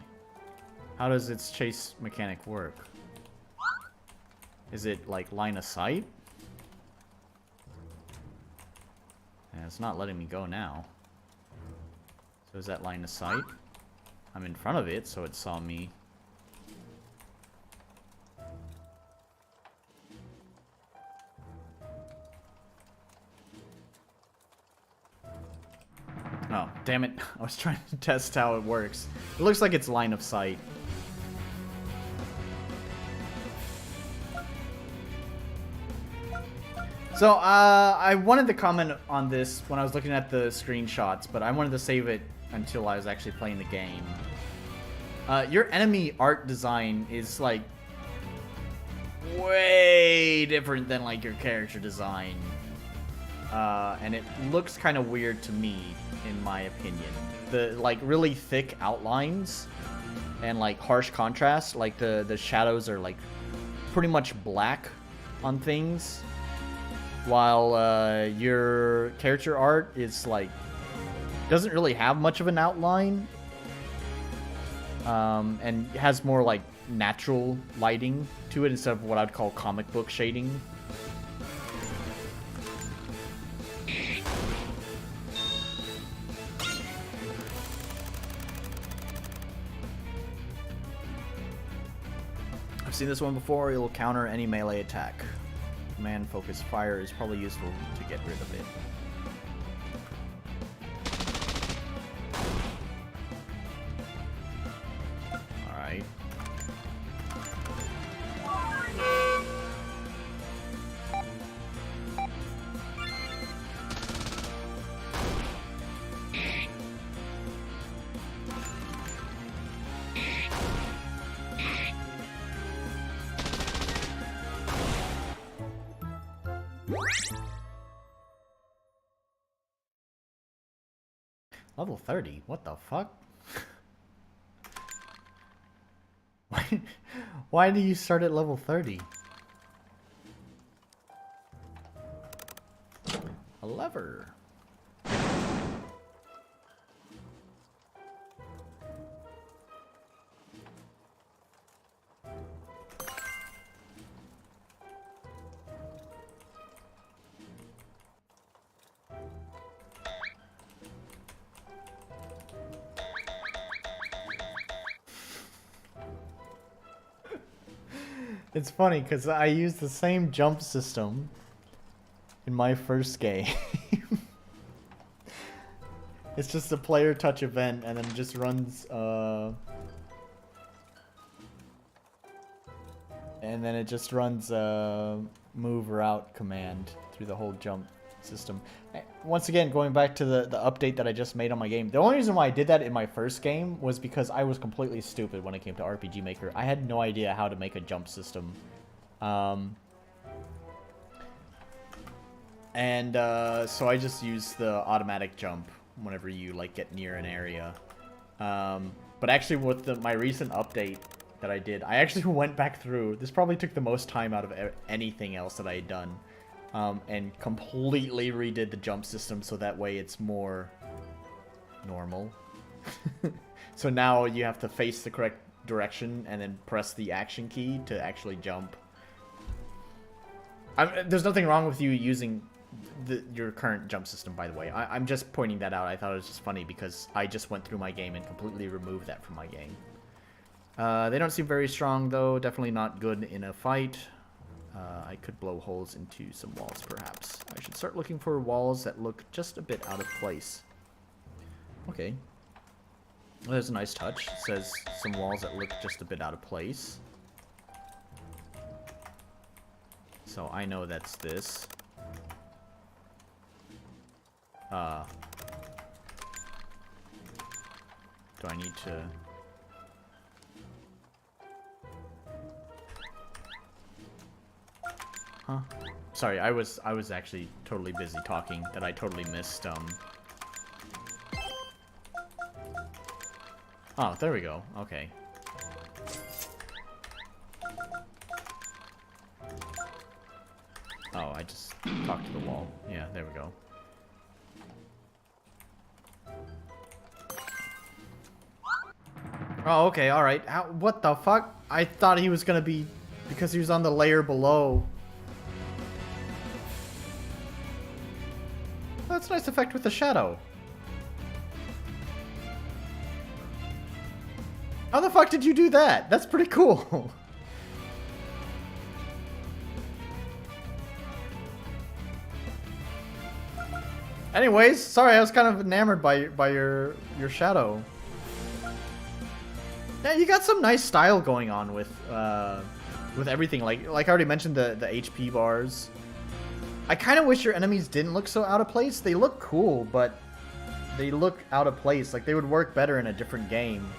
How does its chase mechanic work? Is it like line of sight? Yeah, it's not letting me go now. So is that line of sight? I'm in front of it, so it saw me. Oh, damn it. I was trying to test how it works. It looks like it's line of sight. So, I wanted to comment on this when I was looking at the screenshots, but I wanted to save it until I was actually playing the game. Your enemy art design is, like, way different than, like, your character design. And it looks kind of weird to me, in my opinion. The, like, really thick outlines and, like, harsh contrast, like, the shadows are, like, pretty much black on things. While your character art is like doesn't really have much of an outline, and has more like natural lighting to it instead of what I'd call comic book shading. I've seen this one before. It'll counter any melee attack. Command focus fire is probably useful to get rid of it. Alright. Level 30? What the fuck? Why do you start at level 30? A lever. It's funny because I used the same jump system in my first game. It's just a player touch event and then it just runs move route command through the whole jump system. Once again, going back to the update that I just made on my game. The only reason why I did that in my first game was because I was completely stupid when it came to RPG Maker. I had no idea how to make a jump system. So I just used the automatic jump whenever you like get near an area. But actually with my recent update that I did, I actually went back through. This probably took the most time out of anything else that I had done. And completely redid the jump system so that way it's more normal. So now you have to face the correct direction and then press the action key to actually jump. There's nothing wrong with you using your current jump system, by the way. I'm just pointing that out. I thought it was just funny because I just went through my game and completely removed that from my game. They don't seem very strong, though. Definitely not good in a fight. I could blow holes into some walls, perhaps. I should start looking for walls that look just a bit out of place. Okay. Well, there's a nice touch. It says some walls that look just a bit out of place. So I know that's this. Do I need to... Huh? Sorry, I was actually totally busy talking that I totally missed, Oh, there we go. Okay. Oh, I just talked to the wall. Yeah, there we go. Oh, okay, alright. What the fuck? I thought he was gonna be... Because he was on the layer below. That's a nice effect with the shadow. How the fuck did you do that? That's pretty cool. Anyways, sorry, I was kind of enamored by your shadow. Yeah, you got some nice style going on with everything. Like I already mentioned, the HP bars. I kind of wish your enemies didn't look so out of place. They look cool, but they look out of place. Like they would work better in a different game.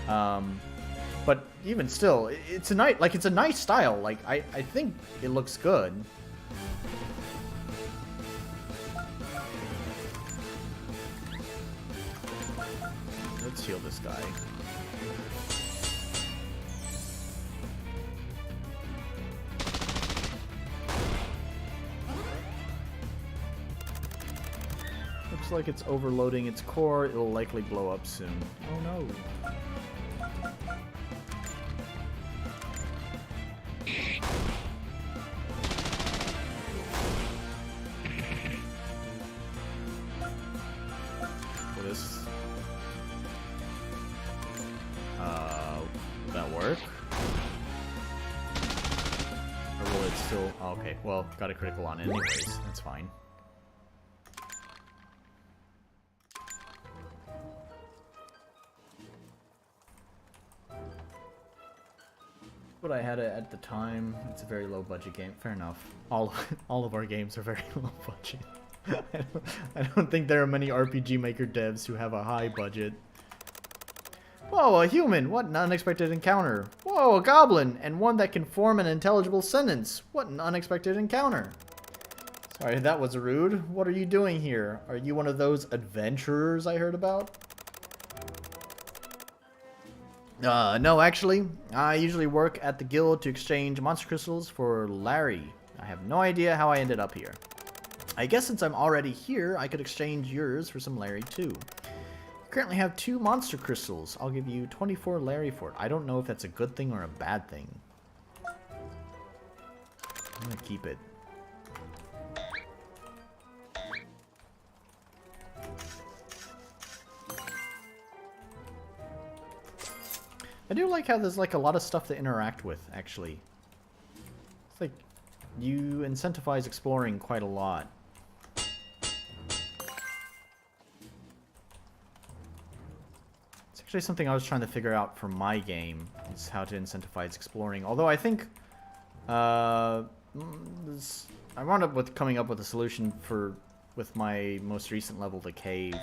But even still, it's a nice style. Like I think it looks good. Let's heal this guy. Looks like it's overloading its core. It'll likely blow up soon. Oh no. Will that work? Or will it still... Oh, okay, well, got a critical on it anyways. That's fine. What I had it at the time. It's a very low budget game. Fair enough. All of our games are very low budget. I don't think there are many RPG Maker devs who have a high budget. Whoa, a human! What an unexpected encounter! Whoa, a goblin! And one that can form an intelligible sentence! What an unexpected encounter! Sorry, that was rude. What are you doing here? Are you one of those adventurers I heard about? No, actually. I usually work at the guild to exchange monster crystals for Larry. I have no idea how I ended up here. I guess since I'm already here, I could exchange yours for some Larry too. I currently have 2 monster crystals. I'll give you 24 Larry for it. I don't know if that's a good thing or a bad thing. I'm gonna keep it. I do like how there's like a lot of stuff to interact with, actually. It's like you incentivize exploring quite a lot. It's actually something I was trying to figure out for my game, is how to incentivize exploring. Although I think I wound up with coming up with a solution with my most recent level, the cave.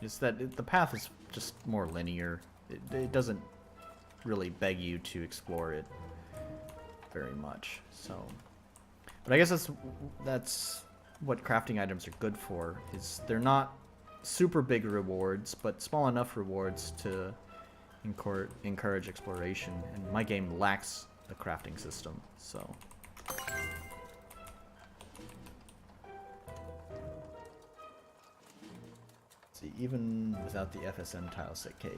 Is that the path is just more linear. It doesn't really beg you to explore it very much. So, but I guess that's what crafting items are good for. Is they're not super big rewards, but small enough rewards to encourage exploration. And my game lacks a crafting system, so. See, even without the FSM tileset K.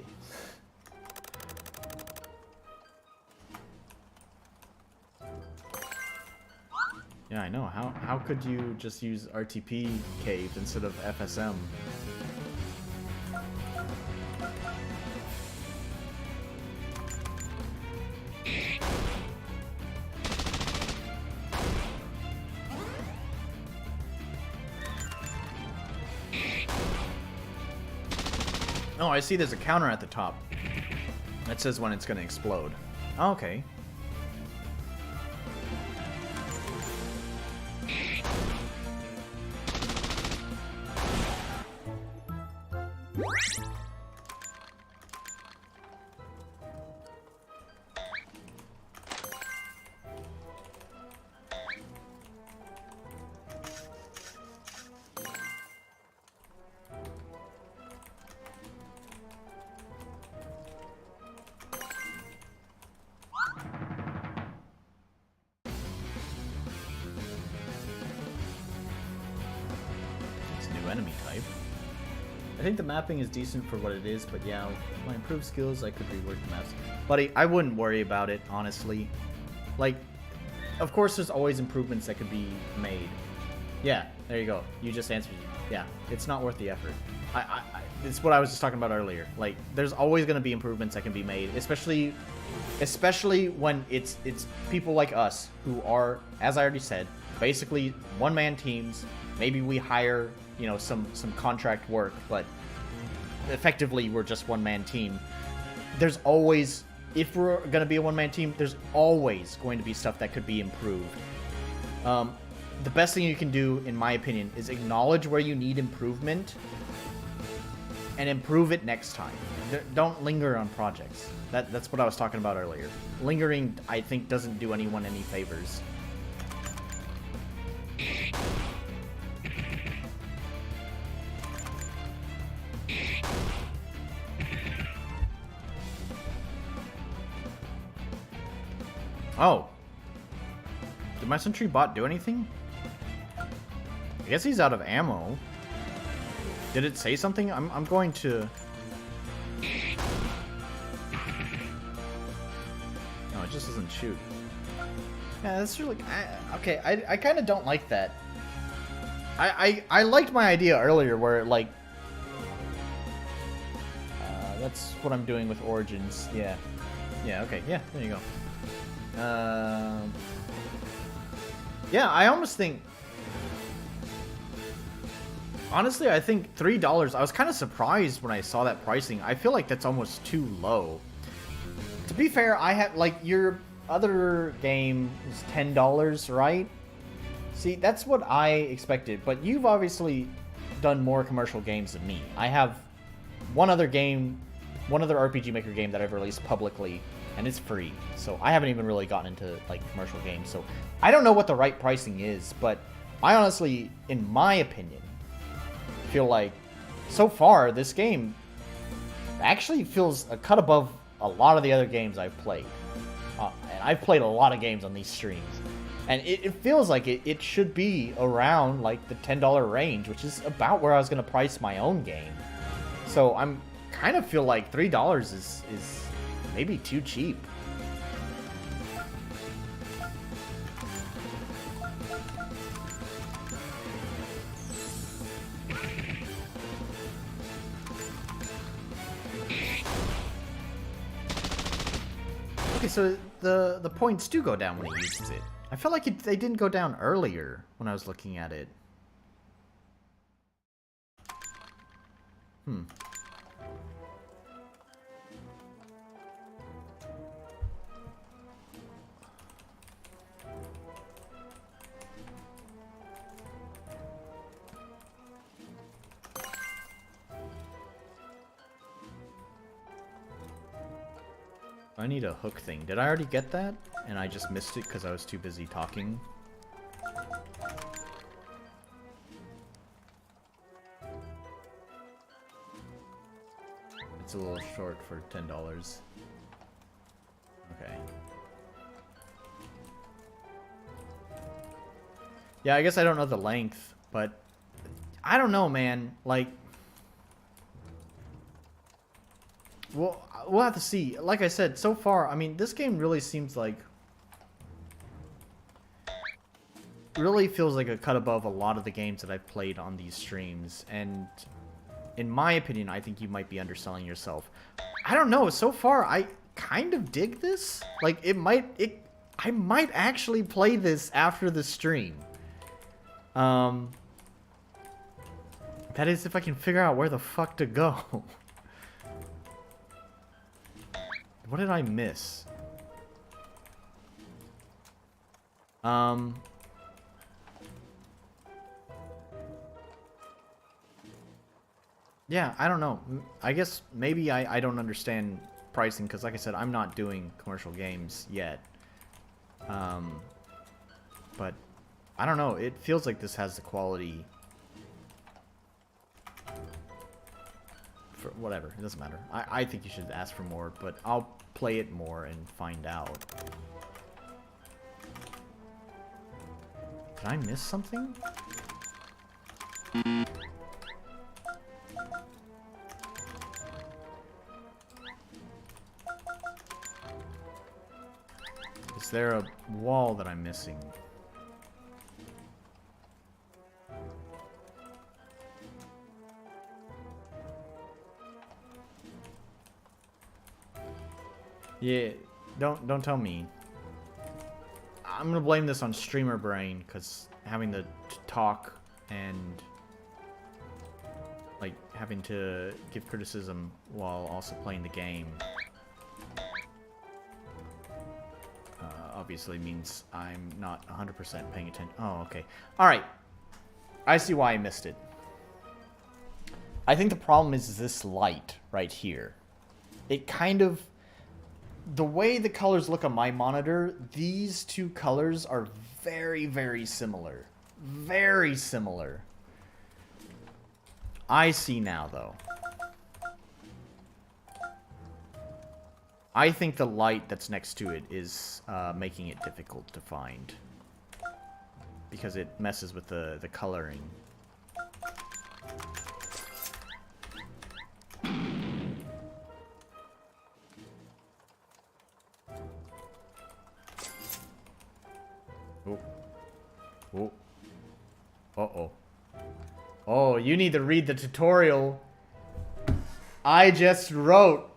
Yeah, I know. How could you just use RTP caved instead of FSM? Oh, I see there's a counter at the top. That says when it's going to explode. Oh, okay. Enemy type. I think the mapping is decent for what it is, but yeah, with my improved skills, I could rework the maps. Buddy, I wouldn't worry about it, honestly. Like, of course there's always improvements that could be made. Yeah, There you go. You just answered. Yeah, it's not worth the effort. It's what I was just talking about earlier. Like, there's always going to be improvements that can be made, especially when it's people like us who are, as I already said, basically one-man teams. Maybe we hire, you know, some contract work, but effectively we're just one-man team. There's always, if we're going to be a one-man team, there's always going to be stuff that could be improved. The best thing you can do, in my opinion, is acknowledge where you need improvement and improve it next time. Don't linger on projects. That's what I was talking about earlier. Lingering, I think, doesn't do anyone any favors. Oh. Did my sentry bot do anything? I guess he's out of ammo. Did it say something? I'm going to... No, it just doesn't shoot. Yeah, that's really... okay, I kind of don't like that. I liked my idea earlier where, like... that's what I'm doing with Origins. Yeah. Yeah, okay. Yeah, there you go. Yeah, I almost think... Honestly, I think $3... I was kind of surprised when I saw that pricing. I feel like that's almost too low. To be fair, I had... Like, your other game is $10, right? See, that's what I expected. But you've obviously done more commercial games than me. I have one other game... One other RPG Maker game that I've released publicly, and it's free. So I haven't even really gotten into, like, commercial games. So I don't know what the right pricing is, but I honestly, in my opinion, feel like so far this game actually feels a cut above a lot of the other games I've played. And I've played a lot of games on these streams. And it feels like it should be around, like, the $10 range, which is about where I was going to price my own game. So I'm kind of feel like $3 is maybe too cheap. Okay, so the points do go down when he uses it. I felt like they didn't go down earlier when I was looking at it. I need a hook thing. Did I already get that? And I just missed it because I was too busy talking. It's a little short for $10. Okay. Yeah, I guess I don't know the length, but I don't know, man. Like, we'll have to see. Like I said, so far, I mean, this game really seems like... really feels like a cut above a lot of the games that I've played on these streams. And in my opinion, I think you might be underselling yourself. I don't know. So far, I kind of dig this. Like, I might actually play this after the stream. That is if I can figure out where the fuck to go. What did I miss? Yeah, I don't know. I guess maybe I don't understand pricing because, like I said, I'm not doing commercial games yet. But I don't know. It feels like this has the quality. For whatever, it doesn't matter. I think you should ask for more, but I'll play it more and find out. Did I miss something? Is there a wall that I'm missing? Yeah, don't tell me. I'm gonna blame this on streamer brain, because having to talk and like having to give criticism while also playing the game obviously means I'm not 100% paying attention. Oh, okay. All right. I see why I missed it. I think the problem is this light right here. It kind of... The way the colors look on my monitor, these two colors are very, very similar. Very similar. I see now, though. I think the light that's next to it is making it difficult to find. Because it messes with the coloring. Oh. Oh. Uh-oh. Oh, you need to read the tutorial. I just wrote.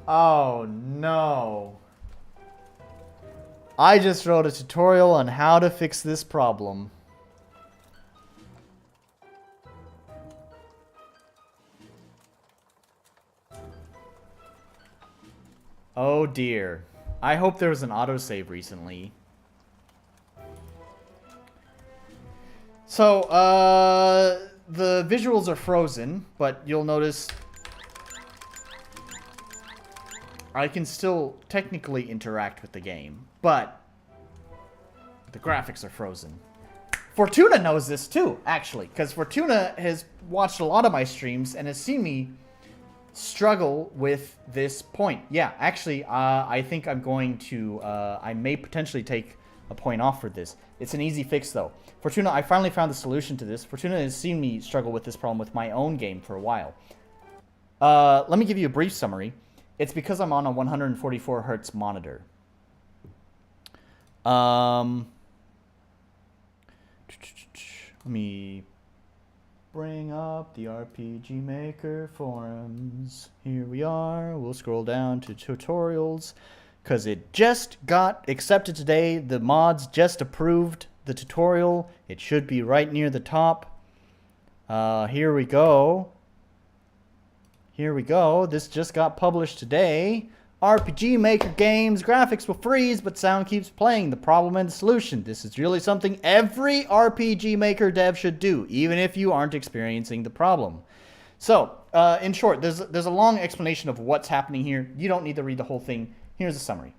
Oh, no. I just wrote a tutorial on how to fix this problem. Oh, dear. I hope there was an autosave recently. So, the visuals are frozen, but you'll notice I can still technically interact with the game, but the graphics are frozen. Fortuna knows this too, actually, because Fortuna has watched a lot of my streams and has seen me struggle with this point. Yeah, actually, I think I'm going to, I may potentially take a point off for this. It's an easy fix, though. Fortuna, I finally found the solution to this. Fortuna has seen me struggle with this problem with my own game for a while. Let me give you a brief summary. It's because I'm on a 144 hertz monitor. Let me bring up the RPG Maker forums. Here we are. We'll scroll down to tutorials because it just got accepted today. The mods just approved the tutorial. It should be right near the top. Here we go. Here we go. This just got published today. RPG Maker games. Graphics will freeze, but sound keeps playing. The problem and the solution. This is really something every RPG Maker dev should do, even if you aren't experiencing the problem. So, in short, there's a long explanation of what's happening here. You don't need to read the whole thing. Here's a summary.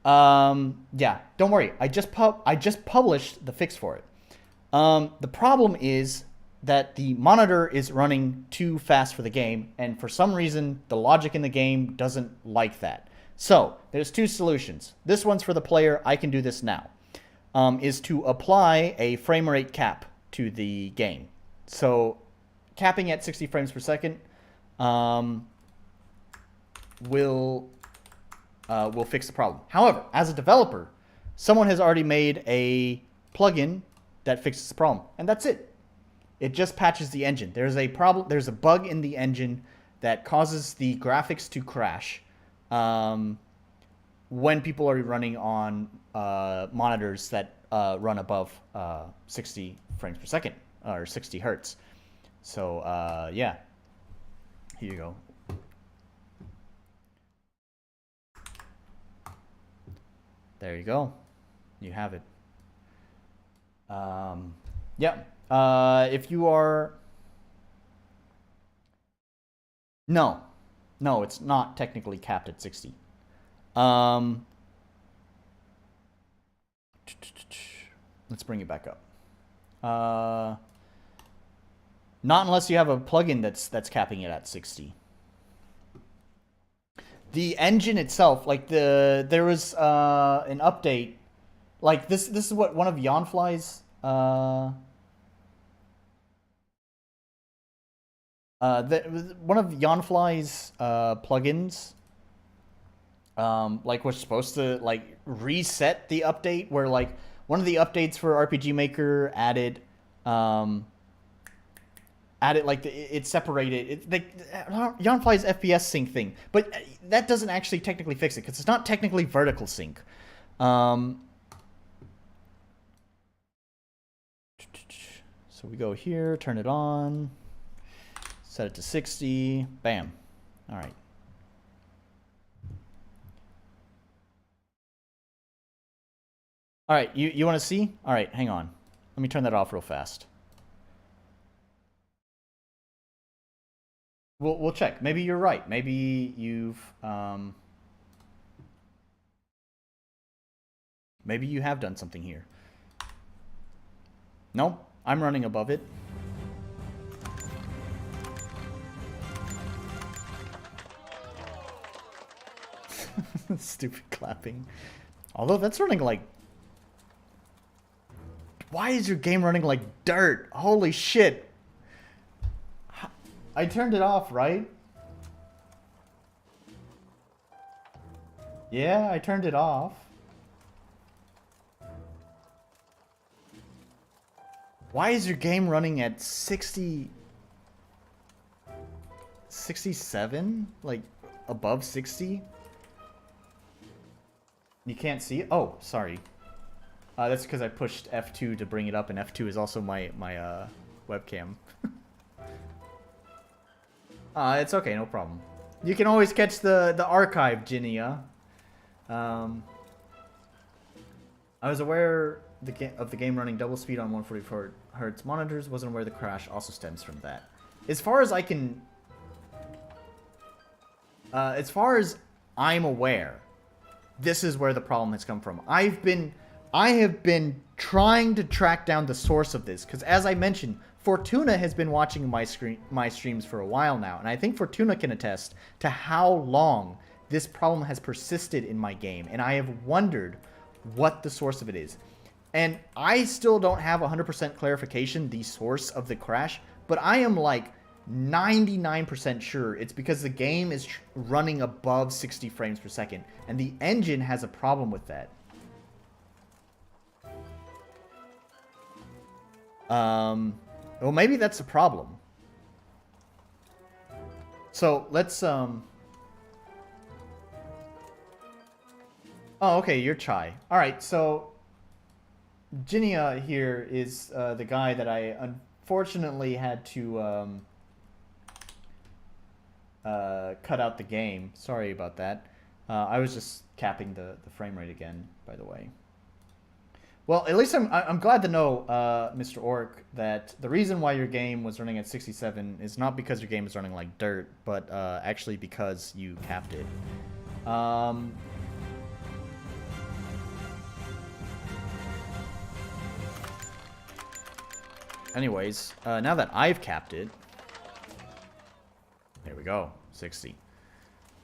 Yeah, don't worry. I just published the fix for it. The problem is that the monitor is running too fast for the game, and for some reason, the logic in the game doesn't like that. So, there's two solutions. This one's for the player. I can do this now. Is to apply a frame rate cap to the game. So, capping at 60 frames per second will fix the problem. However, as a developer, someone has already made a plugin that fixes the problem, and that's it. It just patches the engine. There's a problem. There's a bug in the engine that causes the graphics to crash when people are running on monitors that run above 60 frames per second or 60 hertz. So yeah, here you go. There you go. You have it. Yeah. If you are... No, it's not technically capped at 60. Let's bring it back up. Not unless you have a plugin that's capping it at 60. The engine itself, like there was an update, like this is what one of Yawnfly's one of Yawnfly's plugins, like was supposed to like reset the update, where like one of the updates for RPG Maker added added like it separated Yawnfly's FPS sync thing, but that doesn't actually technically fix it because it's not technically vertical sync. So we go here, turn it on, set it to 60, bam. All right. All right, you want to see? All right, hang on. Let me turn that off real fast. We'll check. Maybe you're right. Maybe maybe you have done something here. No, I'm running above it. Stupid clapping. Although that's running like... Why is your game running like dirt? Holy shit. I turned it off, right? Yeah, I turned it off. Why is your game running at 60... 67? Like, above 60? You can't see it? Oh, sorry. That's because I pushed F2 to bring it up, and F2 is also my webcam. It's okay, no problem. You can always catch the archive, Ginia. I was aware of the game running double speed on 144 Hz monitors. Wasn't aware the crash also stems from that. As far as I can... as far as I'm aware, this is where the problem has come from. I have been trying to track down the source of this, because as I mentioned, Fortuna has been watching my streams for a while now, and I think Fortuna can attest to how long this problem has persisted in my game, and I have wondered what the source of it is. And I still don't have 100% clarification, the source of the crash, but I am like 99% sure it's because the game is running above 60 frames per second, and the engine has a problem with that. Well, maybe that's the problem. So, let's, Oh, okay, you're Chai. Alright, so... Ginia here is the guy that I unfortunately had to cut out the game. Sorry about that. I was just capping the frame rate again, by the way. Well, at least I'm glad to know, Mr. Orc, that the reason why your game was running at 67 is not because your game is running like dirt, but actually because you capped it. Anyways, now that I've capped it... There we go, 60.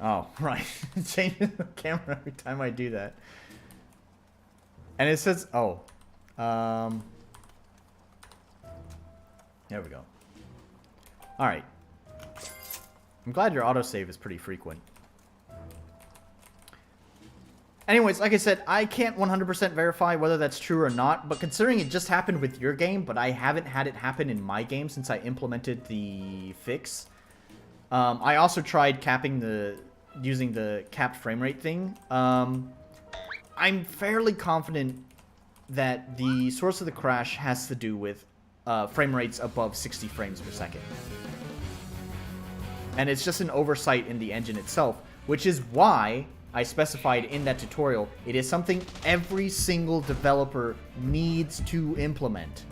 Oh, right. Changing the camera every time I do that. And it says, oh, there we go. All right. I'm glad your autosave is pretty frequent. Anyways, like I said, I can't 100% verify whether that's true or not, but considering it just happened with your game, but I haven't had it happen in my game since I implemented the fix. I also tried using the capped frame rate thing. I'm fairly confident that the source of the crash has to do with frame rates above 60 frames per second. And it's just an oversight in the engine itself, which is why I specified in that tutorial it is something every single developer needs to implement.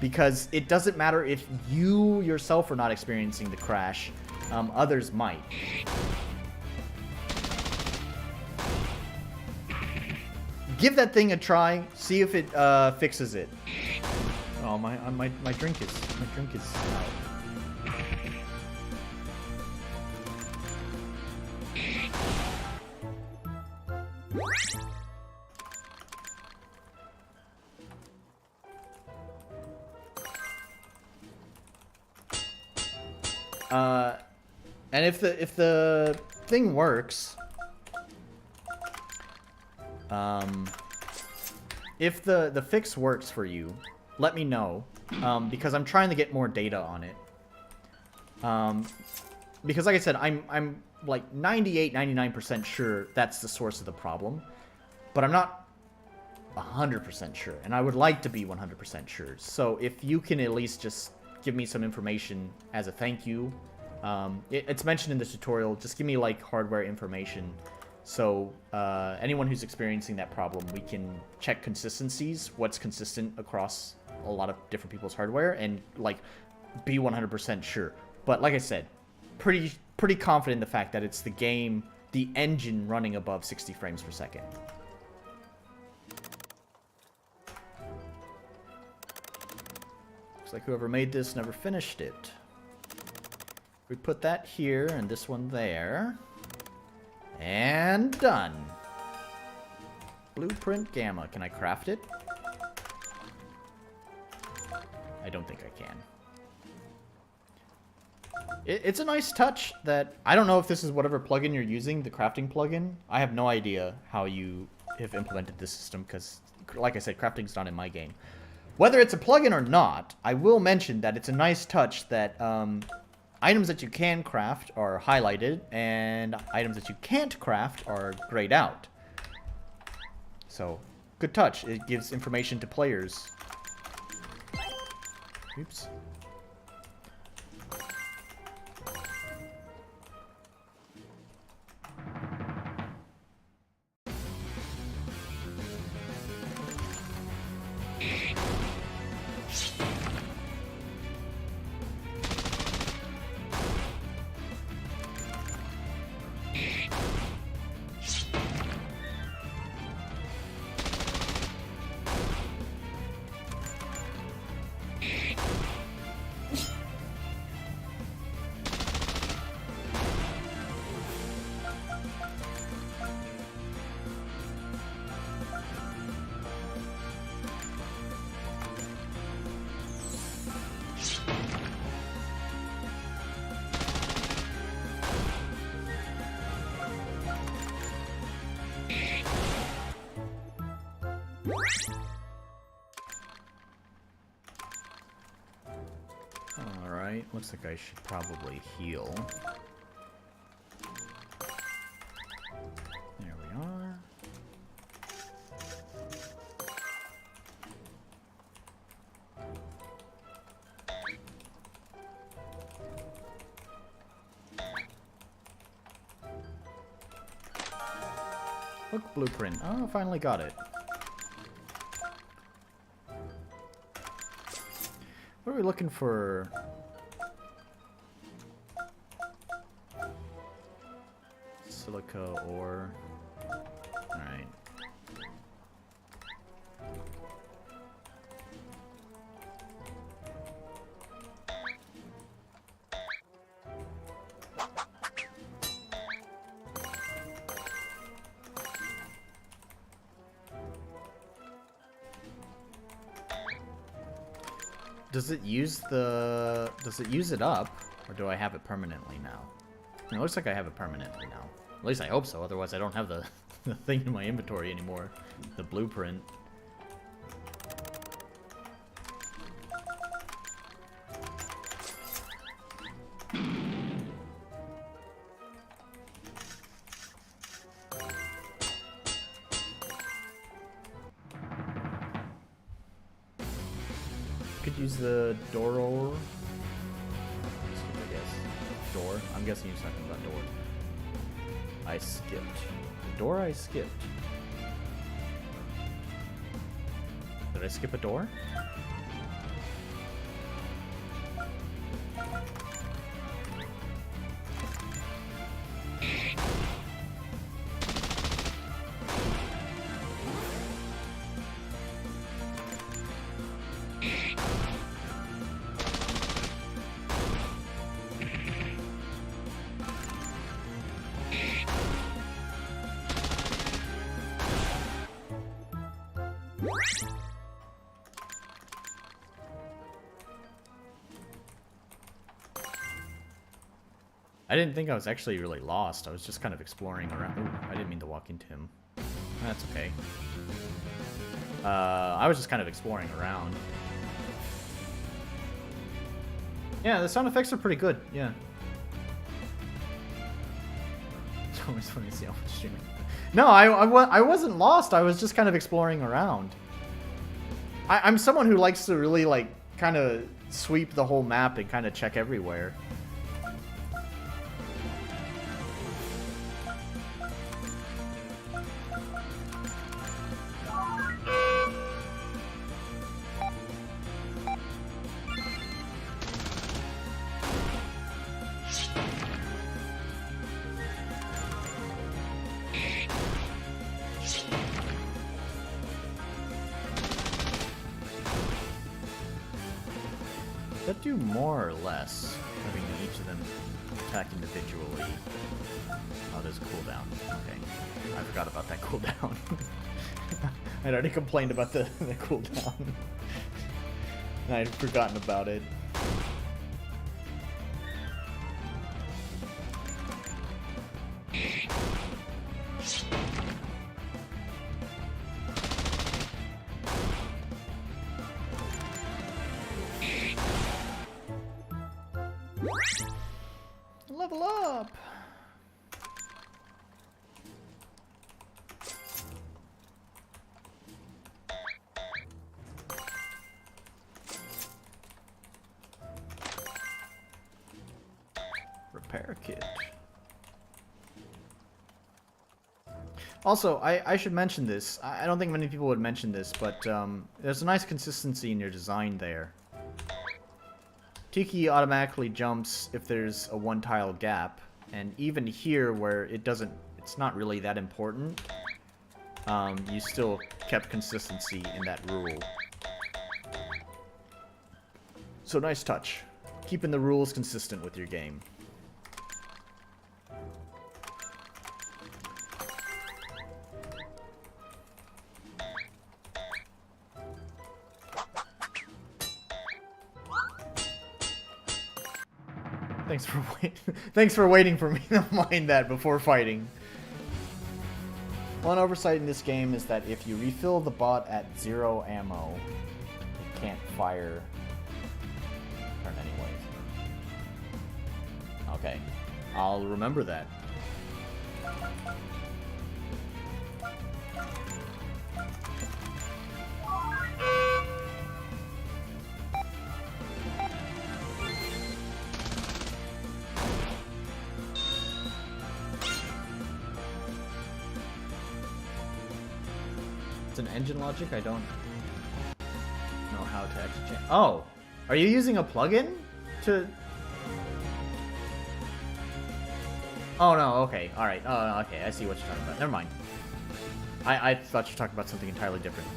Because it doesn't matter if you yourself are not experiencing the crash, others might. Give that thing a try. See if it fixes it. Oh, my drink is out. And if the thing works, if the fix works for you, let me know, because I'm trying to get more data on it. Because like I said, I'm like 98, 99% sure that's the source of the problem, but I'm not 100% sure, and I would like to be 100% sure. So if you can at least just give me some information as a thank you, it's mentioned in the tutorial. Just give me like hardware information, so anyone who's experiencing that problem, we can check consistencies, what's consistent across a lot of different people's hardware, and like be 100% sure. But like I said, pretty confident in the fact that it's the game, the engine running above 60 frames per second. Looks like whoever made this never finished it. We put that here and this one there. And done. Blueprint Gamma. Can I craft it? I don't think I can. It's a nice touch that... I don't know if this is whatever plugin you're using, the crafting plugin. I have no idea how you have implemented this system because, like I said, crafting's not in my game. Whether it's a plugin or not, I will mention that it's a nice touch that items that you can craft are highlighted and items that you can't craft are grayed out. So, good touch. It gives information to players. Oops. Alright, looks like I should probably heal. There we are. Look, blueprint. Oh, finally got it. What are we looking for? Silica ore. Alright. Does it use it up, or do I have it permanently now? It looks like I have it permanently now. At least I hope so, otherwise I don't have the thing in my inventory anymore. The blueprint. Could use the door, I guess. Door? I'm guessing you're talking about door. I skipped. The door I skipped. Did I skip a door? I didn't think I was actually really lost. I was just kind of exploring around. Ooh, I didn't mean to walk into him. That's okay. I was just kind of exploring around. Yeah, the sound effects are pretty good. Yeah. It's always funny to see how much streaming. No, I wasn't lost. I was just kind of exploring around. I'm someone who likes to really like kind of sweep the whole map and kind of check everywhere. That do more or less, having each of them attack individually. Oh, there's a cooldown. Okay. I forgot about that cooldown. I'd already complained about the cooldown. I'd forgotten about it. Level up! Repair kit. Also, I should mention this. I don't think many people would mention this, but there's a nice consistency in your design there. Tiqee automatically jumps if there's a one tile gap, and even here where it's not really that important, you still kept consistency in that rule. So nice touch. Keeping the rules consistent with your game. Thanks for waiting for me to mind that before fighting. One oversight in this game is that if you refill the bot at 0 ammo, it can't fire turn anyways. Okay, I'll remember that. It's an engine logic. I don't know how to actually change. Oh, are you using a plugin to? Oh no. Okay. All right. Oh, okay. I see what you're talking about. Never mind. I thought you were talking about something entirely different.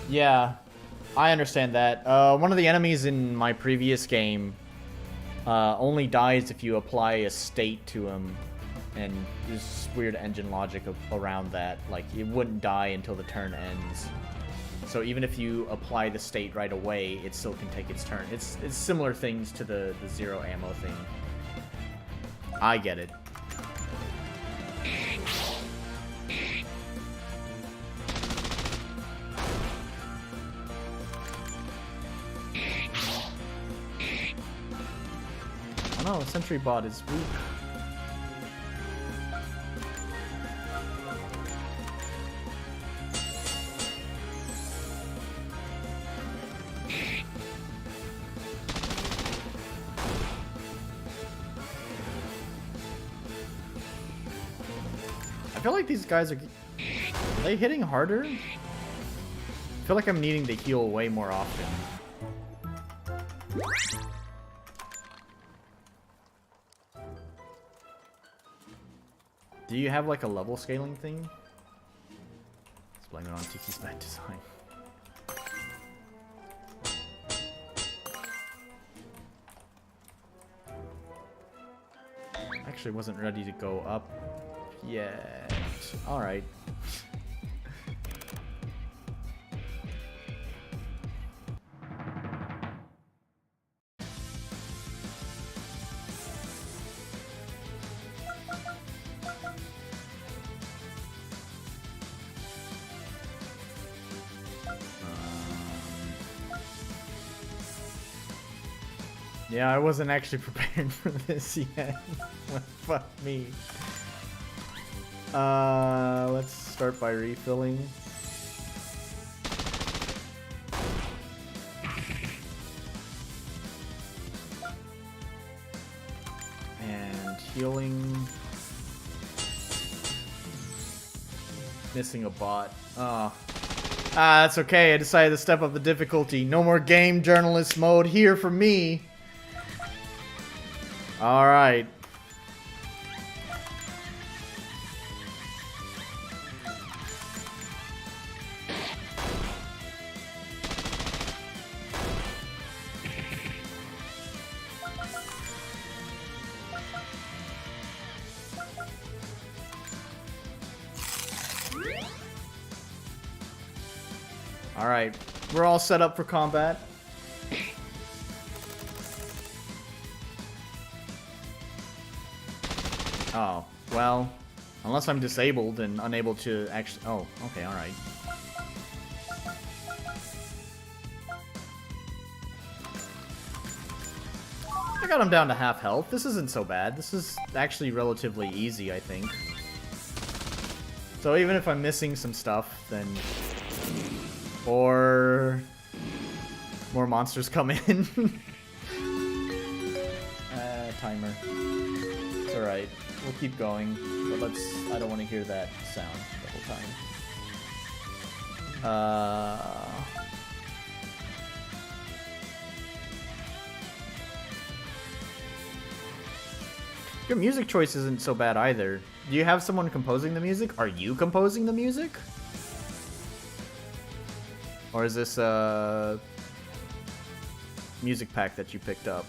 Yeah, I understand that. One of the enemies in my previous game only dies if you apply a state to him. And there's this weird engine logic around that. Like, it wouldn't die until the turn ends. So even if you apply the state right away, it still can take its turn. It's similar things to the 0 ammo thing. I get it. Oh no, the sentry bot is weak. I feel like these guys are they hitting harder? I feel like I'm needing to heal way more often. Do you have like a level scaling thing? Let's blame it on Tiqee's bad design. Actually wasn't ready to go up yet. Alright. Yeah, I wasn't actually prepared for this yet. Fuck me. Let's start by refilling. And healing. Missing a bot. That's okay. I decided to step up the difficulty. No more game journalist mode here for me. Alright. Alright, we're all set up for combat. Oh, well, unless I'm disabled and unable to actually... Oh, okay, alright. I got him down to half health. This isn't so bad. This is actually relatively easy, I think. So even if I'm missing some stuff, then... Or... more monsters come in. Timer. It's alright. We'll keep going. But let's... I don't want to hear that sound the whole time. Your music choice isn't so bad either. Do you have someone composing the music? Are you composing the music? Or is this a music pack that you picked up?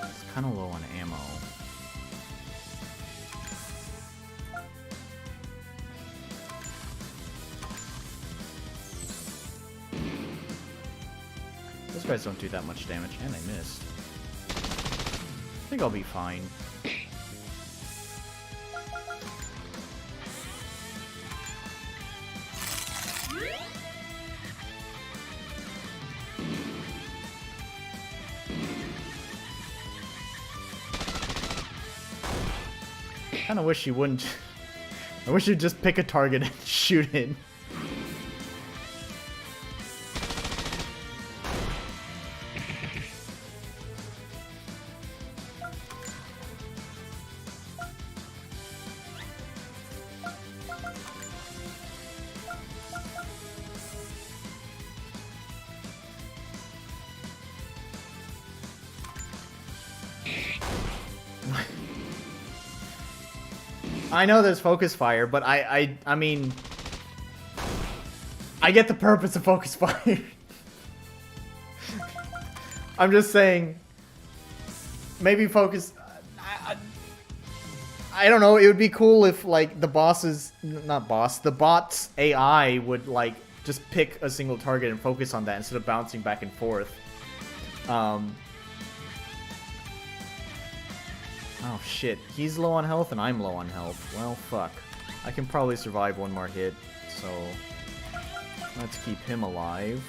It's kind of low on ammo. Those guys don't do that much damage, and I missed. I think I'll be fine. I kinda wish you wouldn't. I wish you'd just pick a target and shoot it. I know there's focus fire, but I mean, I get the purpose of focus fire. I'm just saying, maybe focus. I don't know. It would be cool if like the bot's AI would like just pick a single target and focus on that instead of bouncing back and forth. Oh shit, he's low on health and I'm low on health. Well, fuck. I can probably survive one more hit, so let's keep him alive.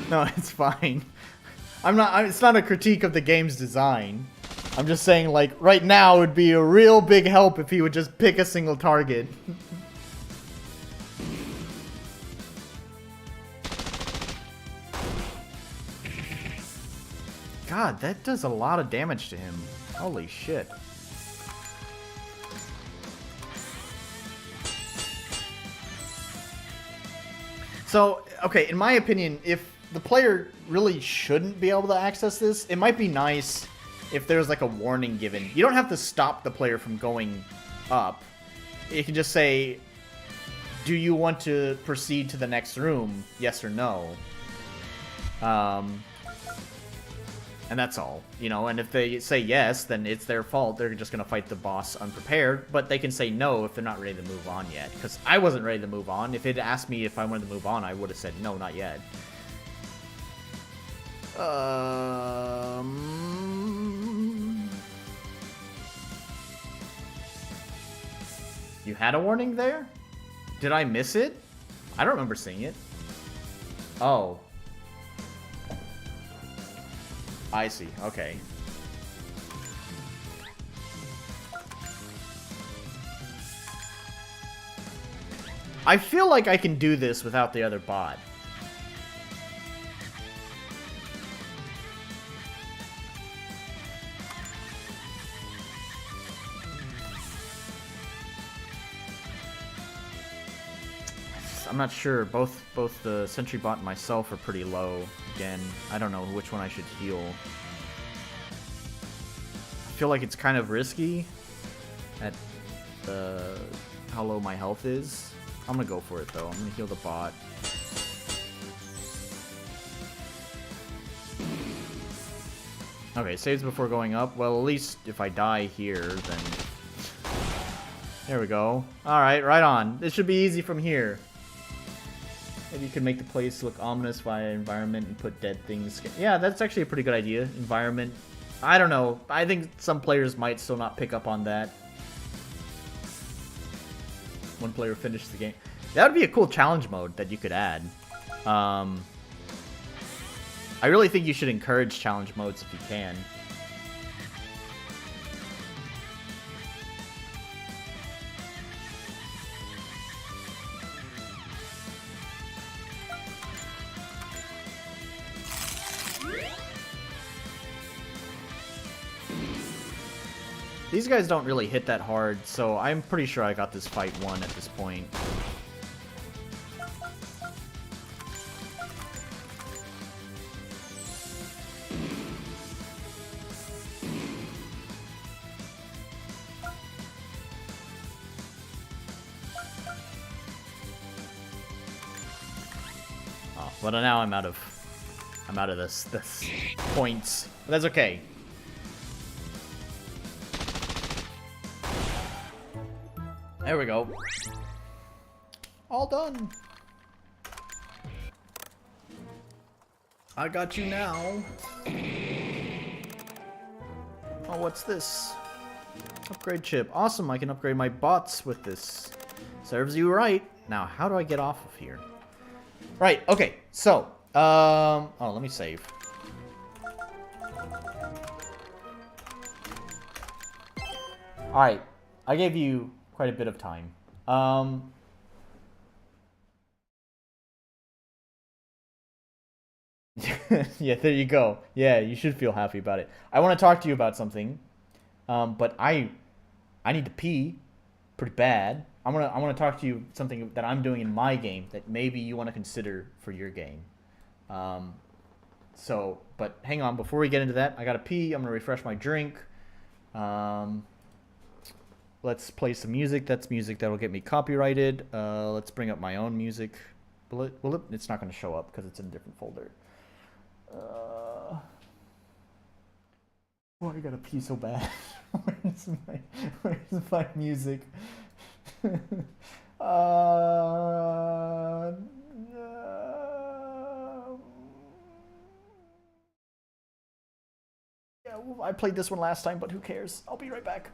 No, it's fine. It's not a critique of the game's design. I'm just saying, like, right now it would be a real big help if he would just pick a single target. God, that does a lot of damage to him. Holy shit. So, okay, in my opinion, if the player really shouldn't be able to access this, it might be nice if there's like a warning given. You don't have to stop the player from going up. You can just say, do you want to proceed to the next room? Yes or no. And that's all, you know, and if they say yes, then it's their fault. They're just going to fight the boss unprepared, but they can say no if they're not ready to move on yet. Because I wasn't ready to move on. If it asked me if I wanted to move on, I would have said no, not yet. You had a warning there? Did I miss it? I don't remember seeing it. Oh. I see. Okay. I feel like I can do this without the other bot. I'm not sure. Both the sentry bot and myself are pretty low. Again, I don't know which one I should heal. I feel like it's kind of risky at how low my health is. I'm gonna go for it though. I'm gonna heal the bot. Okay, saves before going up. Well, at least if I die here, then... There we go. Alright, right on. This should be easy from here. Maybe you could make the place look ominous via environment and put dead things. Yeah, that's actually a pretty good idea. Environment. I don't know. I think some players might still not pick up on that. One player finished the game. That would be a cool challenge mode that you could add. I really think you should encourage challenge modes if you can. These guys don't really hit that hard, so I'm pretty sure I got this fight won at this point. Oh, but now I'm out of this points. But that's okay. There we go. All done. I got you now. Oh, what's this? Upgrade chip. Awesome, I can upgrade my bots with this. Serves you right. Now, how do I get off of here? Right, okay. So, oh, let me save. Alright, I gave you quite a bit of time. Yeah, there you go. Yeah, you should feel happy about it. I want to talk to you about something, but I need to pee pretty bad. I want to talk to you something that I'm doing in my game that maybe you want to consider for your game. But hang on, before we get into that, I gotta pee. I'm gonna refresh my drink. Let's play some music. That's music that'll get me copyrighted. Let's bring up my own music. It's not going to show up because it's in a different folder. Oh, I gotta pee so bad. Where's my music? Yeah, well, I played this one last time, but who cares? I'll be right back.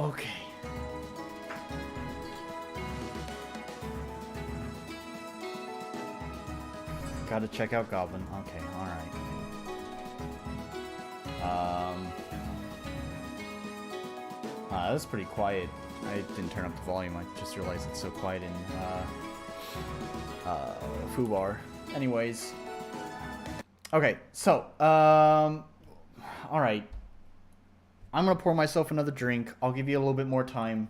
Okay. Gotta check out Goblin. Okay, alright. That was pretty quiet. I didn't turn up the volume. I just realized it's so quiet in Fubar. Anyways. Okay, so, alright. I'm gonna pour myself another drink. I'll give you a little bit more time.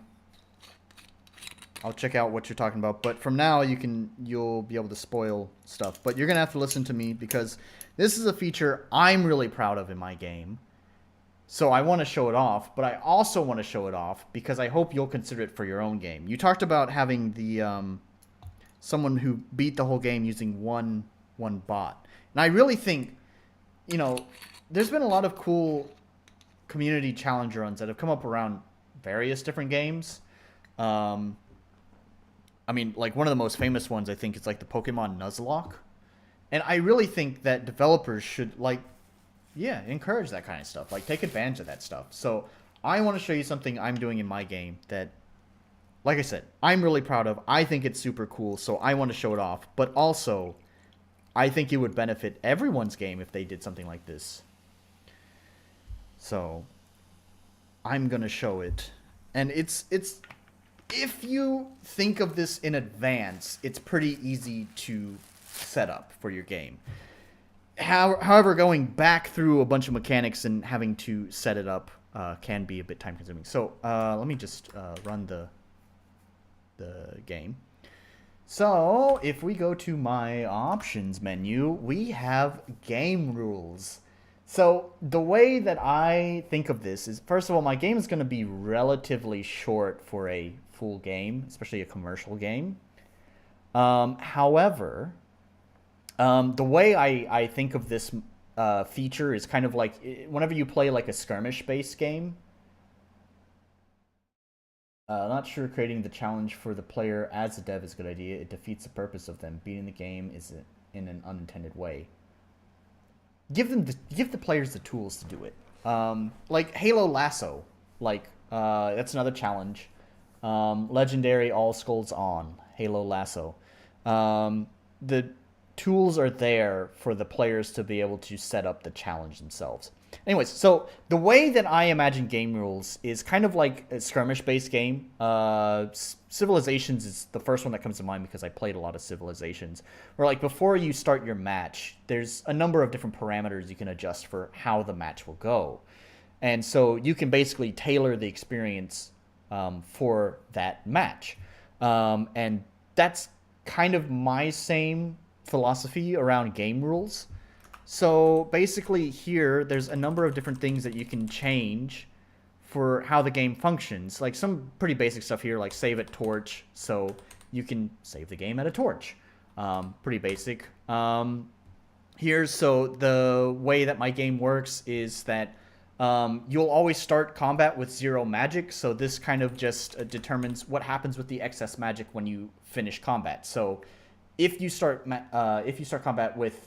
I'll check out what you're talking about. But from now, you'll be able to spoil stuff. But you're gonna have to listen to me because this is a feature I'm really proud of in my game. So I want to show it off, but I also want to show it off because I hope you'll consider it for your own game. You talked about having the someone who beat the whole game using one bot. And I really think, you know, there's been a lot of cool community challenge runs that have come up around various different games. I mean, like one of the most famous ones, I think, is like the Pokemon Nuzlocke. And I really think that developers should, like, yeah, encourage that kind of stuff. Like, take advantage of that stuff. So I want to show you something I'm doing in my game that, like I said, I'm really proud of. I think it's super cool, so I want to show it off. But also, I think it would benefit everyone's game if they did something like this. So I'm going to show it. And it's if you think of this in advance, it's pretty easy to set up for your game. However, going back through a bunch of mechanics and having to set it up can be a bit time consuming. So let me just run the game. So if we go to my options menu, we have game rules. So the way that I think of this is, first of all, my game is going to be relatively short for a full game, especially a commercial game. However, the way I think of this feature is kind of like whenever you play like a skirmish-based game. Not sure creating the challenge for the player as a dev is a good idea. It defeats the purpose of them. Beating the game is in an unintended way. Give the players the tools to do it. Like Halo Lasso, like that's another challenge. Legendary All Skulls On, Halo Lasso. The tools are there for the players to be able to set up the challenge themselves. Anyways, so the way that I imagine game rules is kind of like a skirmish-based game. Civilizations is the first one that comes to mind because I played a lot of Civilizations. Where like before you start your match, there's a number of different parameters you can adjust for how the match will go. And so you can basically tailor the experience for that match. And that's kind of my same philosophy around game rules. So basically here, there's a number of different things that you can change for how the game functions. Like some pretty basic stuff here, like save at torch. So you can save the game at a torch. Pretty basic. Here, so the way that my game works is that you'll always start combat with 0 magic. So this kind of just determines what happens with the excess magic when you finish combat. So if you start combat with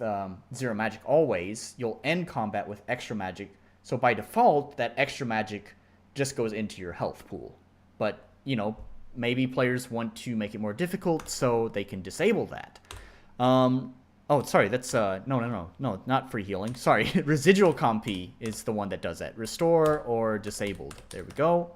0 magic always, you'll end combat with extra magic. So by default, that extra magic just goes into your health pool. But, you know, maybe players want to make it more difficult, so they can disable that. Oh, sorry, that's, no, not free healing. Sorry, residual comp is the one that does that. Restore or disabled. There we go.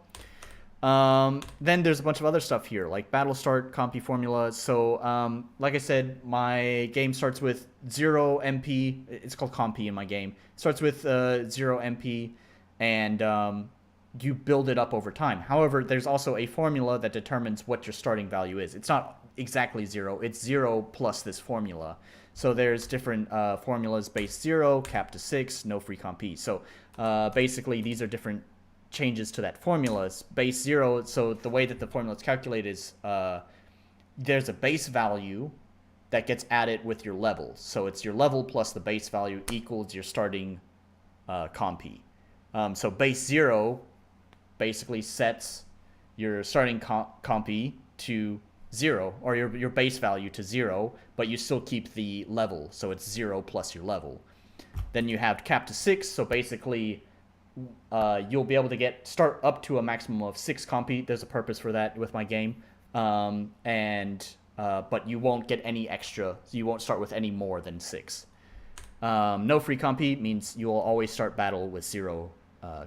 Then there's a bunch of other stuff here, like battle start, comp formula. So, like I said, my game starts with 0 MP. It's called comp in my game. It starts with 0 MP, and you build it up over time. However, there's also a formula that determines what your starting value is. It's not exactly 0. It's 0 plus this formula. So there's different formulas: base 0, cap to 6, no free comp. So basically, these are different changes to that formula. Base 0, so the way that the formula is calculated is there's a base value that gets added with your level. So it's your level plus the base value equals your starting comp. So base 0 basically sets your starting comp to 0, or your base value to 0, but you still keep the level, so it's 0 plus your level. Then you have cap to 6, so basically you'll be able to start up to a maximum of 6 compy. There's a purpose for that with my game, but you won't get any extra. So you won't start with any more than 6. No free compy means you will always start battle with 0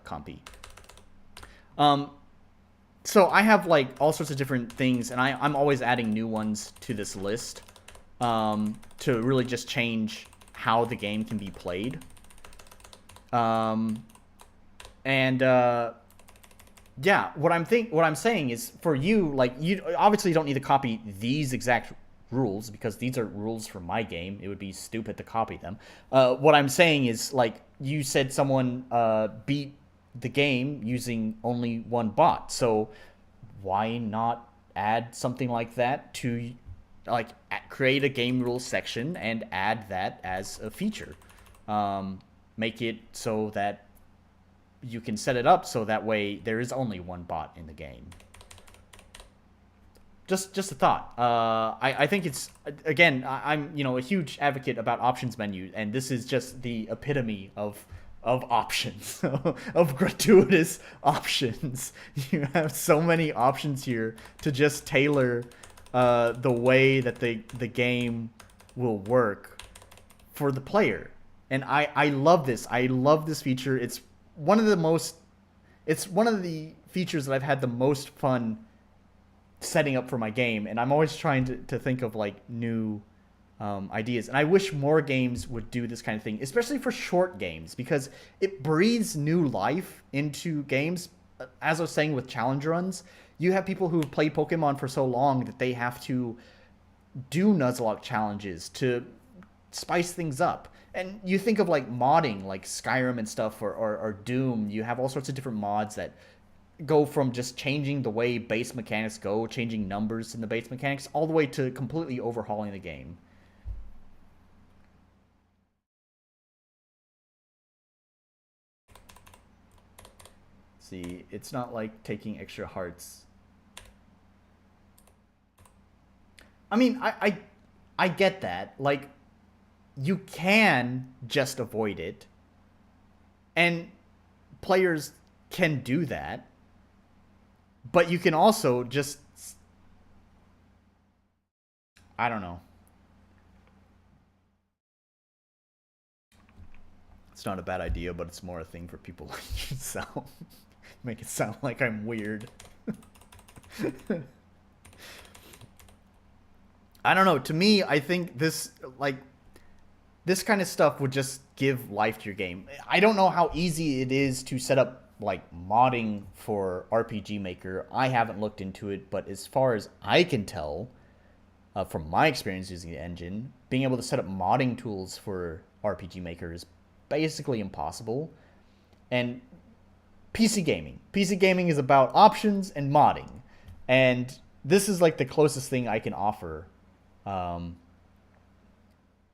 compy. So I have like all sorts of different things, and I'm always adding new ones to this list to really just change how the game can be played. Yeah, what I'm saying is, for you, like, you obviously don't need to copy these exact rules, because these are rules for my game. It would be stupid to copy them. What I'm saying is, like, you said someone beat the game using only one bot, so why not add something like that to, like, create a game rules section and add that as a feature. Make it so that you can set it up so that way there is only one bot in the game. Just a thought. I think it's, again, I'm a huge advocate about options menu, and this is just the epitome of options, of gratuitous options. You have so many options here to just tailor the way that the game will work for the player. And I love this. I love this feature. It's one of the features that I've had the most fun setting up for my game, and I'm always trying to think of like new ideas. And I wish more games would do this kind of thing, especially for short games, because it breathes new life into games. As I was saying with challenge runs, you have people who've played Pokemon for so long that they have to do Nuzlocke challenges to spice things up. And you think of like modding, like Skyrim and stuff, or Doom. You have all sorts of different mods that go from just changing the way base mechanics go, changing numbers in the base mechanics, all the way to completely overhauling the game. See, it's not like taking extra hearts. I mean, I get that. Like, you can just avoid it, and players can do that, but you can also just, I don't know. It's not a bad idea, but it's more a thing for people like yourself. Make it sound like I'm weird. I don't know. To me, I think this kind of stuff would just give life to your game. I don't know how easy it is to set up like modding for RPG Maker. I haven't looked into it, but as far as I can tell, from my experience using the engine, being able to set up modding tools for RPG Maker is basically impossible. And PC gaming is about options and modding, and this is like the closest thing I can offer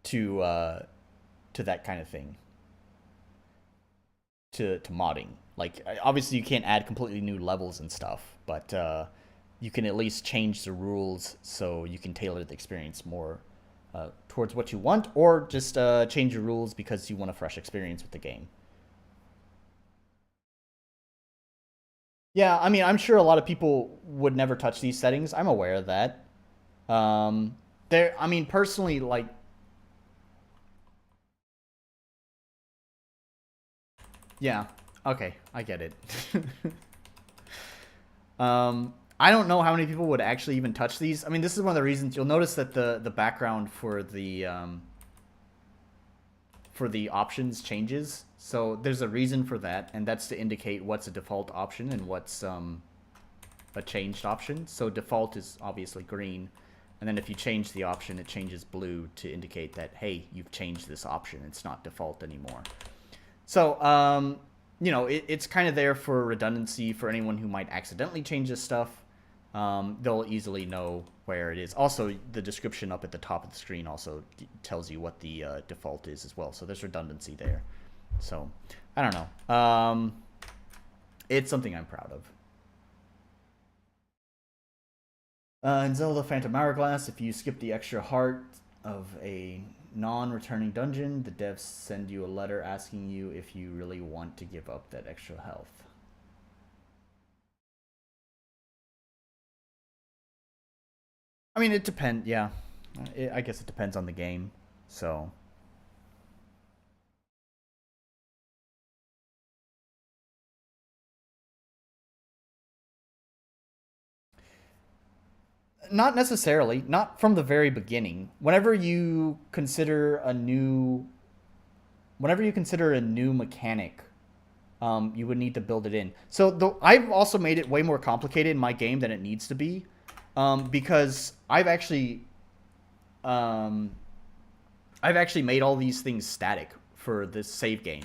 to that kind of thing, to modding. Like, obviously you can't add completely new levels and stuff, but you can at least change the rules so you can tailor the experience more towards what you want, or just change your rules because you want a fresh experience with the game. Yeah, I mean, I'm sure a lot of people would never touch these settings. I'm aware of that. I mean, personally, like, yeah, okay, I get it. I don't know how many people would actually even touch these. I mean, this is one of the reasons you'll notice that the background for the options changes. So there's a reason for that, and that's to indicate what's a default option and what's a changed option. So default is obviously green, and then if you change the option, it changes blue to indicate that, hey, you've changed this option. It's not default anymore. So, it's kind of there for redundancy for anyone who might accidentally change this stuff. They'll easily know where it is. Also, the description up at the top of the screen also tells you what the default is as well. So there's redundancy there. So, I don't know. It's something I'm proud of. In Zelda Phantom Hourglass, if you skip the extra heart of a non-returning dungeon. The devs send you a letter asking you if you really want to give up that extra health. I mean, it depends. Yeah, I guess it depends on the game. So. Not necessarily, not from the very beginning. Whenever you consider a new mechanic, you would need to build it in. So I've also made it way more complicated in my game than it needs to be, because um, I've actually made all these things static for this save game.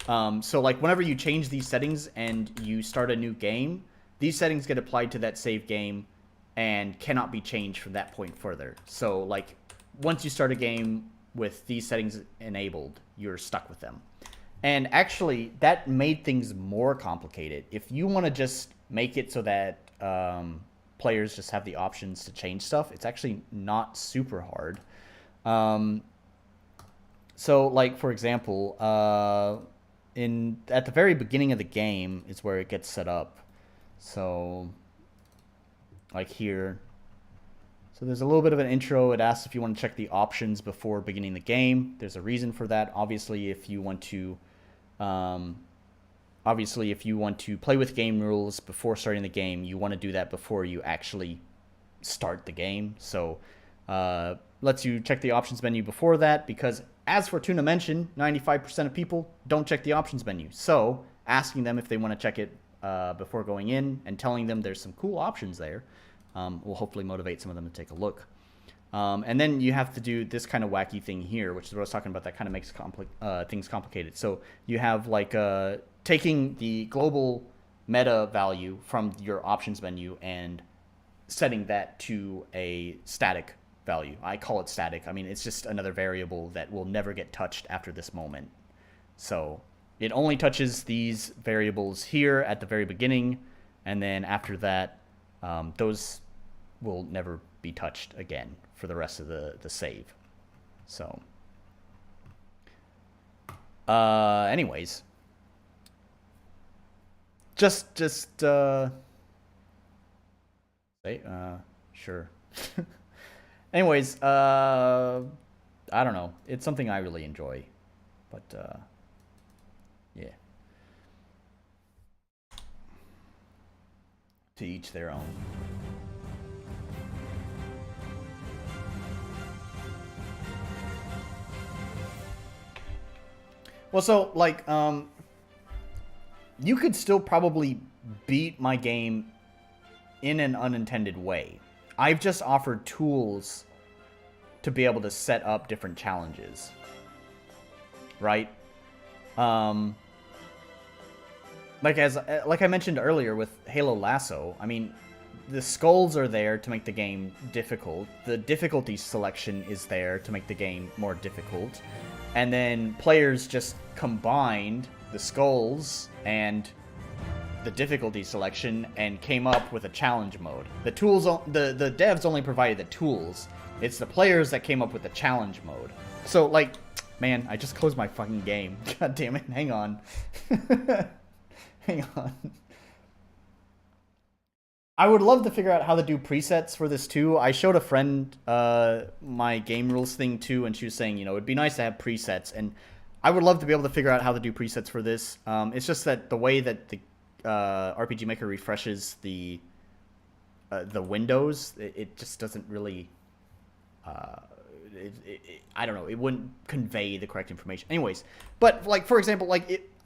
So like whenever you change these settings and you start a new game, these settings get applied to that save game and cannot be changed from that point further. So like once you start a game with these settings enabled, you're stuck with them. And actually, that made things more complicated. If you want to just make it so that players just have the options to change stuff, it's actually not super hard. So, like for example, at the very beginning of the game is where it gets set up. So, like here. So there's a little bit of an intro. It asks if you want to check the options before beginning the game. There's a reason for that. Obviously, if you want to play with game rules before starting the game, you want to do that before you actually start the game. So lets you check the options menu before that, because as Fortuna mentioned, 95% of people don't check the options menu. So asking them if they want to check it before going in and telling them there's some cool options there will hopefully motivate some of them to take a look. And then you have to do this kind of wacky thing here, which is what I was talking about, that kind of makes things complicated. So you have like taking the global meta value from your options menu and setting that to a static value. I call it static. I mean, it's just another variable that will never get touched after this moment. So it only touches these variables here at the very beginning, and then after that, those will never be touched again for the rest of the save. So, anyways, sure. Anyways, I don't know. It's something I really enjoy, but yeah. To each their own. Well, so like, you could still probably beat my game in an unintended way. I've just offered tools to be able to set up different challenges, right? Like I mentioned earlier with Halo Lasso, I mean, the skulls are there to make the game difficult. The difficulty selection is there to make the game more difficult. And then players just combined the skulls and the difficulty selection and came up with a challenge mode. The devs only provided the tools. It's the players that came up with the challenge mode. So, like, man, I just closed my fucking game. God damn it, hang on. Hang on. I would love to figure out how to do presets for this too. I showed a friend my game rules thing too, and she was saying, it'd be nice to have presets, and I would love to be able to figure out how to do presets for this. It's just that the way that the RPG Maker refreshes the windows, it just doesn't really. I don't know. It wouldn't convey the correct information. Anyways, but like for example,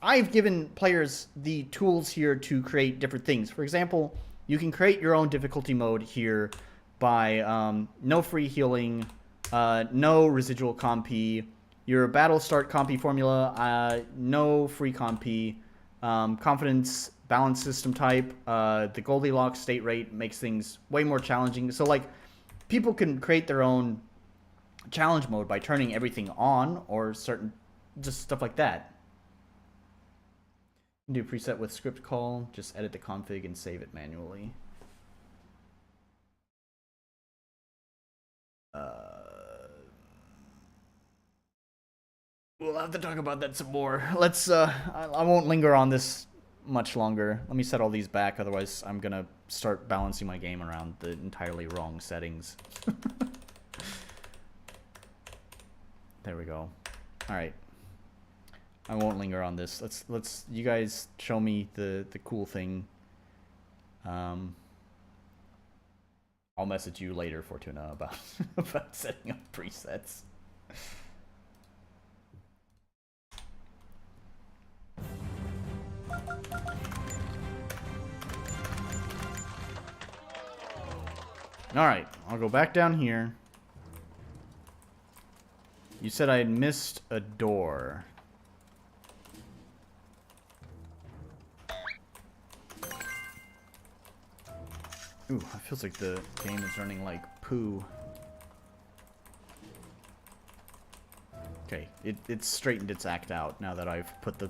I've given players the tools here to create different things. For example, you can create your own difficulty mode here by no free healing, no residual compy, your battle start compy formula, no free compy, confidence balance system type, the Goldilocks state rate makes things way more challenging. So like people can create their own challenge mode by turning everything on or certain just stuff like that. Do preset with script call, just edit the config and save it manually. We'll have to talk about that some more. Let's, I won't linger on this much longer. Let me set all these back, otherwise I'm gonna start balancing my game around the entirely wrong settings. There we go. Alright. I won't linger on this. Let's you guys show me the cool thing. I'll message you later, Fortuna, about setting up presets. Alright, I'll go back down here. You said I had missed a door. Ooh, it feels like the game is running like poo. Okay, it's straightened its act out now that I've put the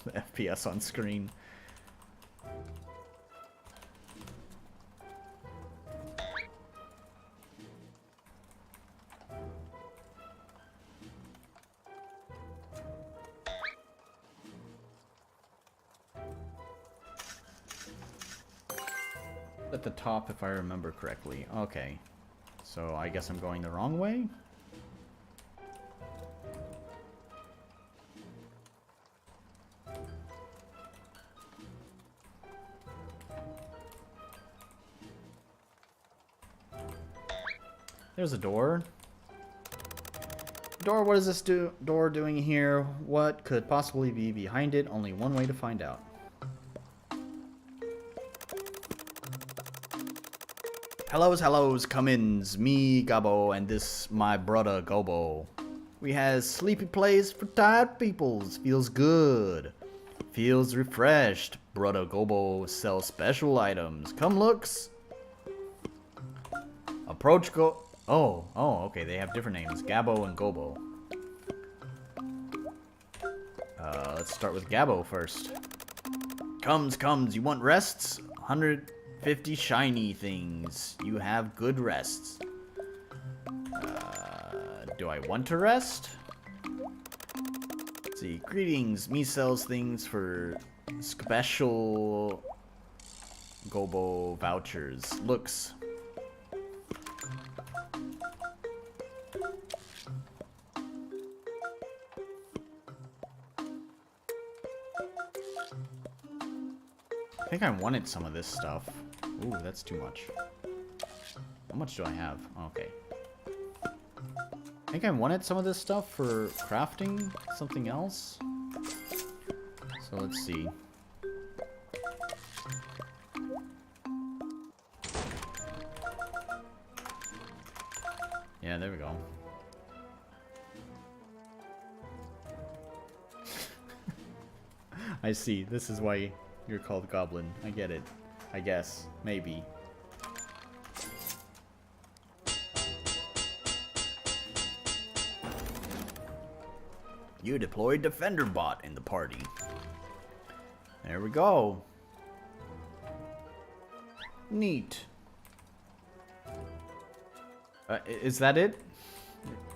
FPS on screen. At the top, if I remember correctly. Okay. So I guess I'm going the wrong way? There's a door. Door, what is this door doing here? What could possibly be behind it? Only one way to find out. Hellos, come-ins, me, Gabo, and this, my brother, Gobo. We has sleepy place for tired peoples, feels good, feels refreshed. Brother Gobo sells special items, come looks. Approach oh, okay, they have different names, Gabo and Gobo. Let's start with Gabo first. Comes, you want rests? 150 shiny things. You have good rests. Do I want to rest? Let's see. Greetings. Me sells things for special Gobo vouchers. Looks. I think I wanted some of this stuff. Ooh, that's too much. How much do I have? Okay. I think I wanted some of this stuff for crafting something else. So let's see. Yeah, there we go. I see. This is why you're called Goblin. I get it. I guess. Maybe. You deployed Defender Bot in the party. There we go. Neat. Is that it?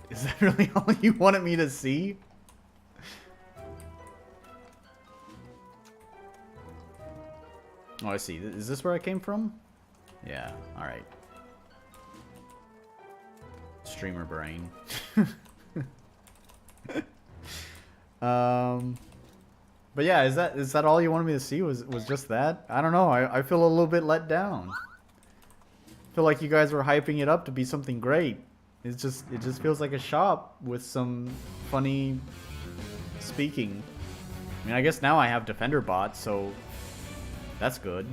Is that really all you wanted me to see? Oh, I see. Is this where I came from? Yeah, alright. Streamer brain. But yeah, is that all you wanted me to see? Was just that? I don't know. I feel a little bit let down. I feel like you guys were hyping it up to be something great. It just feels like a shop with some funny speaking. I mean, I guess now I have Defender Bot, so that's good.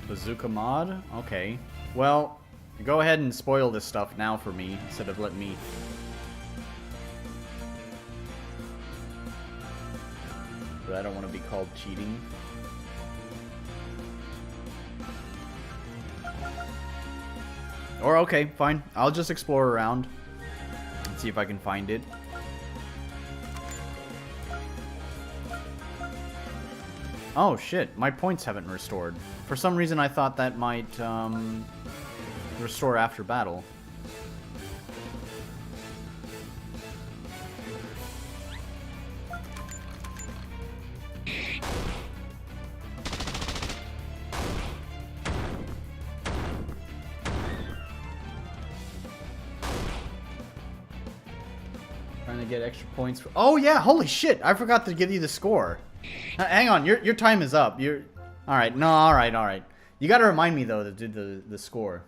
Bazooka mod? Okay. Well, go ahead and spoil this stuff now for me, instead of letting me... But I don't want to be called cheating. Or, okay, fine. I'll just explore around and see if I can find it. Oh shit, my points haven't restored. For some reason I thought that might restore after battle. Trying to get extra points for... Oh yeah, holy shit, I forgot to give you the score. Hang on, your time is up. You're alright, no, alright. You gotta remind me though to do the score.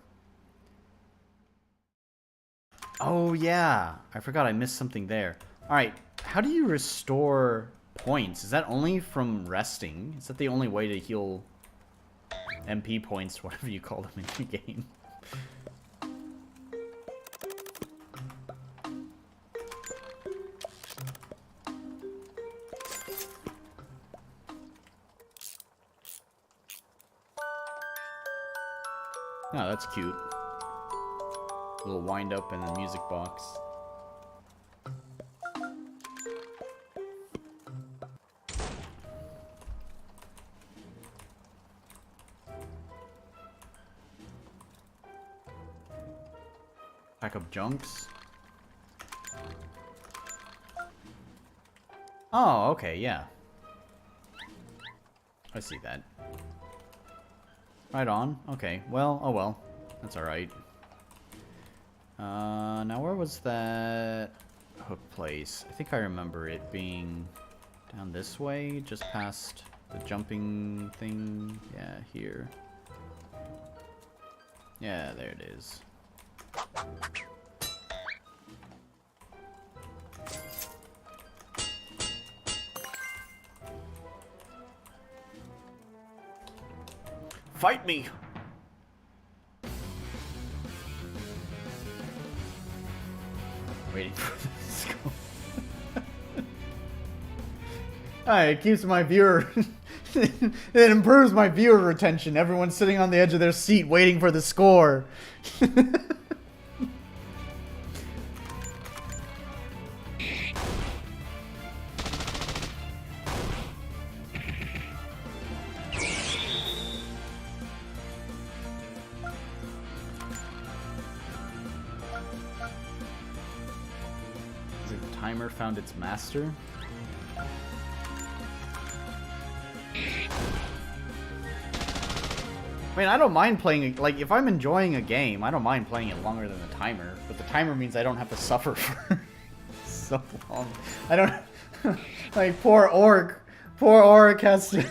Oh yeah, I forgot I missed something there. Alright, how do you restore points? Is that only from resting? Is that the only way to heal MP points, whatever you call them in the game? Oh, that's cute. A little wind up in the music box. Pack of junks. Oh, okay, yeah. I see that. Right on. Okay. Well, oh well. That's alright. Now where was that hook place? I think I remember it being down this way, just past the jumping thing. Yeah, here. Yeah, there it is. Fight me! Waiting for this to go. Alright, it keeps my viewer... it improves my viewer retention. Everyone's sitting on the edge of their seat waiting for the score. Timer found its master. I mean, I don't mind playing, like, if I'm enjoying a game, I don't mind playing it longer than the timer, but the timer means I don't have to suffer for so long. I don't, like, poor Orc has to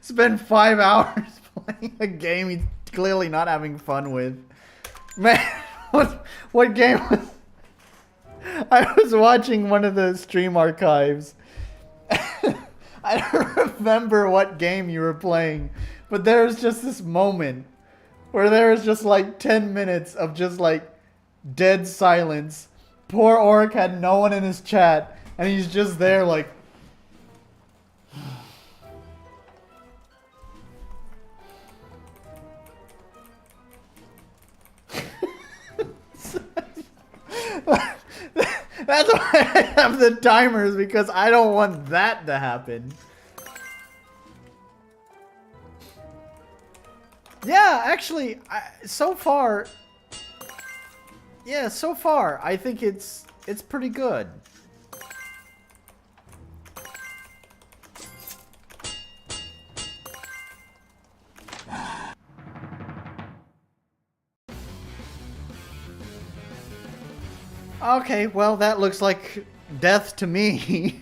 spend 5 hours playing a game he's clearly not having fun with. Man, what game was... I was watching one of the stream archives. I don't remember what game you were playing, but there was just this moment where there was just like 10 minutes of just like dead silence. Poor Orc had no one in his chat, and he's just there like... That's why I have the timers, because I don't want that to happen. Yeah, actually, so far, I think it's pretty good. Okay, well, that looks like death to me.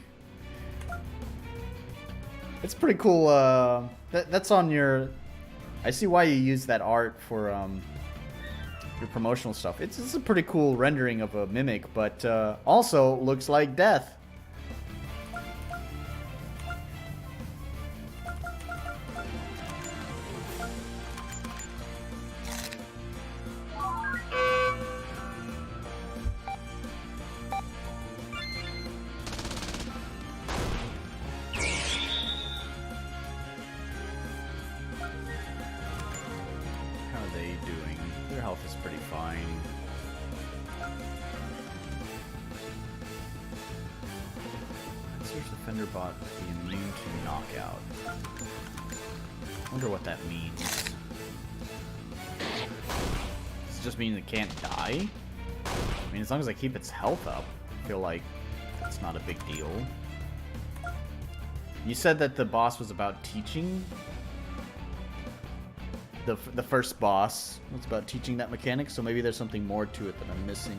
It's pretty cool. That's on your... I see why you use that art for your promotional stuff. It's a pretty cool rendering of a mimic, but also looks like death. defender bot be immune to knockout. I wonder what that means. Does it just mean it can't die? I mean, as long as I keep its health up, I feel like that's not a big deal. You said that the boss was about teaching? The first boss was about teaching that mechanic, so maybe there's something more to it that I'm missing.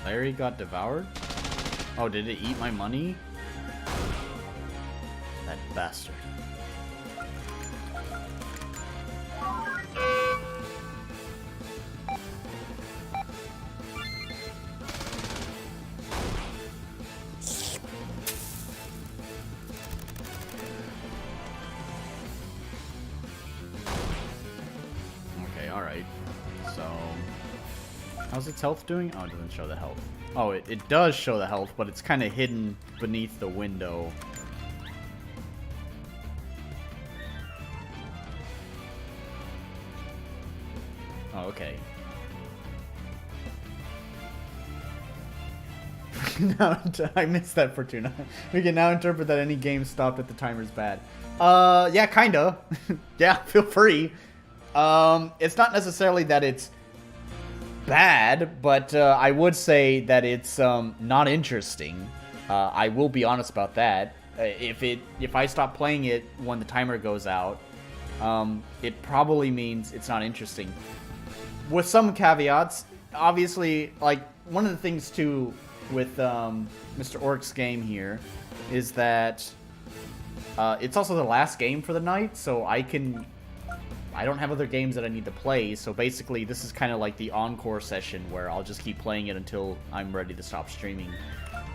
Larry got devoured? Oh, did it eat my money? That bastard. Okay, alright. So... how's its health doing? Oh, it doesn't show the health. Oh, it does show the health, but it's kind of hidden beneath the window. Oh, okay. Now, I missed that, Fortuna. We can now interpret that any game stopped at the timer is bad. Yeah, kinda. Yeah, feel free. It's not necessarily that it's bad, but I would say that it's not interesting. I will be honest about that. If I stop playing it when the timer goes out, it probably means it's not interesting. With some caveats, obviously, like one of the things too with Mr. Orc's game here is that it's also the last game for the night, so I don't have other games that I need to play, so basically this is kind of like the encore session where I'll just keep playing it until I'm ready to stop streaming.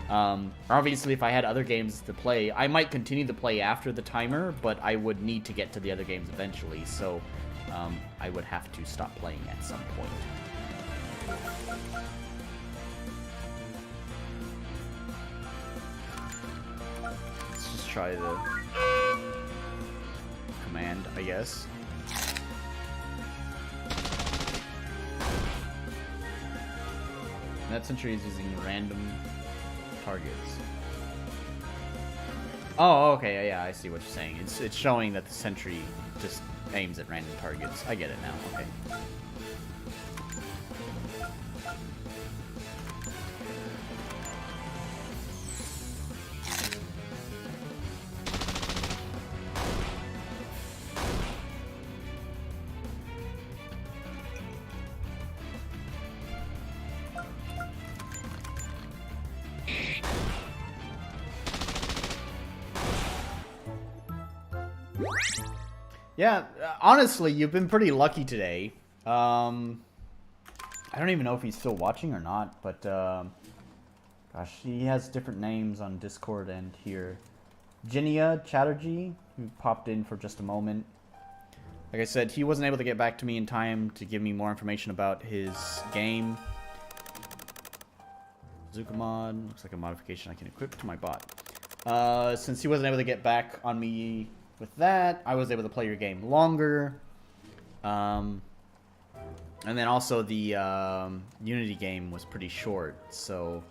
Obviously, if I had other games to play, I might continue to play after the timer, but I would need to get to the other games eventually, so I would have to stop playing at some point. Let's just try the command, I guess. That sentry is using random targets. Oh, okay, yeah, I see what you're saying. It's showing that the sentry just aims at random targets. I get it now, okay. Yeah, honestly, you've been pretty lucky today. I don't even know if he's still watching or not, but gosh, he has different names on Discord and here. Jinia Chatterjee, who popped in for just a moment. Like I said, he wasn't able to get back to me in time to give me more information about his game. Zukamod, looks like a modification I can equip to my bot. Since he wasn't able to get back on me with that, I was able to play your game longer. And then also the Unity game was pretty short, so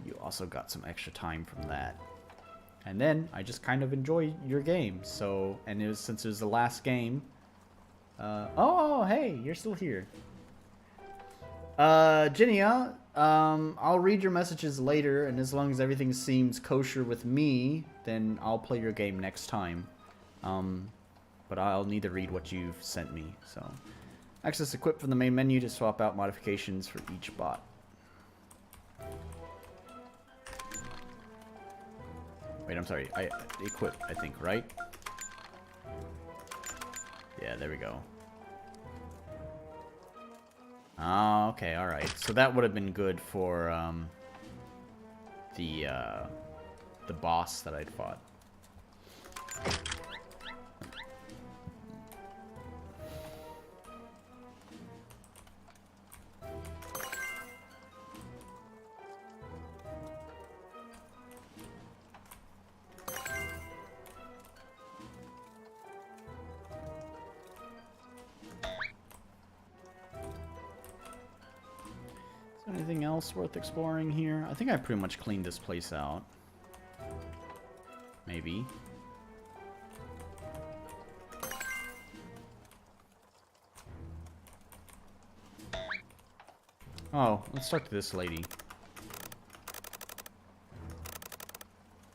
you also got some extra time from that. And then I just kind of enjoyed your game, so, and it was, since it was the last game, oh, hey, you're still here. Jinia, I'll read your messages later, and as long as everything seems kosher with me, then I'll play your game next time. But I'll need to read what you've sent me, so. Access equip from the main menu to swap out modifications for each bot. Wait, I'm sorry. Equip, I think, right? Yeah, there we go. Oh, okay, alright. So that would have been good for, the boss that I'd fought. Anything else worth exploring here? I think I pretty much cleaned this place out. Maybe. Oh, let's talk to this lady.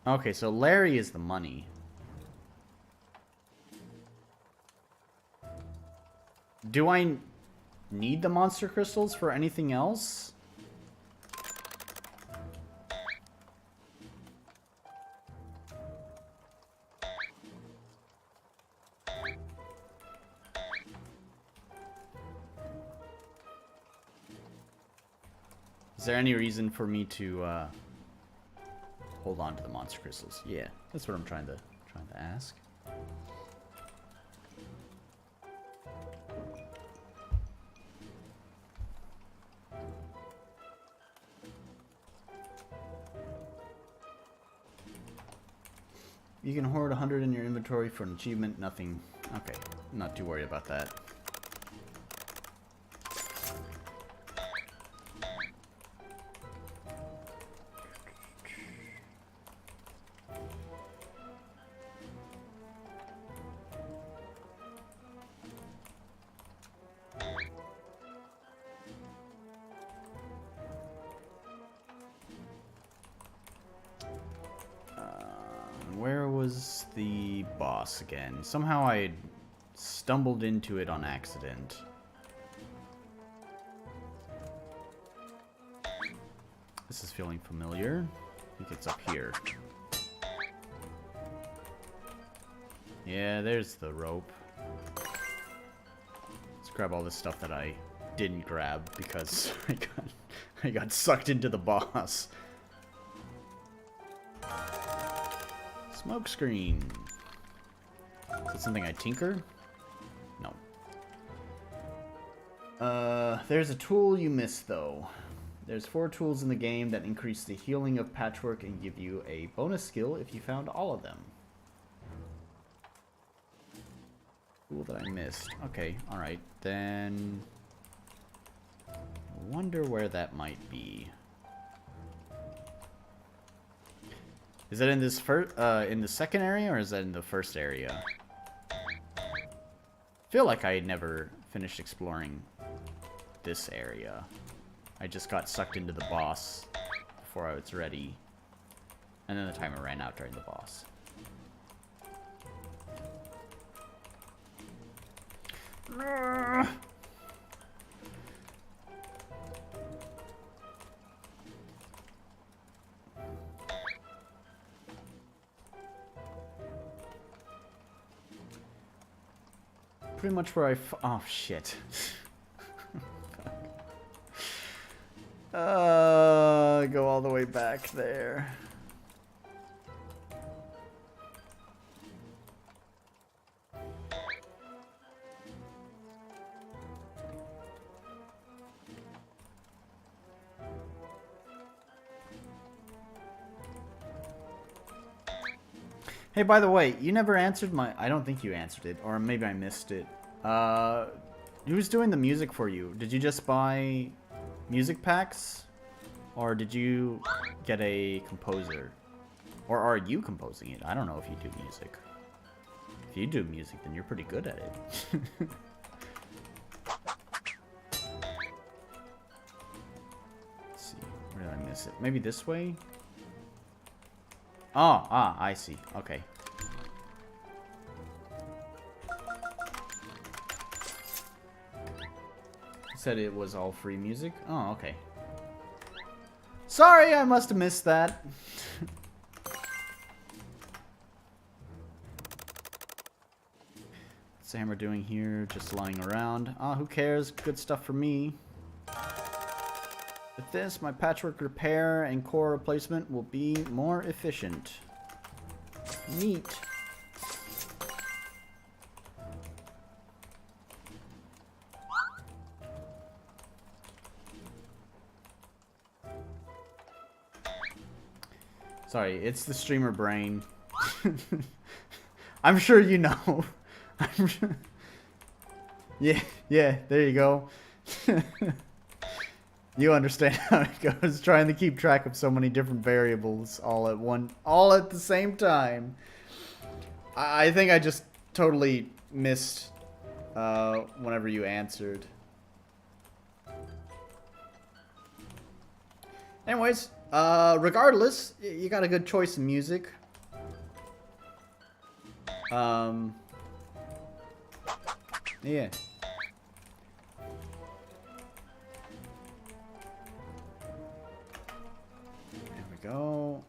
Okay, so Larry is the money. Do I need the monster crystals for anything else? Is there any reason for me to hold on to the monster crystals? Yeah, that's what I'm trying to ask. You can hoard 100 in your inventory for an achievement. Nothing. Okay, I'm not too worried about that. Where was the boss again? Somehow I stumbled into it on accident. This is feeling familiar. I think it's up here. Yeah, there's the rope. Let's grab all this stuff that I didn't grab because I got sucked into the boss. Smoke screen. Is that something I tinker? No. There's a tool you missed though. There's 4 tools in the game that increase the healing of Patchwork and give you a bonus skill if you found all of them. Tool that I missed. Okay, alright. Then I wonder where that might be. Is that in this in the second area, or is that in the first area? I feel like I never finished exploring this area. I just got sucked into the boss before I was ready. And then the timer ran out during the boss. Pretty much where oh shit. Go all the way back there. Hey, by the way, you never answered my... I don't think you answered it, or maybe I missed it. Who's doing the music for you? Did you just buy music packs? Or did you get a composer? Or are you composing it? I don't know if you do music. If you do music, then you're pretty good at it. Let's see. Where did I miss it? Maybe this way? Oh, I see. Okay. Said it was all free music? Oh, okay. Sorry, I must have missed that. What's the hammer doing here? Just lying around. Ah, who cares? Good stuff for me. With this, my patchwork repair and core replacement will be more efficient. Neat. Sorry, it's the streamer brain. I'm sure you know. Yeah, there you go. You understand how it goes, trying to keep track of so many different variables all at the same time. I think I just totally missed whenever you answered. Anyways, regardless, you got a good choice in music. Yeah. There we go.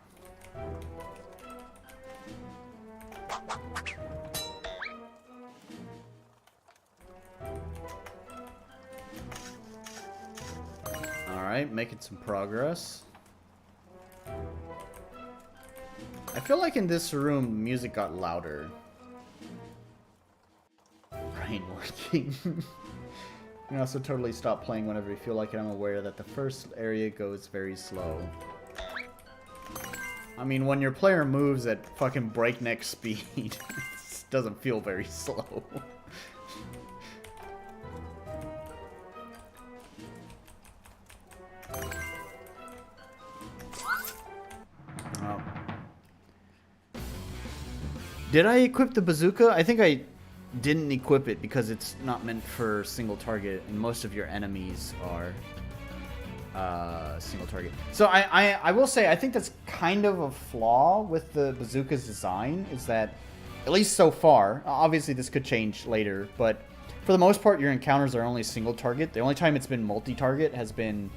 Alright, making some progress. I feel like in this room, music got louder. Brain working. You can also totally stop playing whenever you feel like it. I'm aware that the first area goes very slow. I mean, when your player moves at fucking breakneck speed, it doesn't feel very slow. Oh. Did I equip the bazooka? I think I didn't equip it because it's not meant for single target, and most of your enemies are single target. So I will say I think that's kind of a flaw with the bazooka's design, is that, at least so far, obviously this could change later, but for the most part your encounters are only single target. The only time it's been multi-target has been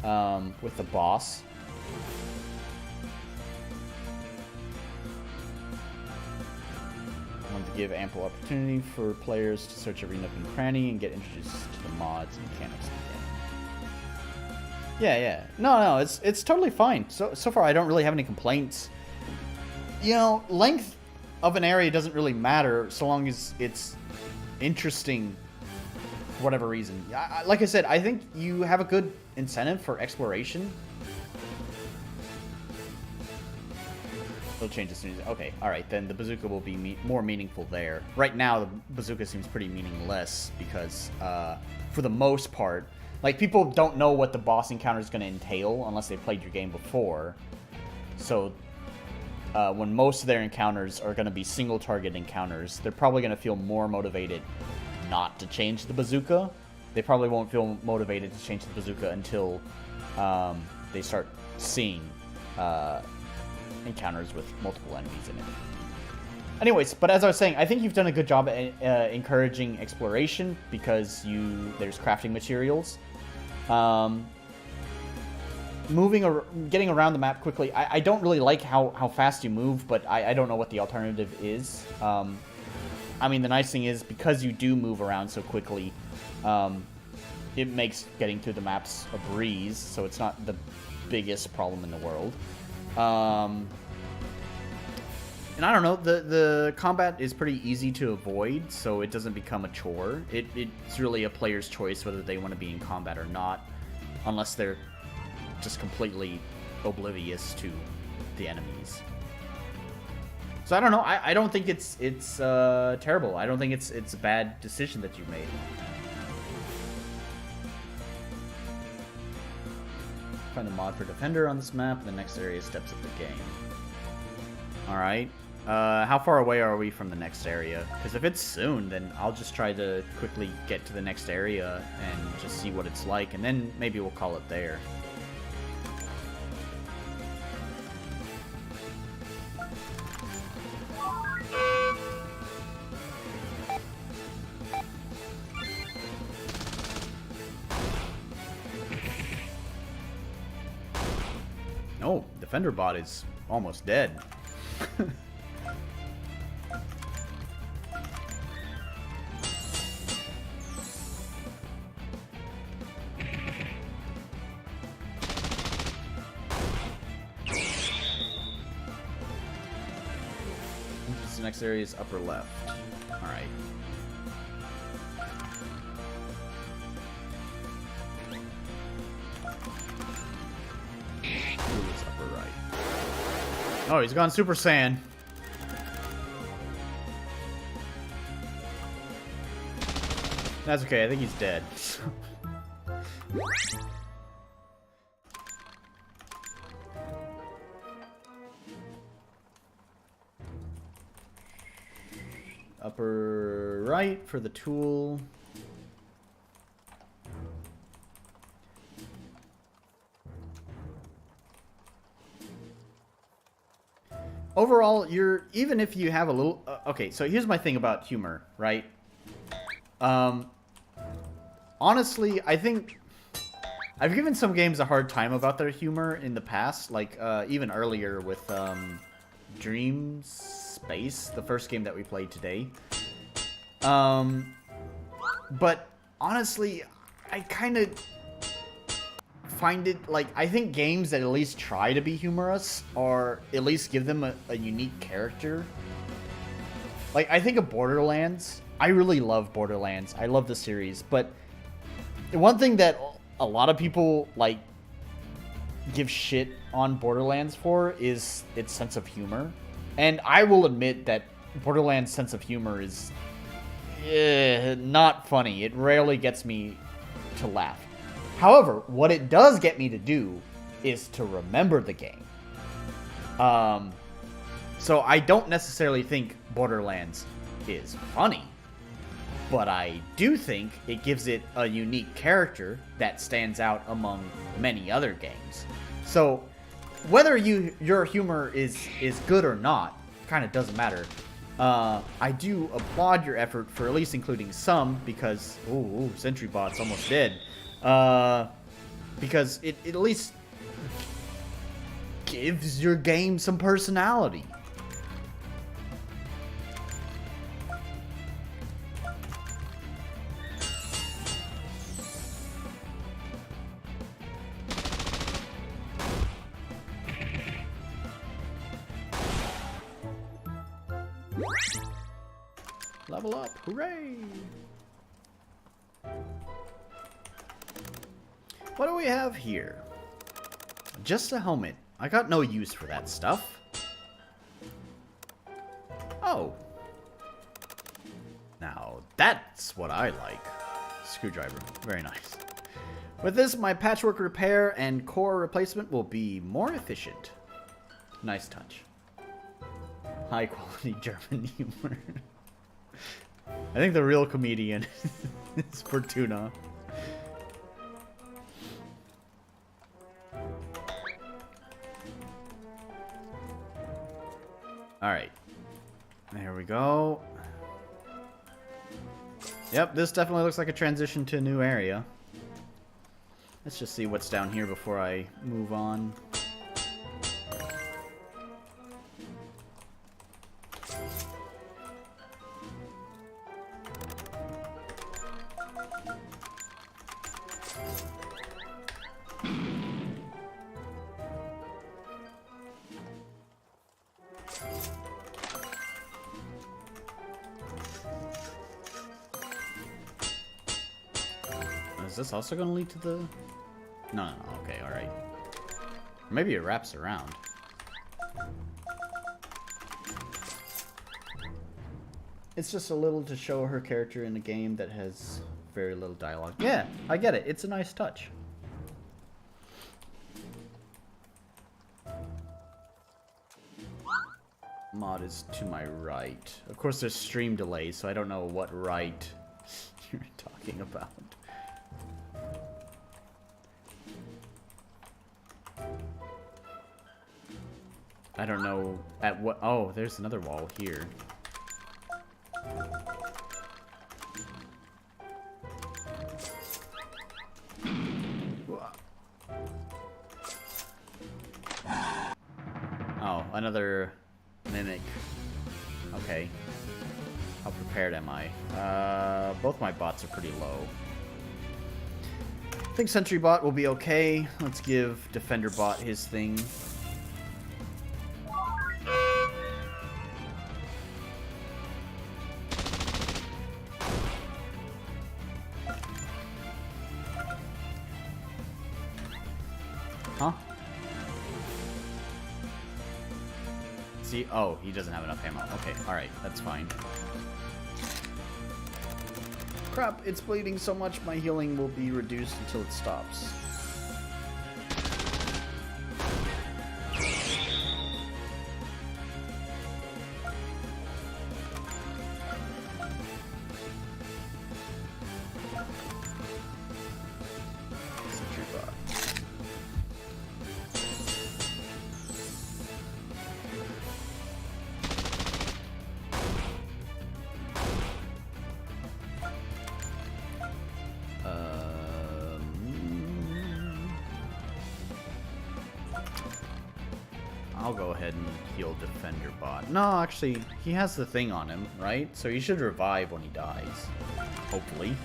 with the boss. I want to give ample opportunity for players to search every nook and cranny and get introduced to the mods and mechanics of the game. Yeah. No, it's totally fine. So far, I don't really have any complaints. You know, length of an area doesn't really matter so long as it's interesting for whatever reason. Like I said, I think you have a good incentive for exploration. It'll change as soon as... Okay, alright, then the bazooka will be more meaningful there. Right now, the bazooka seems pretty meaningless because, for the most part, like, people don't know what the boss encounter is going to entail unless they played your game before. So, when most of their encounters are going to be single-target encounters, they're probably going to feel more motivated not to change the bazooka. They probably won't feel motivated to change the bazooka until they start seeing encounters with multiple enemies in it. Anyways, but as I was saying, I think you've done a good job at encouraging exploration because there's crafting materials. Getting around the map quickly. I don't really like how fast you move, but I don't know what the alternative is. I mean, the nice thing is, because you do move around so quickly, it makes getting through the maps a breeze, so it's not the biggest problem in the world. And I don't know, the combat is pretty easy to avoid, so it doesn't become a chore. It's really a player's choice whether they want to be in combat or not, unless they're just completely oblivious to the enemies. So I don't know, I don't think it's terrible. I don't think it's a bad decision that you made. Find the mod for Defender on this map, and the next area steps up the game. Alright. How far away are we from the next area? Because if it's soon, then I'll just try to quickly get to the next area and just see what it's like, and then maybe we'll call it there. Oh, Defender bot is almost dead. The next area is upper left. Alright. It's upper right. Oh, he's gone Super Saiyan. That's okay, I think he's dead. upper right for the tool. Overall, even if you have a little... okay, so here's my thing about humor, right? Honestly, I think I've given some games a hard time about their humor in the past, like even earlier with Dreamspace, the first game that we played today. But honestly, I kind of find it, like, I think games that at least try to be humorous, or at least give them a unique character. Like, I think of Borderlands. I really love Borderlands. I love the series, but the one thing that a lot of people, like, give shit on Borderlands for is its sense of humor. And I will admit that Borderlands' sense of humor is not funny. It rarely gets me to laugh. However, what it does get me to do is to remember the game. So I don't necessarily think Borderlands is funny, but I do think it gives it a unique character that stands out among many other games. So whether your humor is good or not kind of doesn't matter. I do applaud your effort for at least including some, because Sentry Bot's almost dead. Because it at least gives your game some personality. Level up, hooray! What do we have here? Just a helmet. I got no use for that stuff. Oh. Now, that's what I like. Screwdriver. Very nice. With this, my patchwork repair and core replacement will be more efficient. Nice touch. High quality German humor. I think the real comedian is Fortuna. Alright. There we go. Yep, this definitely looks like a transition to a new area. Let's just see what's down here before I move on. Is this also going to lead to the... No, okay, alright. Maybe it wraps around. It's just a little to show her character in a game that has very little dialogue. Yeah, I get it. It's a nice touch. Mod is to my right. Of course, there's stream delay, so I don't know what right you're talking about. I don't know at what... Oh, there's another wall here. Oh, another mimic. Okay. How prepared am I? Both my bots are pretty low. I think Sentry Bot will be okay. Let's give Defender Bot his thing. Huh? See? Oh, he doesn't have enough ammo. Okay, alright, that's fine. Crap, it's bleeding so much my healing will be reduced until it stops. I'll go ahead and heal Defender Bot. No, actually, he has the thing on him, right? So he should revive when he dies. Hopefully.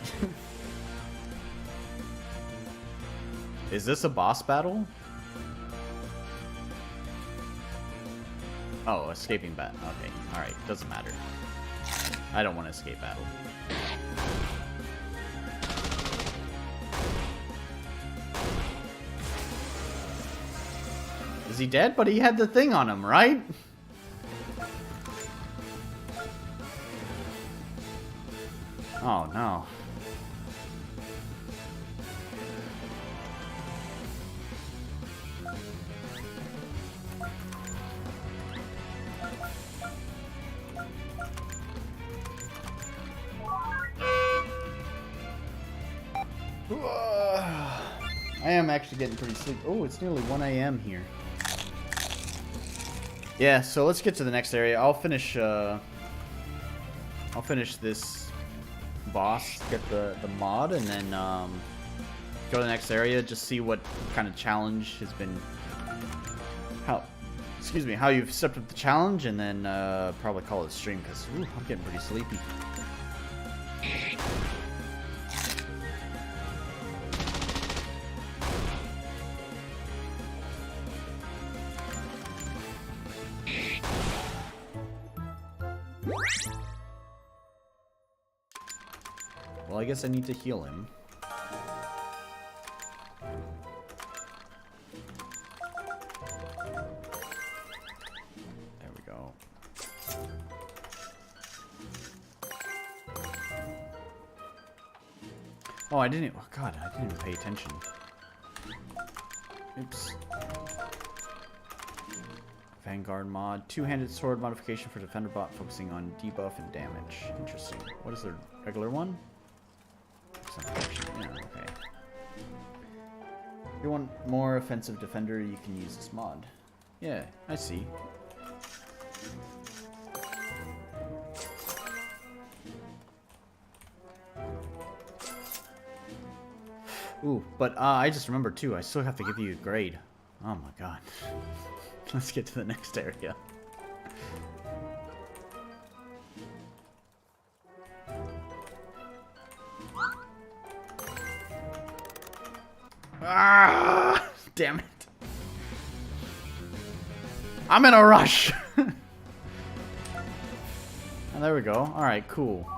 Is this a boss battle? Oh, escaping battle. Okay, alright, doesn't matter. I don't want to escape battle. Is he dead? But he had the thing on him, right? Oh, no. I am actually getting pretty sleepy. Oh, it's nearly 1 a.m. here. Yeah, so let's get to the next area. I'll finish this boss, get the mod, and then go to the next area. Just see what kind of challenge has been. How you've stepped up the challenge, and then probably call it a stream because I'm getting pretty sleepy. Well, I guess I need to heal him. There we go. Oh, I didn't. Oh, God, I didn't even pay attention. Oops. Vanguard mod. Two-handed sword modification for Defender Bot, focusing on debuff and damage. Interesting. What is the regular one? Yeah, okay. If you want more offensive defender, you can use this mod. Yeah, I see. Ooh, but I just remembered too, I still have to give you a grade. Oh my god. Let's get to the next area. Ah, damn it. I'm in a rush. And there we go. Alright, cool.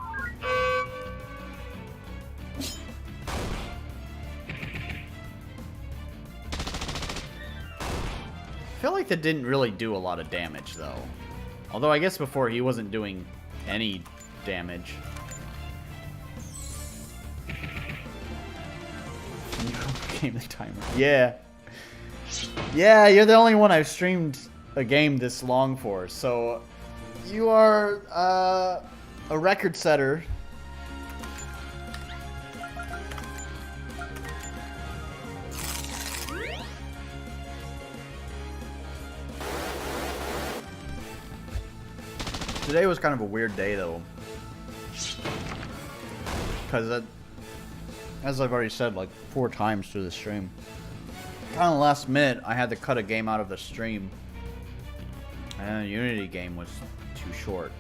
I feel like that didn't really do a lot of damage, though. Although I guess before he wasn't doing any damage. Game the timer. Yeah. Yeah, you're the only one I've streamed a game this long for, so you are a record setter. Today was kind of a weird day, though. Because, as I've already said, like 4 times through the stream, kind of last minute, I had to cut a game out of the stream. And the Unity game was too short.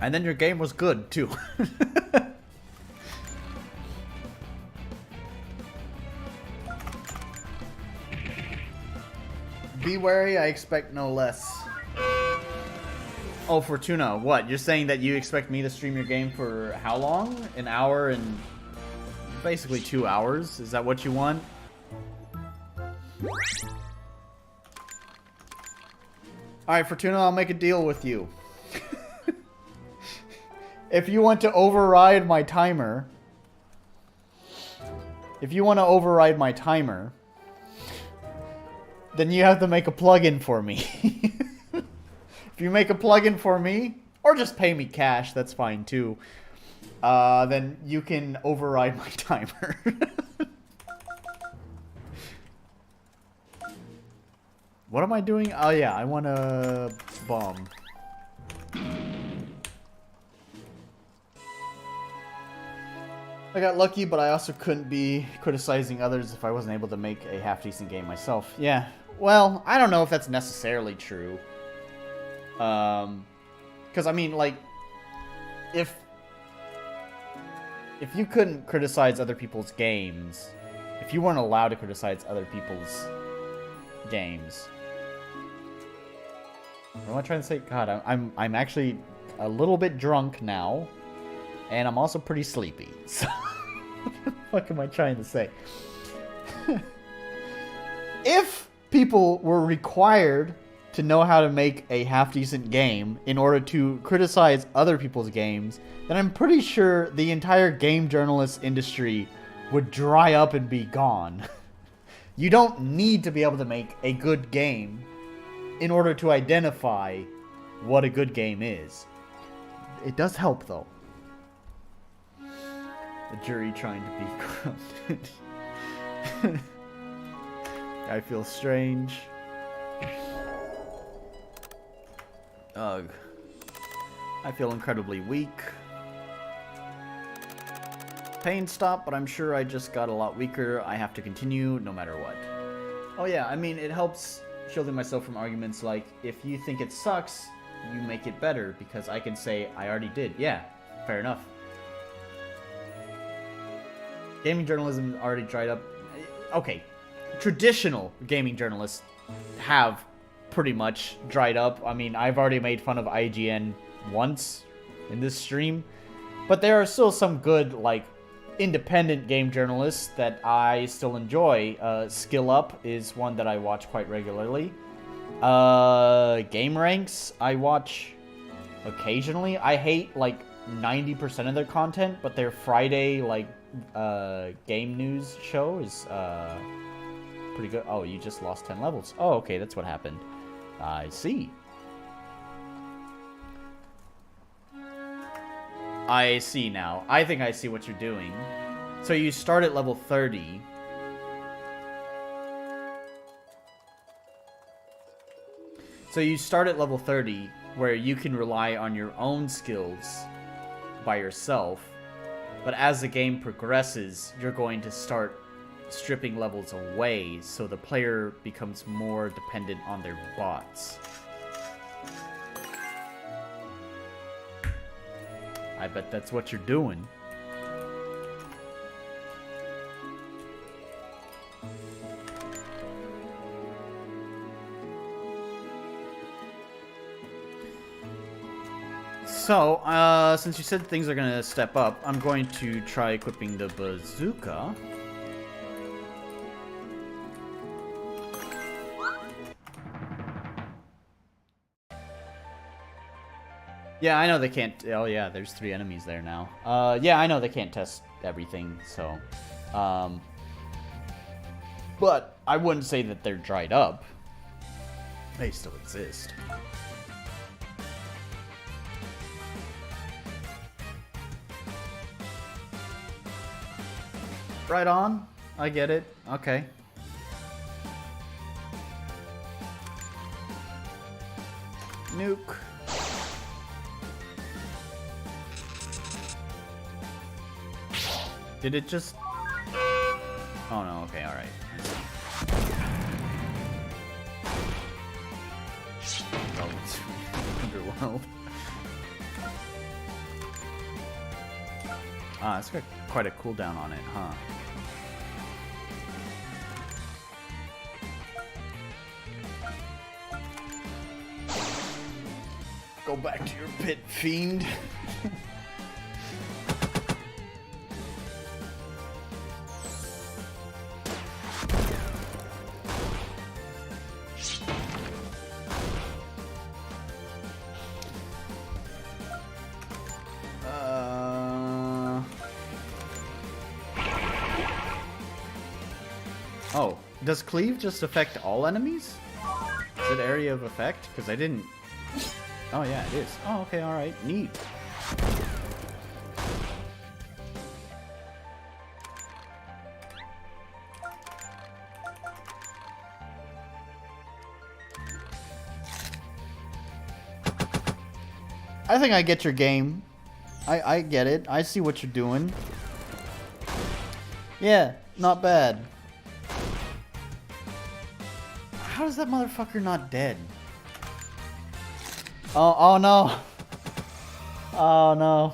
And then your game was good, too. Be wary, I expect no less. Oh, Fortuna, what? You're saying that you expect me to stream your game for how long? An hour and basically 2 hours? Is that what you want? Alright, Fortuna, I'll make a deal with you. If you want to override my timer... then you have to make a plugin for me. If you make a plugin for me, or just pay me cash, that's fine too, then you can override my timer. What am I doing? Oh yeah, I want a bomb. I got lucky, but I also couldn't be criticizing others if I wasn't able to make a half-decent game myself. Yeah, Well, I don't know if that's necessarily true. Because I mean, like, if you couldn't criticize other people's games, if you weren't allowed to criticize other people's games, what am I trying to say? God, I'm actually a little bit drunk now, and I'm also pretty sleepy. So, what the fuck am I trying to say? If people were required to know how to make a half-decent game in order to criticize other people's games, then I'm pretty sure the entire game journalist industry would dry up and be gone. You don't need to be able to make a good game in order to identify what a good game is. It does help, though. The jury trying to be corrupted. I feel strange. Ugh. I feel incredibly weak. Pain stopped, but I'm sure I just got a lot weaker. I have to continue no matter what. Oh yeah, I mean, it helps shielding myself from arguments like, if you think it sucks, you make it better, because I can say, I already did. Yeah, fair enough. Gaming journalism already dried up. Okay, traditional gaming journalists have pretty much dried up. I mean, I've already made fun of IGN once in this stream, but there are still some good, like, independent game journalists that I still enjoy. Skill Up is one that I watch quite regularly. Game Ranks I watch occasionally. I hate like 90% of their content, but their Friday like game news show is pretty good. Oh, you just lost 10 levels. Oh, okay, that's what happened. I see. I see now. I think I see what you're doing. So you start at level 30. So you start at level 30, where you can rely on your own skills by yourself. But as the game progresses, you're going to start stripping levels away, so the player becomes more dependent on their bots. I bet that's what you're doing. So, since you said things are gonna step up, I'm going to try equipping the bazooka. Yeah, I know they can't... Oh, yeah, there's 3 enemies there now. Yeah, I know they can't test everything, so... But I wouldn't say that they're dried up. They still exist. Right on. I get it. Okay. Nuke. Did it just... Oh no, okay, alright. Oh, it's underworld. Ah, it's got quite a cooldown on it, huh? Go back to your pit, fiend. Oh, does cleave just affect all enemies? Is it area of effect? Because I didn't... Oh yeah, it is. Oh, okay, alright. Neat. I think I get your game. I get it. I see what you're doing. Yeah, not bad. How is that motherfucker not dead? Oh no. Oh no.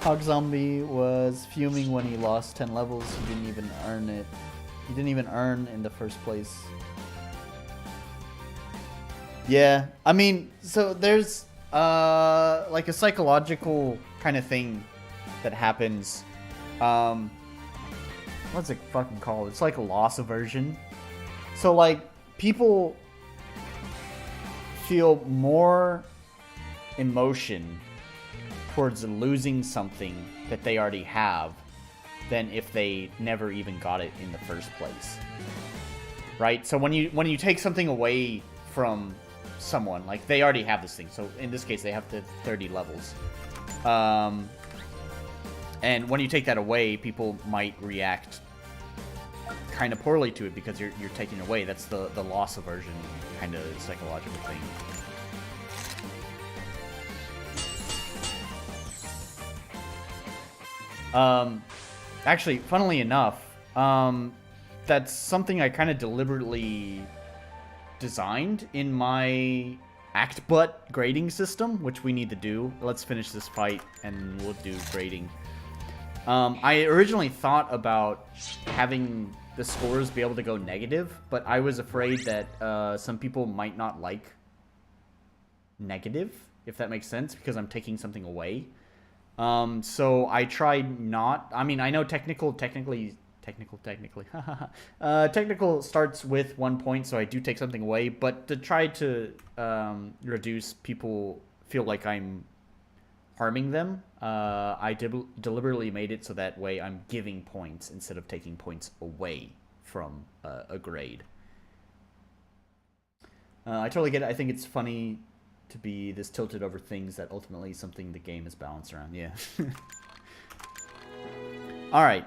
Hog Zombie was fuming when he lost 10 levels. He didn't even earn it. He didn't even earn in the first place. Yeah, I mean, so there's like a psychological kind of thing that happens. What's it fucking called? It's like a loss aversion. So like people feel more emotion towards losing something that they already have than if they never even got it in the first place. Right? So when you take something away from someone, like they already have this thing. So in this case, they have the 30 levels. And when you take that away, people might react kind of poorly to it because you're taking away. That's the loss aversion kind of psychological thing. Actually, funnily enough, that's something I kind of deliberately designed in my act butt grading system, which we need to do. Let's finish this fight and we'll do grading. I originally thought about having the scores be able to go negative, but I was afraid that some people might not like negative, if that makes sense, because I'm taking something away. So I tried not. I mean, I know technically, technical starts with 1 point, so I do take something away. But to try to reduce people feel like I'm harming them, I deliberately made it so that way I'm giving points instead of taking points away from a grade. I totally get it. I think it's funny to be this tilted over things that ultimately something the game is balanced around. Yeah. Alright.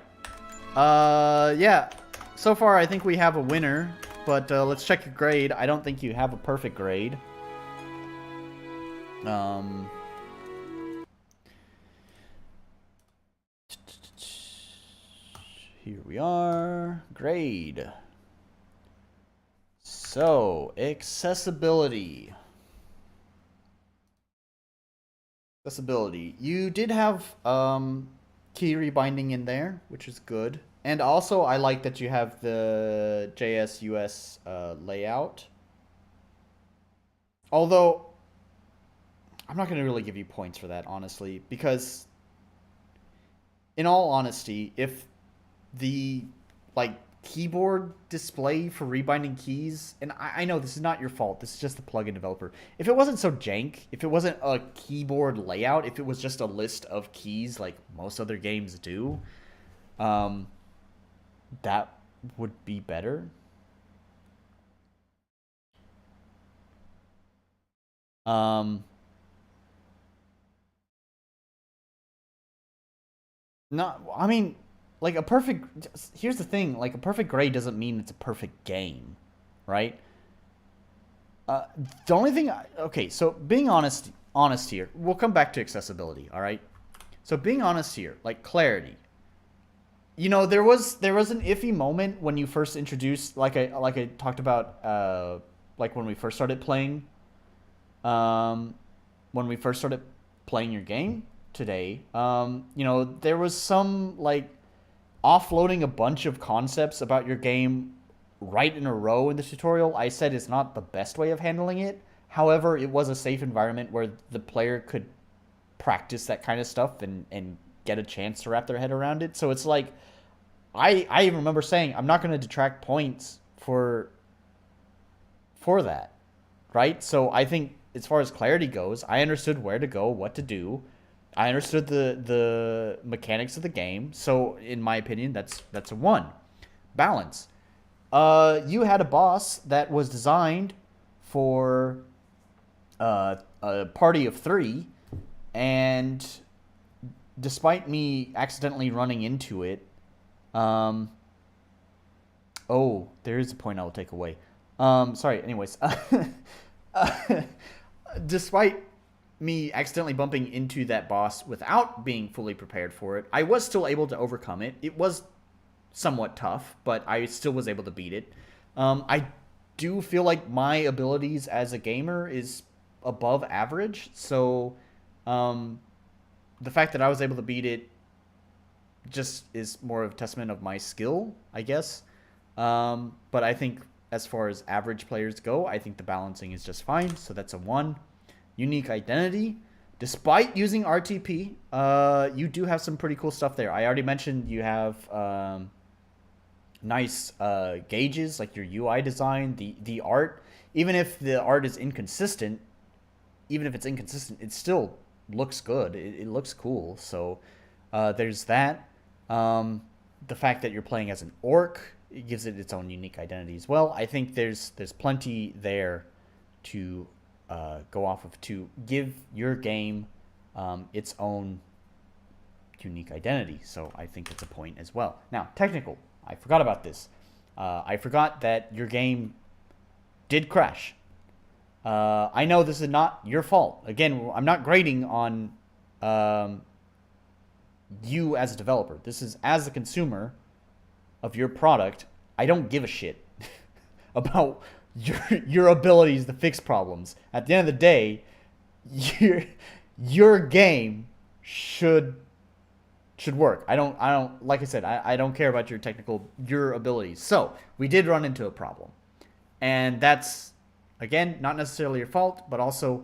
Yeah. So far, I think we have a winner, but let's check your grade. I don't think you have a perfect grade. Here we are. Grade. So, accessibility. Accessibility. You did have key rebinding in there, which is good. And also, I like that you have the JS-US layout. Although, I'm not going to really give you points for that, honestly, because in all honesty, if the keyboard display for rebinding keys, and I know this is not your fault, this is just the plugin developer. If it wasn't so jank, if it wasn't a keyboard layout, if it was just a list of keys like most other games do, that would be better. Not, I mean, like a perfect, here's the thing, like a perfect grade doesn't mean it's a perfect game, right? The only thing, okay, so being honest here, we'll come back to accessibility, all right? So being honest here, like clarity. You know, there was an iffy moment when you first introduced, like I talked about, like when we first started playing, when we first started playing your game today, you know, there was some like offloading a bunch of concepts about your game right in a row in the tutorial. I said it's not the best way of handling it. However, it was a safe environment where the player could practice that kind of stuff and get a chance to wrap their head around it. So it's like, I even remember saying, I'm not going to detract points for that, right? So I think as far as clarity goes, I understood where to go, what to do. I understood the mechanics of the game. So in my opinion, that's a 1. Balance. You had a boss that was designed for a party of 3, and despite me accidentally running into it, oh, there is a point I will take away. Sorry, anyways. Despite me accidentally bumping into that boss without being fully prepared for it, I was still able to overcome it. It was somewhat tough, but I still was able to beat it. I do feel like my abilities as a gamer is above average. So the fact that I was able to beat it just is more of a testament of my skill, I guess. But I think as far as average players go, I think the balancing is just fine. So that's a 1. Unique identity. Despite using RTP, you do have some pretty cool stuff there. I already mentioned you have nice gauges, like your UI design, the art. Even if the art is inconsistent, it still looks good. It looks cool. So there's that. The fact that you're playing as an orc, it gives it its own unique identity as well. I think there's plenty there to go off of to give your game its own unique identity. So I think it's a point as well. Now, technical. I forgot about this. I forgot that your game did crash. I know this is not your fault. Again, I'm not grading on you as a developer. This is as a consumer of your product. I don't give a shit about your abilities to fix problems. At the end of the day, your game should work. I don't like I said, I don't care about your abilities. So we did run into a problem. And that's, again, not necessarily your fault, but also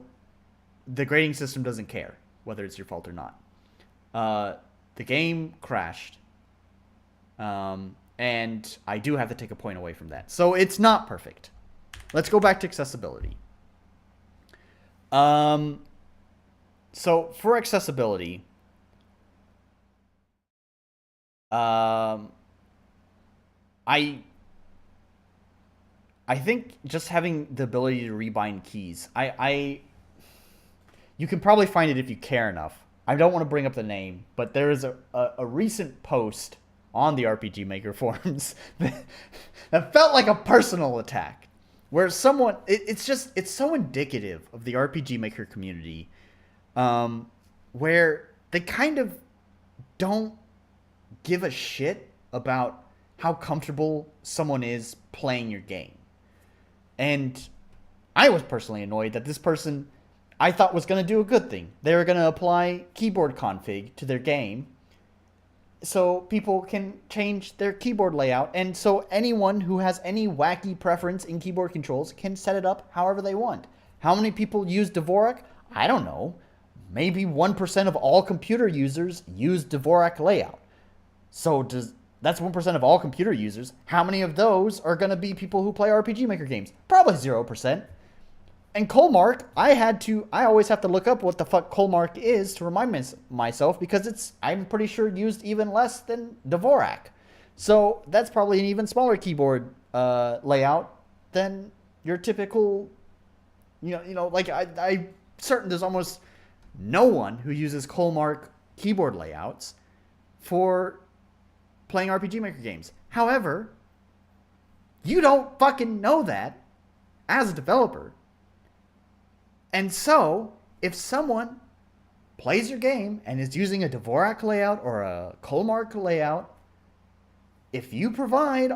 the grading system doesn't care whether it's your fault or not. The game crashed. And I do have to take a point away from that. So it's not perfect. Let's go back to accessibility. So for accessibility, I think just having the ability to rebind keys, you can probably find it if you care enough. I don't want to bring up the name, but there is a recent post on the RPG Maker forums that felt like a personal attack, where someone, it's so indicative of the RPG Maker community, where they kind of don't give a shit about how comfortable someone is playing your game. And I was personally annoyed that this person I thought was going to do a good thing. They were going to apply keyboard config to their game so people can change their keyboard layout, and so anyone who has any wacky preference in keyboard controls can set it up however they want. How many people use Dvorak? I don't know. Maybe 1% of all computer users use Dvorak layout. So that's 1% of all computer users. How many of those are going to be people who play RPG Maker games? Probably 0%. And Colmark, I always have to look up what the fuck Colmark is to remind myself, because I'm pretty sure used even less than Dvorak. So that's probably an even smaller keyboard layout than your typical, like I'm certain there's almost no one who uses Colmark keyboard layouts for playing RPG Maker games. However, you don't fucking know that as a developer. And so, if someone plays your game and is using a Dvorak layout or a Colmark layout, if you provide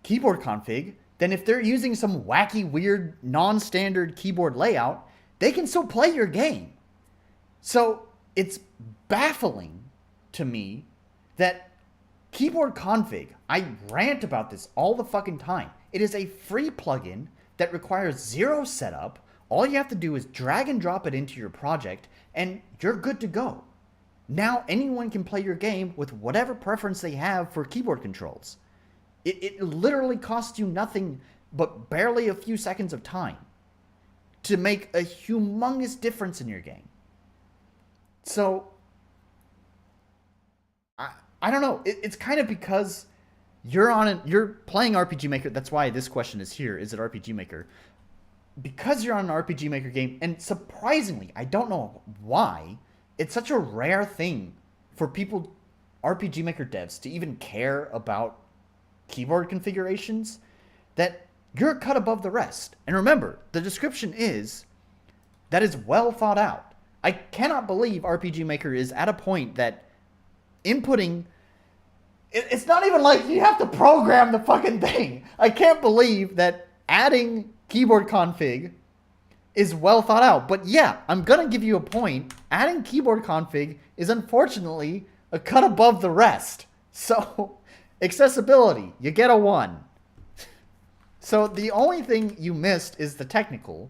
keyboard config, then if they're using some wacky, weird, non-standard keyboard layout, they can still play your game. So it's baffling to me that keyboard config, I rant about this all the fucking time. It is a free plugin that requires zero setup. All you have to do is drag and drop it into your project, and you're good to go. Now anyone can play your game with whatever preference they have for keyboard controls. It literally costs you nothing but barely a few seconds of time to make a humongous difference in your game. So I don't know. It's kind of because you're playing RPG Maker. That's why this question is here. Is it RPG Maker? Because you're on an RPG Maker game, and surprisingly, I don't know why, it's such a rare thing for RPG Maker devs to even care about keyboard configurations, that you're cut above the rest. And remember, the description is well thought out. I cannot believe RPG Maker is at a point that inputting It's not even like you have to program the fucking thing. I can't believe that adding keyboard config is well thought out. But yeah, I'm gonna give you a point. Adding keyboard config is unfortunately a cut above the rest. So, accessibility, you get a 1. So the only thing you missed is the technical.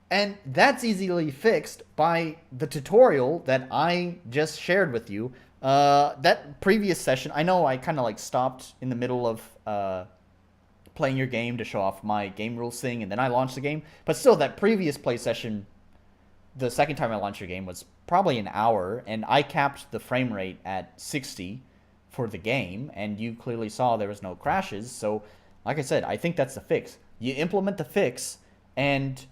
And that's easily fixed by the tutorial that I just shared with you. That previous session, I know I kind of like stopped in the middle of playing your game to show off my game rules thing, and then I launched the game. But still, that previous play session, the second time I launched your game, was probably an hour, and I capped the frame rate at 60 for the game, and you clearly saw there was no crashes. So, like I said, I think that's the fix. You implement the fix, and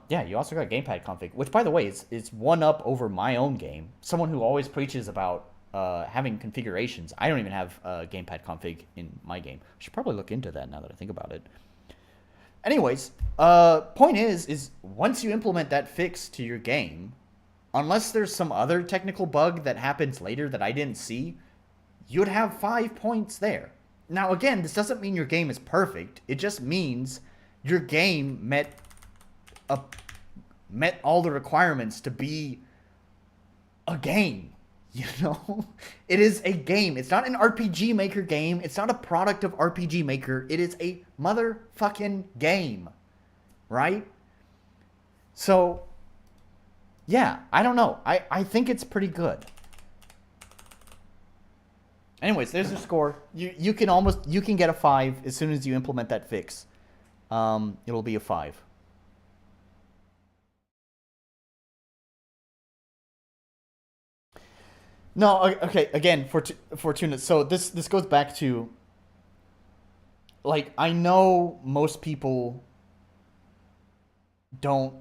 yeah, you also got gamepad config, which, by the way, is one up over my own game. Someone who always preaches about having configurations. I don't even have gamepad config in my game. I should probably look into that now that I think about it. Anyways, point is once you implement that fix to your game, unless there's some other technical bug that happens later that I didn't see, you'd have 5 points there. Now, again, this doesn't mean your game is perfect. It just means your game met all the requirements to be a game. You know, it is a game. It's not an RPG Maker game. It's not a product of RPG Maker. It is a motherfucking game, right? So, yeah, I don't know. I think it's pretty good. Anyways, there's your score. You can get a 5 as soon as you implement that fix. It'll be a 5. No, okay. Again, Fortuna. So this goes back to, like, I know most people don't,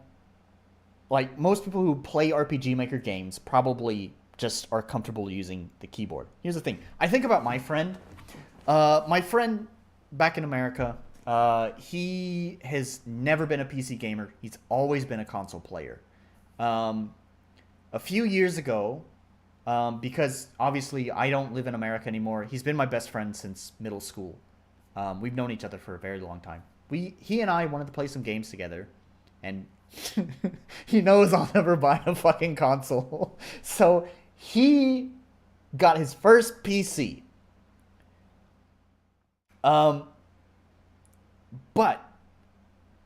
like, most people who play RPG Maker games probably just are comfortable using the keyboard. Here's the thing. I think about my friend. My friend back in America, he has never been a PC gamer. He's always been a console player. A few years ago, because obviously I don't live in America anymore, he's been my best friend since middle school. We've known each other for a very long time. He and I wanted to play some games together, and he knows I'll never buy a fucking console. So he got his first PC. But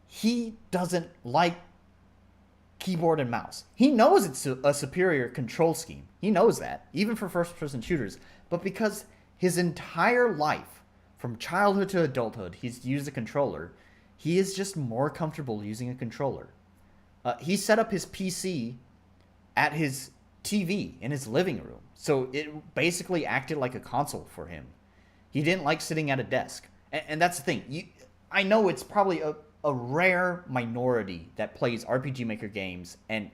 he doesn't like keyboard and mouse. He knows it's a superior control scheme. He knows that, even for first-person shooters. But because his entire life, from childhood to adulthood, he's used a controller, he is just more comfortable using a controller. He set up his PC at his TV in his living room, so it basically acted like a console for him. He didn't like sitting at a desk. And that's the thing. I know it's probably a rare minority that plays RPG Maker games and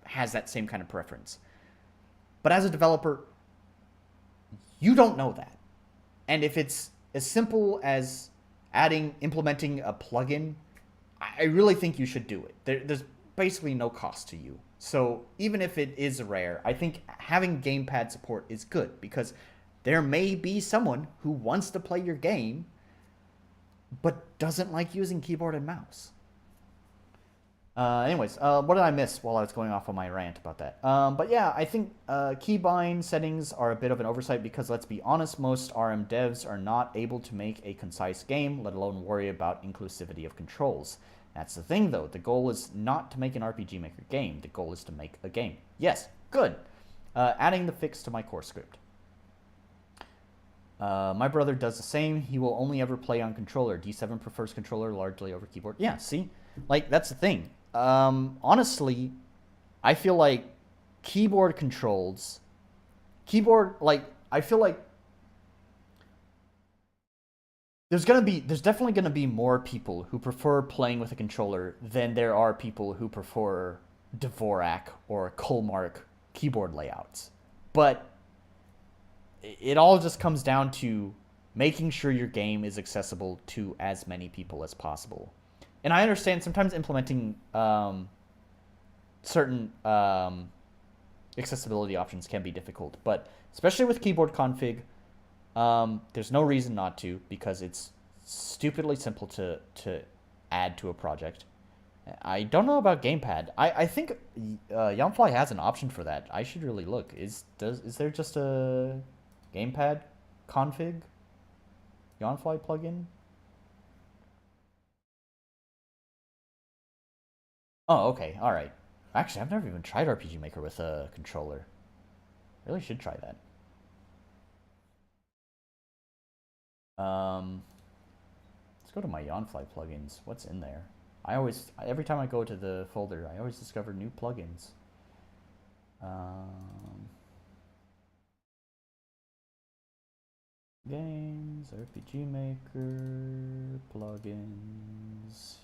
has that same kind of preference. But as a developer, you don't know that. And if it's as simple as implementing a plugin, I really think you should do it. There's basically no cost to you. So even if it is rare, I think having gamepad support is good, because there may be someone who wants to play your game but doesn't like using keyboard and mouse. Anyways, what did I miss while I was going off on my rant about that? But yeah, I think keybind settings are a bit of an oversight, because let's be honest, most RM devs are not able to make a concise game, let alone worry about inclusivity of controls. That's the thing, though. The goal is not to make an RPG Maker game. The goal is to make a game. Yes, good. Adding the fix to my core script. My brother does the same. He will only ever play on controller. D7 prefers controller largely over keyboard. Yeah, see? Like, that's the thing. Honestly, I feel like keyboard controls... I feel like there's definitely gonna be more people who prefer playing with a controller than there are people who prefer Dvorak or Kolmark keyboard layouts. But it all just comes down to making sure your game is accessible to as many people as possible. And I understand sometimes implementing certain accessibility options can be difficult, but especially with keyboard config, There's no reason not to, because it's stupidly simple to add to a project. I don't know about gamepad. I think Yamfly has an option for that. I should really look. Is there just a gamepad config Yamfly plugin? Oh, okay, all right. Actually, I've never even tried RPG Maker with a controller. Really should try that. Let's go to my Yamfly plugins. What's in there? Every time I go to the folder, I always discover new plugins. Games, RPG Maker, plugins.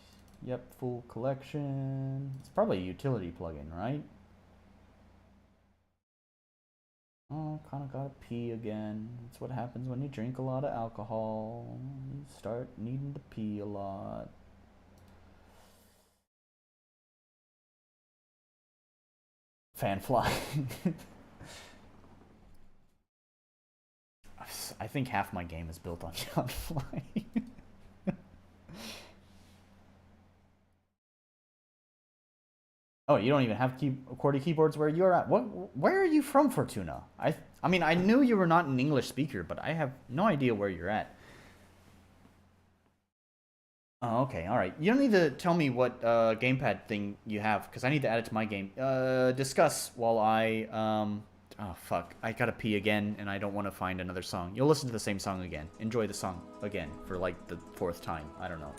Yep, full collection. It's probably a utility plugin, right? Oh, kind of gotta pee again. That's what happens when you drink a lot of alcohol. You start needing to pee a lot. Fanfly. I think half my game is built on Fanfly. Oh, you don't even have QWERTY keyboards where you're at. Where are you from, Fortuna? I mean, I knew you were not an English speaker, but I have no idea where you're at. Oh, okay, all right. You don't need to tell me what gamepad thing you have, because I need to add it to my game. Discuss while I Oh fuck! I gotta pee again, and I don't want to find another song. You'll listen to the same song again. Enjoy the song again for like the 4th time. I don't know.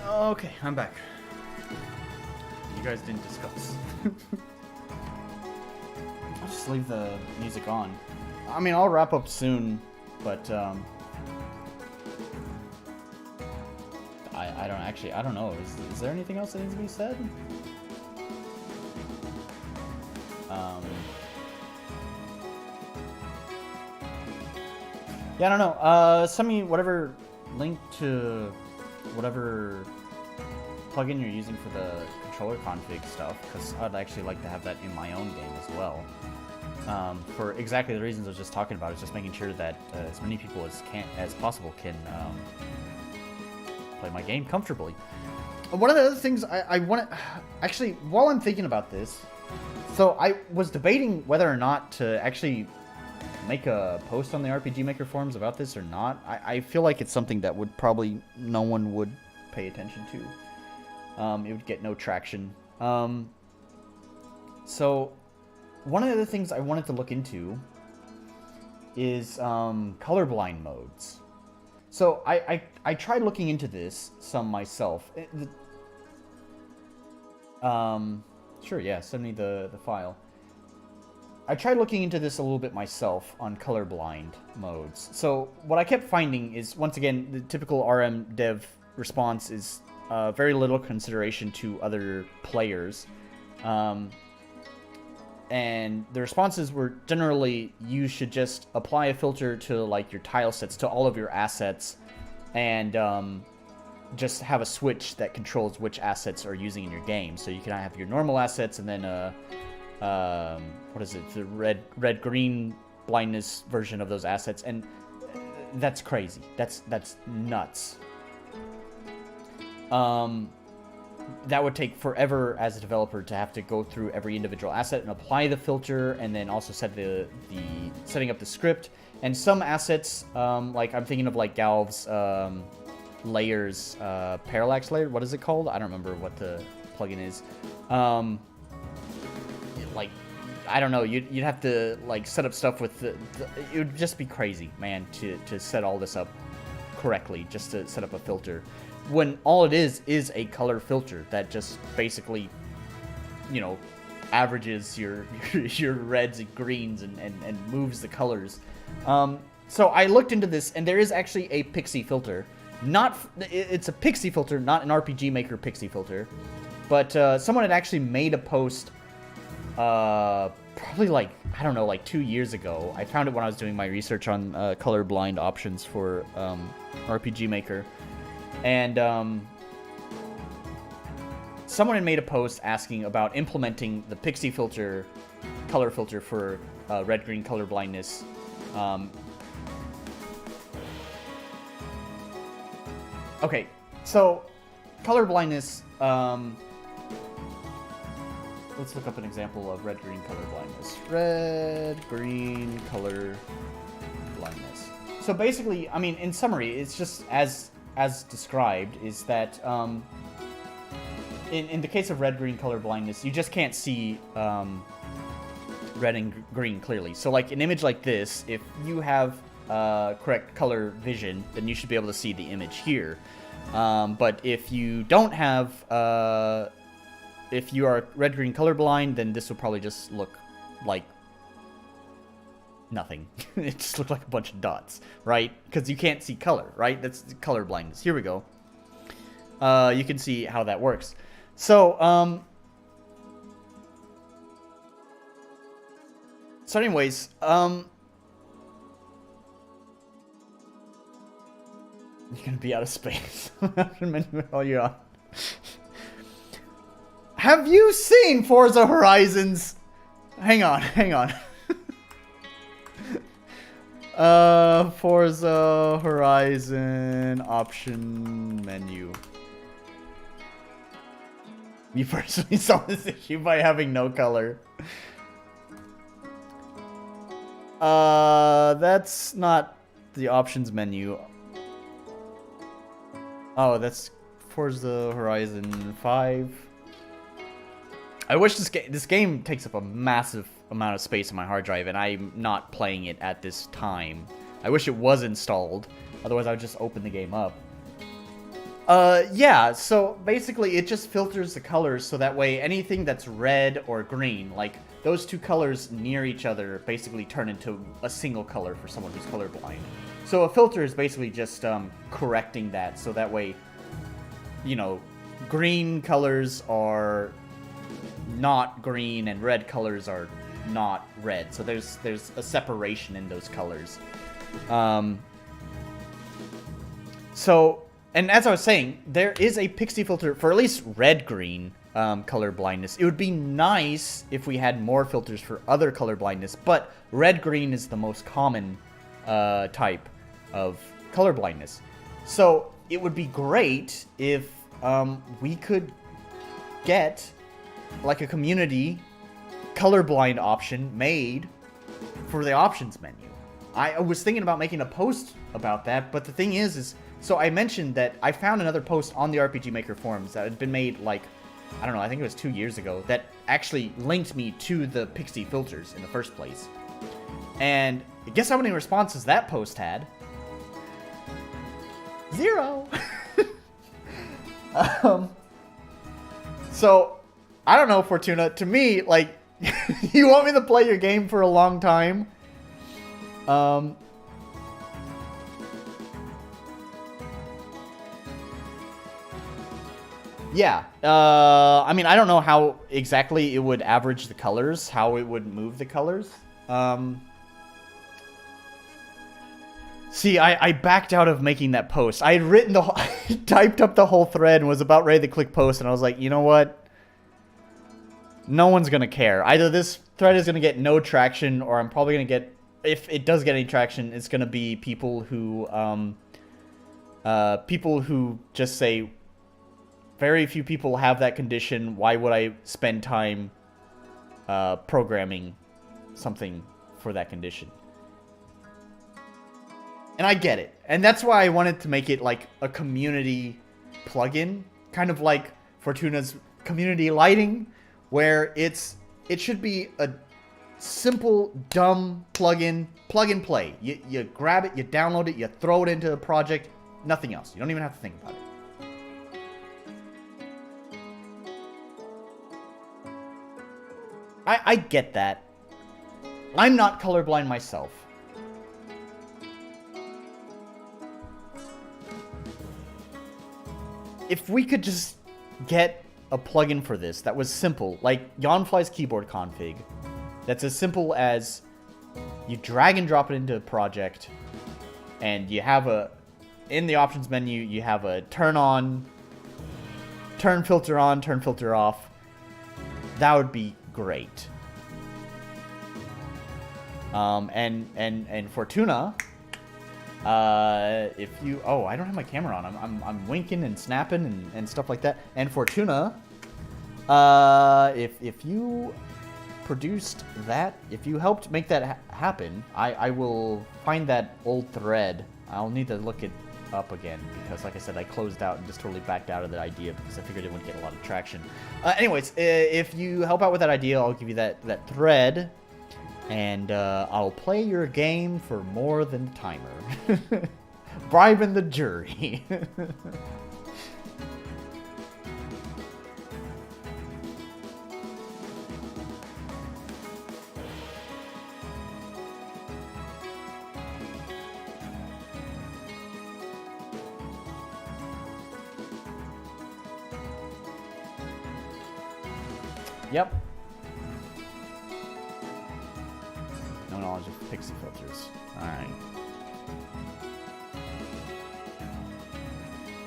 Okay, I'm back. You guys didn't discuss. I'll just leave the music on. I mean, I'll wrap up soon, but I don't know. Is there anything else that needs to be said? Yeah, I don't know. Send me whatever link to whatever plugin you're using for the controller config stuff, because I'd actually like to have that in my own game as well. For exactly the reasons I was just talking about, is just making sure that as many people as possible can play my game comfortably. One of the other things I want to... Actually, while I'm thinking about this, so I was debating whether or not to actually make a post on the RPG Maker forums about this or not. I feel like it's something that would probably no one would pay attention to. It would get no traction. So one of the other things I wanted to look into is colorblind modes. So I tried looking into this some myself. Sure, yeah, send me the file. I tried looking into this a little bit myself on colorblind modes. So what I kept finding is, once again, the typical RM dev response is very little consideration to other players. And and the responses were generally, you should just apply a filter to like your tile sets, to all of your assets, and just have a switch that controls which assets are using in your game. So you can have your normal assets, and then what is it, the red-green blindness version of those assets, and that's crazy. That's nuts. That would take forever as a developer to have to go through every individual asset and apply the filter, and then also set the setting up the script. And some assets, like I'm thinking of like Galv's layers, parallax layer. What is it called? I don't remember what the plugin is. Like, I don't know. You'd have to like set up stuff with it would just be crazy, man, to set all this up correctly just to set up a filter. When all it is a color filter that just basically, you know, averages your reds and greens and moves the colors. So I looked into this, and there is actually a pixie filter. It's a pixie filter, not an RPG Maker pixie filter. But someone had actually made a post, probably like, I don't know, like 2 years ago. I found it when I was doing my research on colorblind options for RPG Maker. And someone had made a post asking about implementing the pixie filter, color filter for red-green color blindness. Okay, so color blindness. Let's look up an example of red-green color blindness. Red-green color blindness. So basically, I mean, in summary, it's just as described, is that in the case of red-green color blindness, you just can't see red and green clearly. So like an image like this, if you have correct color vision, then you should be able to see the image here. But if you don't have, if you are red-green colorblind, then this will probably just look like nothing. It just looked like a bunch of dots, right? Because you can't see color, right? That's color blindness. Here we go. You can see how that works. So, anyways, you're gonna be out of space. Oh, you're on. Have you seen Forza Horizons? Hang on. Forza Horizon option menu. You personally solved this issue by having no color. That's not the options menu. Oh, that's Forza Horizon 5. I wish this game takes up a massive amount of space on my hard drive, and I'm not playing it at this time. I wish it was installed, otherwise I would just open the game up. Yeah, so basically it just filters the colors so that way anything that's red or green, like those two colors near each other, basically turn into a single color for someone who's colorblind. So a filter is basically just correcting that, so that way, you know, green colors are not green and red colors are not red. So there's a separation in those colors. So, and as I was saying, there is a pixie filter for at least red-green color blindness. It would be nice if we had more filters for other color blindness, but red-green is the most common type of color blindness. So it would be great if we could get like a community colorblind option made for the options menu. I was thinking about making a post about that, but the thing is so I mentioned that I found another post on the RPG Maker forums that had been made like, I don't know, I think it was 2 years ago, that actually linked me to the pixie filters in the first place. And guess how many responses that post had? 0! So, I don't know, Fortuna. To me, like, you want me to play your game for a long time? Yeah. I mean, I don't know how exactly it would average the colors, how it would move the colors. See, I backed out of making that post. I had written I typed up the whole thread and was about ready to click post, and I was like, you know what? No one's gonna care. Either this thread is gonna get no traction, or I'm probably gonna get, if it does get any traction, it's gonna be people who just say, very few people have that condition. Why would I spend time programming something for that condition? And I get it. And that's why I wanted to make it like a community plugin, kind of like Fortuna's community lighting, where it should be a simple, dumb plugin, plug and play. You grab it, you download it, you throw it into a project, nothing else. You don't even have to think about it. I get that. I'm not colorblind myself. If we could just get a plugin for this that was simple, like Yawnfly's keyboard config, that's as simple as you drag and drop it into a project, and you have in the options menu, you have a turn filter on, turn filter off. That would be great. And Fortuna, if you, I don't have my camera on. I'm winking and snapping and stuff like that. And Fortuna, if you produced that, if you helped make that happen, I will find that old thread. I'll need to look it up again because, like I said, I closed out and just totally backed out of that idea because I figured it wouldn't get a lot of traction. Anyways, if you help out with that idea, I'll give you that thread. And I'll play your game for more than the timer. Bribing the jury. Yep. No knowledge of pixie filters. Alright.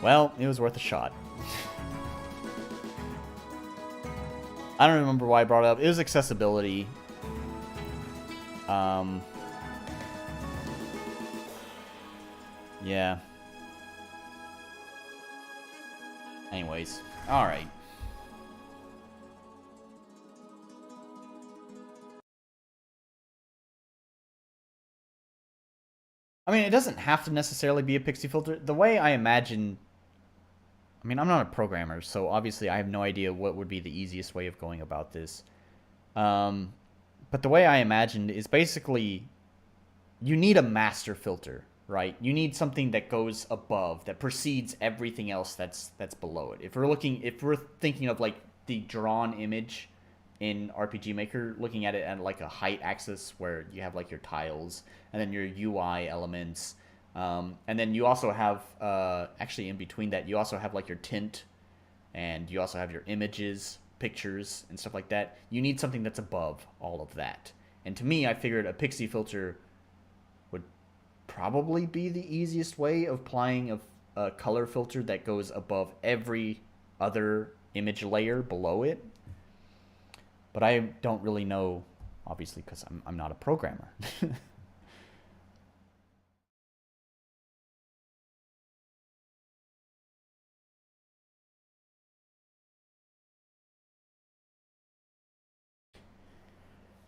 Well, it was worth a shot. I don't remember why I brought it up. It was accessibility. Yeah. Anyways. Alright. I mean, it doesn't have to necessarily be a pixie filter. The way I imagine... I mean, I'm not a programmer, so obviously I have no idea what would be the easiest way of going about this. But the way I imagined is basically... You need a master filter, right? You need something that goes above, that precedes everything else that's below it. If we're thinking of like the drawn image in RPG Maker, looking at it at like a height axis where you have like your tiles and then your UI elements, and then you also have actually in between that you also have like your tint, and you also have your images, pictures, and stuff like that. You need something that's above all of that. And to me, I figured a pixie filter would probably be the easiest way of applying a color filter that goes above every other image layer below it. But I don't really know, obviously, because I'm not a programmer.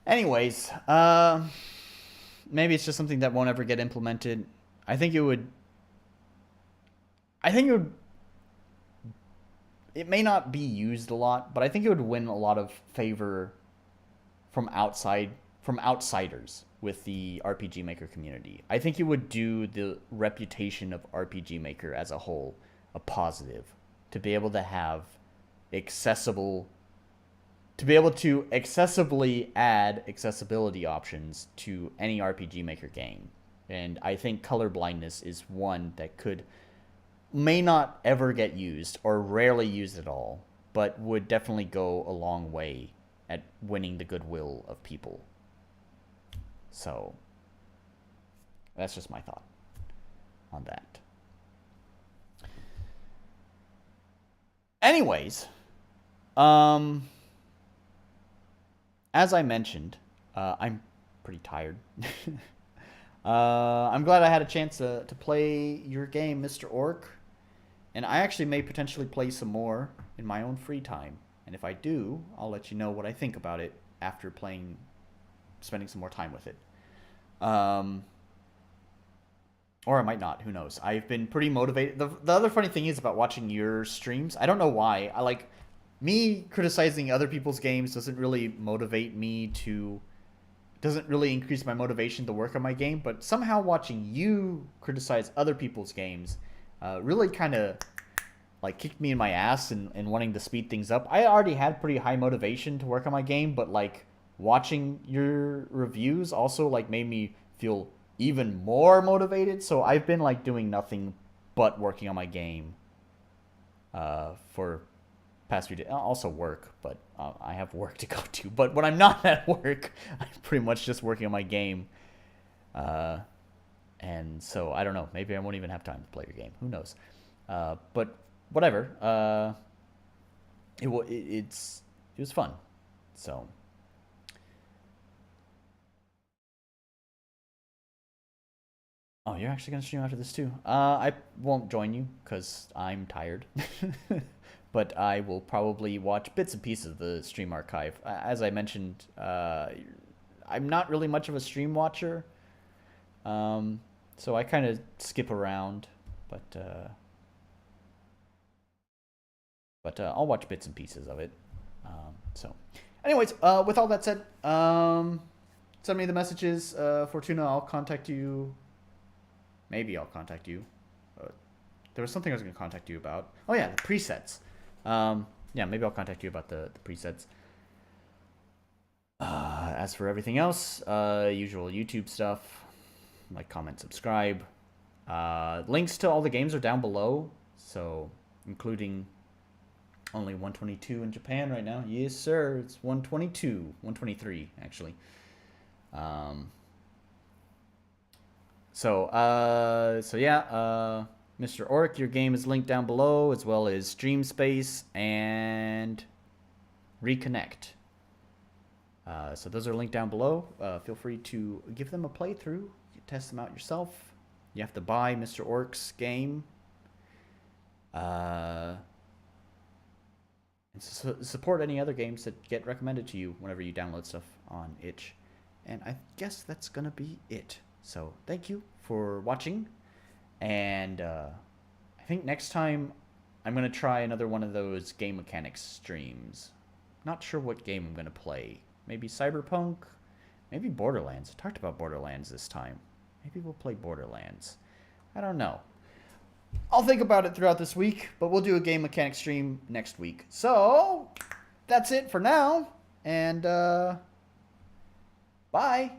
Anyways, maybe it's just something that won't ever get implemented. I think it would... It may not be used a lot, but I think it would win a lot of favor from outsiders with the RPG Maker community. I think it would do the reputation of RPG Maker as a whole a positive, to be able to have to be able to accessibly add accessibility options to any RPG Maker game. And I think color blindness is one that could may not ever get used or rarely used at all, but would definitely go a long way at winning the goodwill of people. So that's just my thought on that. Anyways, as I mentioned, I'm pretty tired. I'm glad I had a chance to play your game, Mr. Orc. And I actually may potentially play some more in my own free time. And if I do, I'll let you know what I think about it after spending some more time with it. Or I might not, who knows. I've been pretty motivated. The other funny thing is about watching your streams, I don't know why. I like, me criticizing other people's games doesn't really motivate me to, doesn't really increase my motivation to work on my game, but somehow watching you criticize other people's games really kind of like kicked me in my ass and wanting to speed things up. I already had pretty high motivation to work on my game, but like watching your reviews also like made me feel even more motivated. So I've been like doing nothing but working on my game for past few days. Also work, but I have work to go to. But when I'm not at work, I'm pretty much just working on my game. And so I don't know. Maybe I won't even have time to play your game. Who knows? But whatever. It was fun. So. Oh, you're actually gonna stream after this too. I won't join you because I'm tired. But I will probably watch bits and pieces of the stream archive. As I mentioned, I'm not really much of a stream watcher. So I kind of skip around, but I'll watch bits and pieces of it. So, anyways, with all that said, send me the messages, Fortuna. I'll contact you. Maybe I'll contact you. There was something I was going to contact you about. Oh yeah, the presets. Yeah, maybe I'll contact you about the presets. As for everything else, usual YouTube stuff. Like, comment, subscribe. Links to all the games are down below. So, including only 122 in Japan right now. Yes, sir. It's 122. 123, actually. So yeah, Mr. Orc, your game is linked down below, as well as Dreamspace and Reconnect. So those are linked down below. Feel free to give them a playthrough. You test them out yourself. You have to buy Mr. Orc's game. And support any other games that get recommended to you whenever you download stuff on itch. And I guess that's going to be it. So thank you for watching. And I think next time I'm going to try another one of those game mechanics streams. Not sure what game I'm going to play. Maybe Cyberpunk? Maybe Borderlands. I talked about Borderlands this time. Maybe we'll play Borderlands. I don't know. I'll think about it throughout this week, but we'll do a game mechanics stream next week. So, that's it for now. And, bye.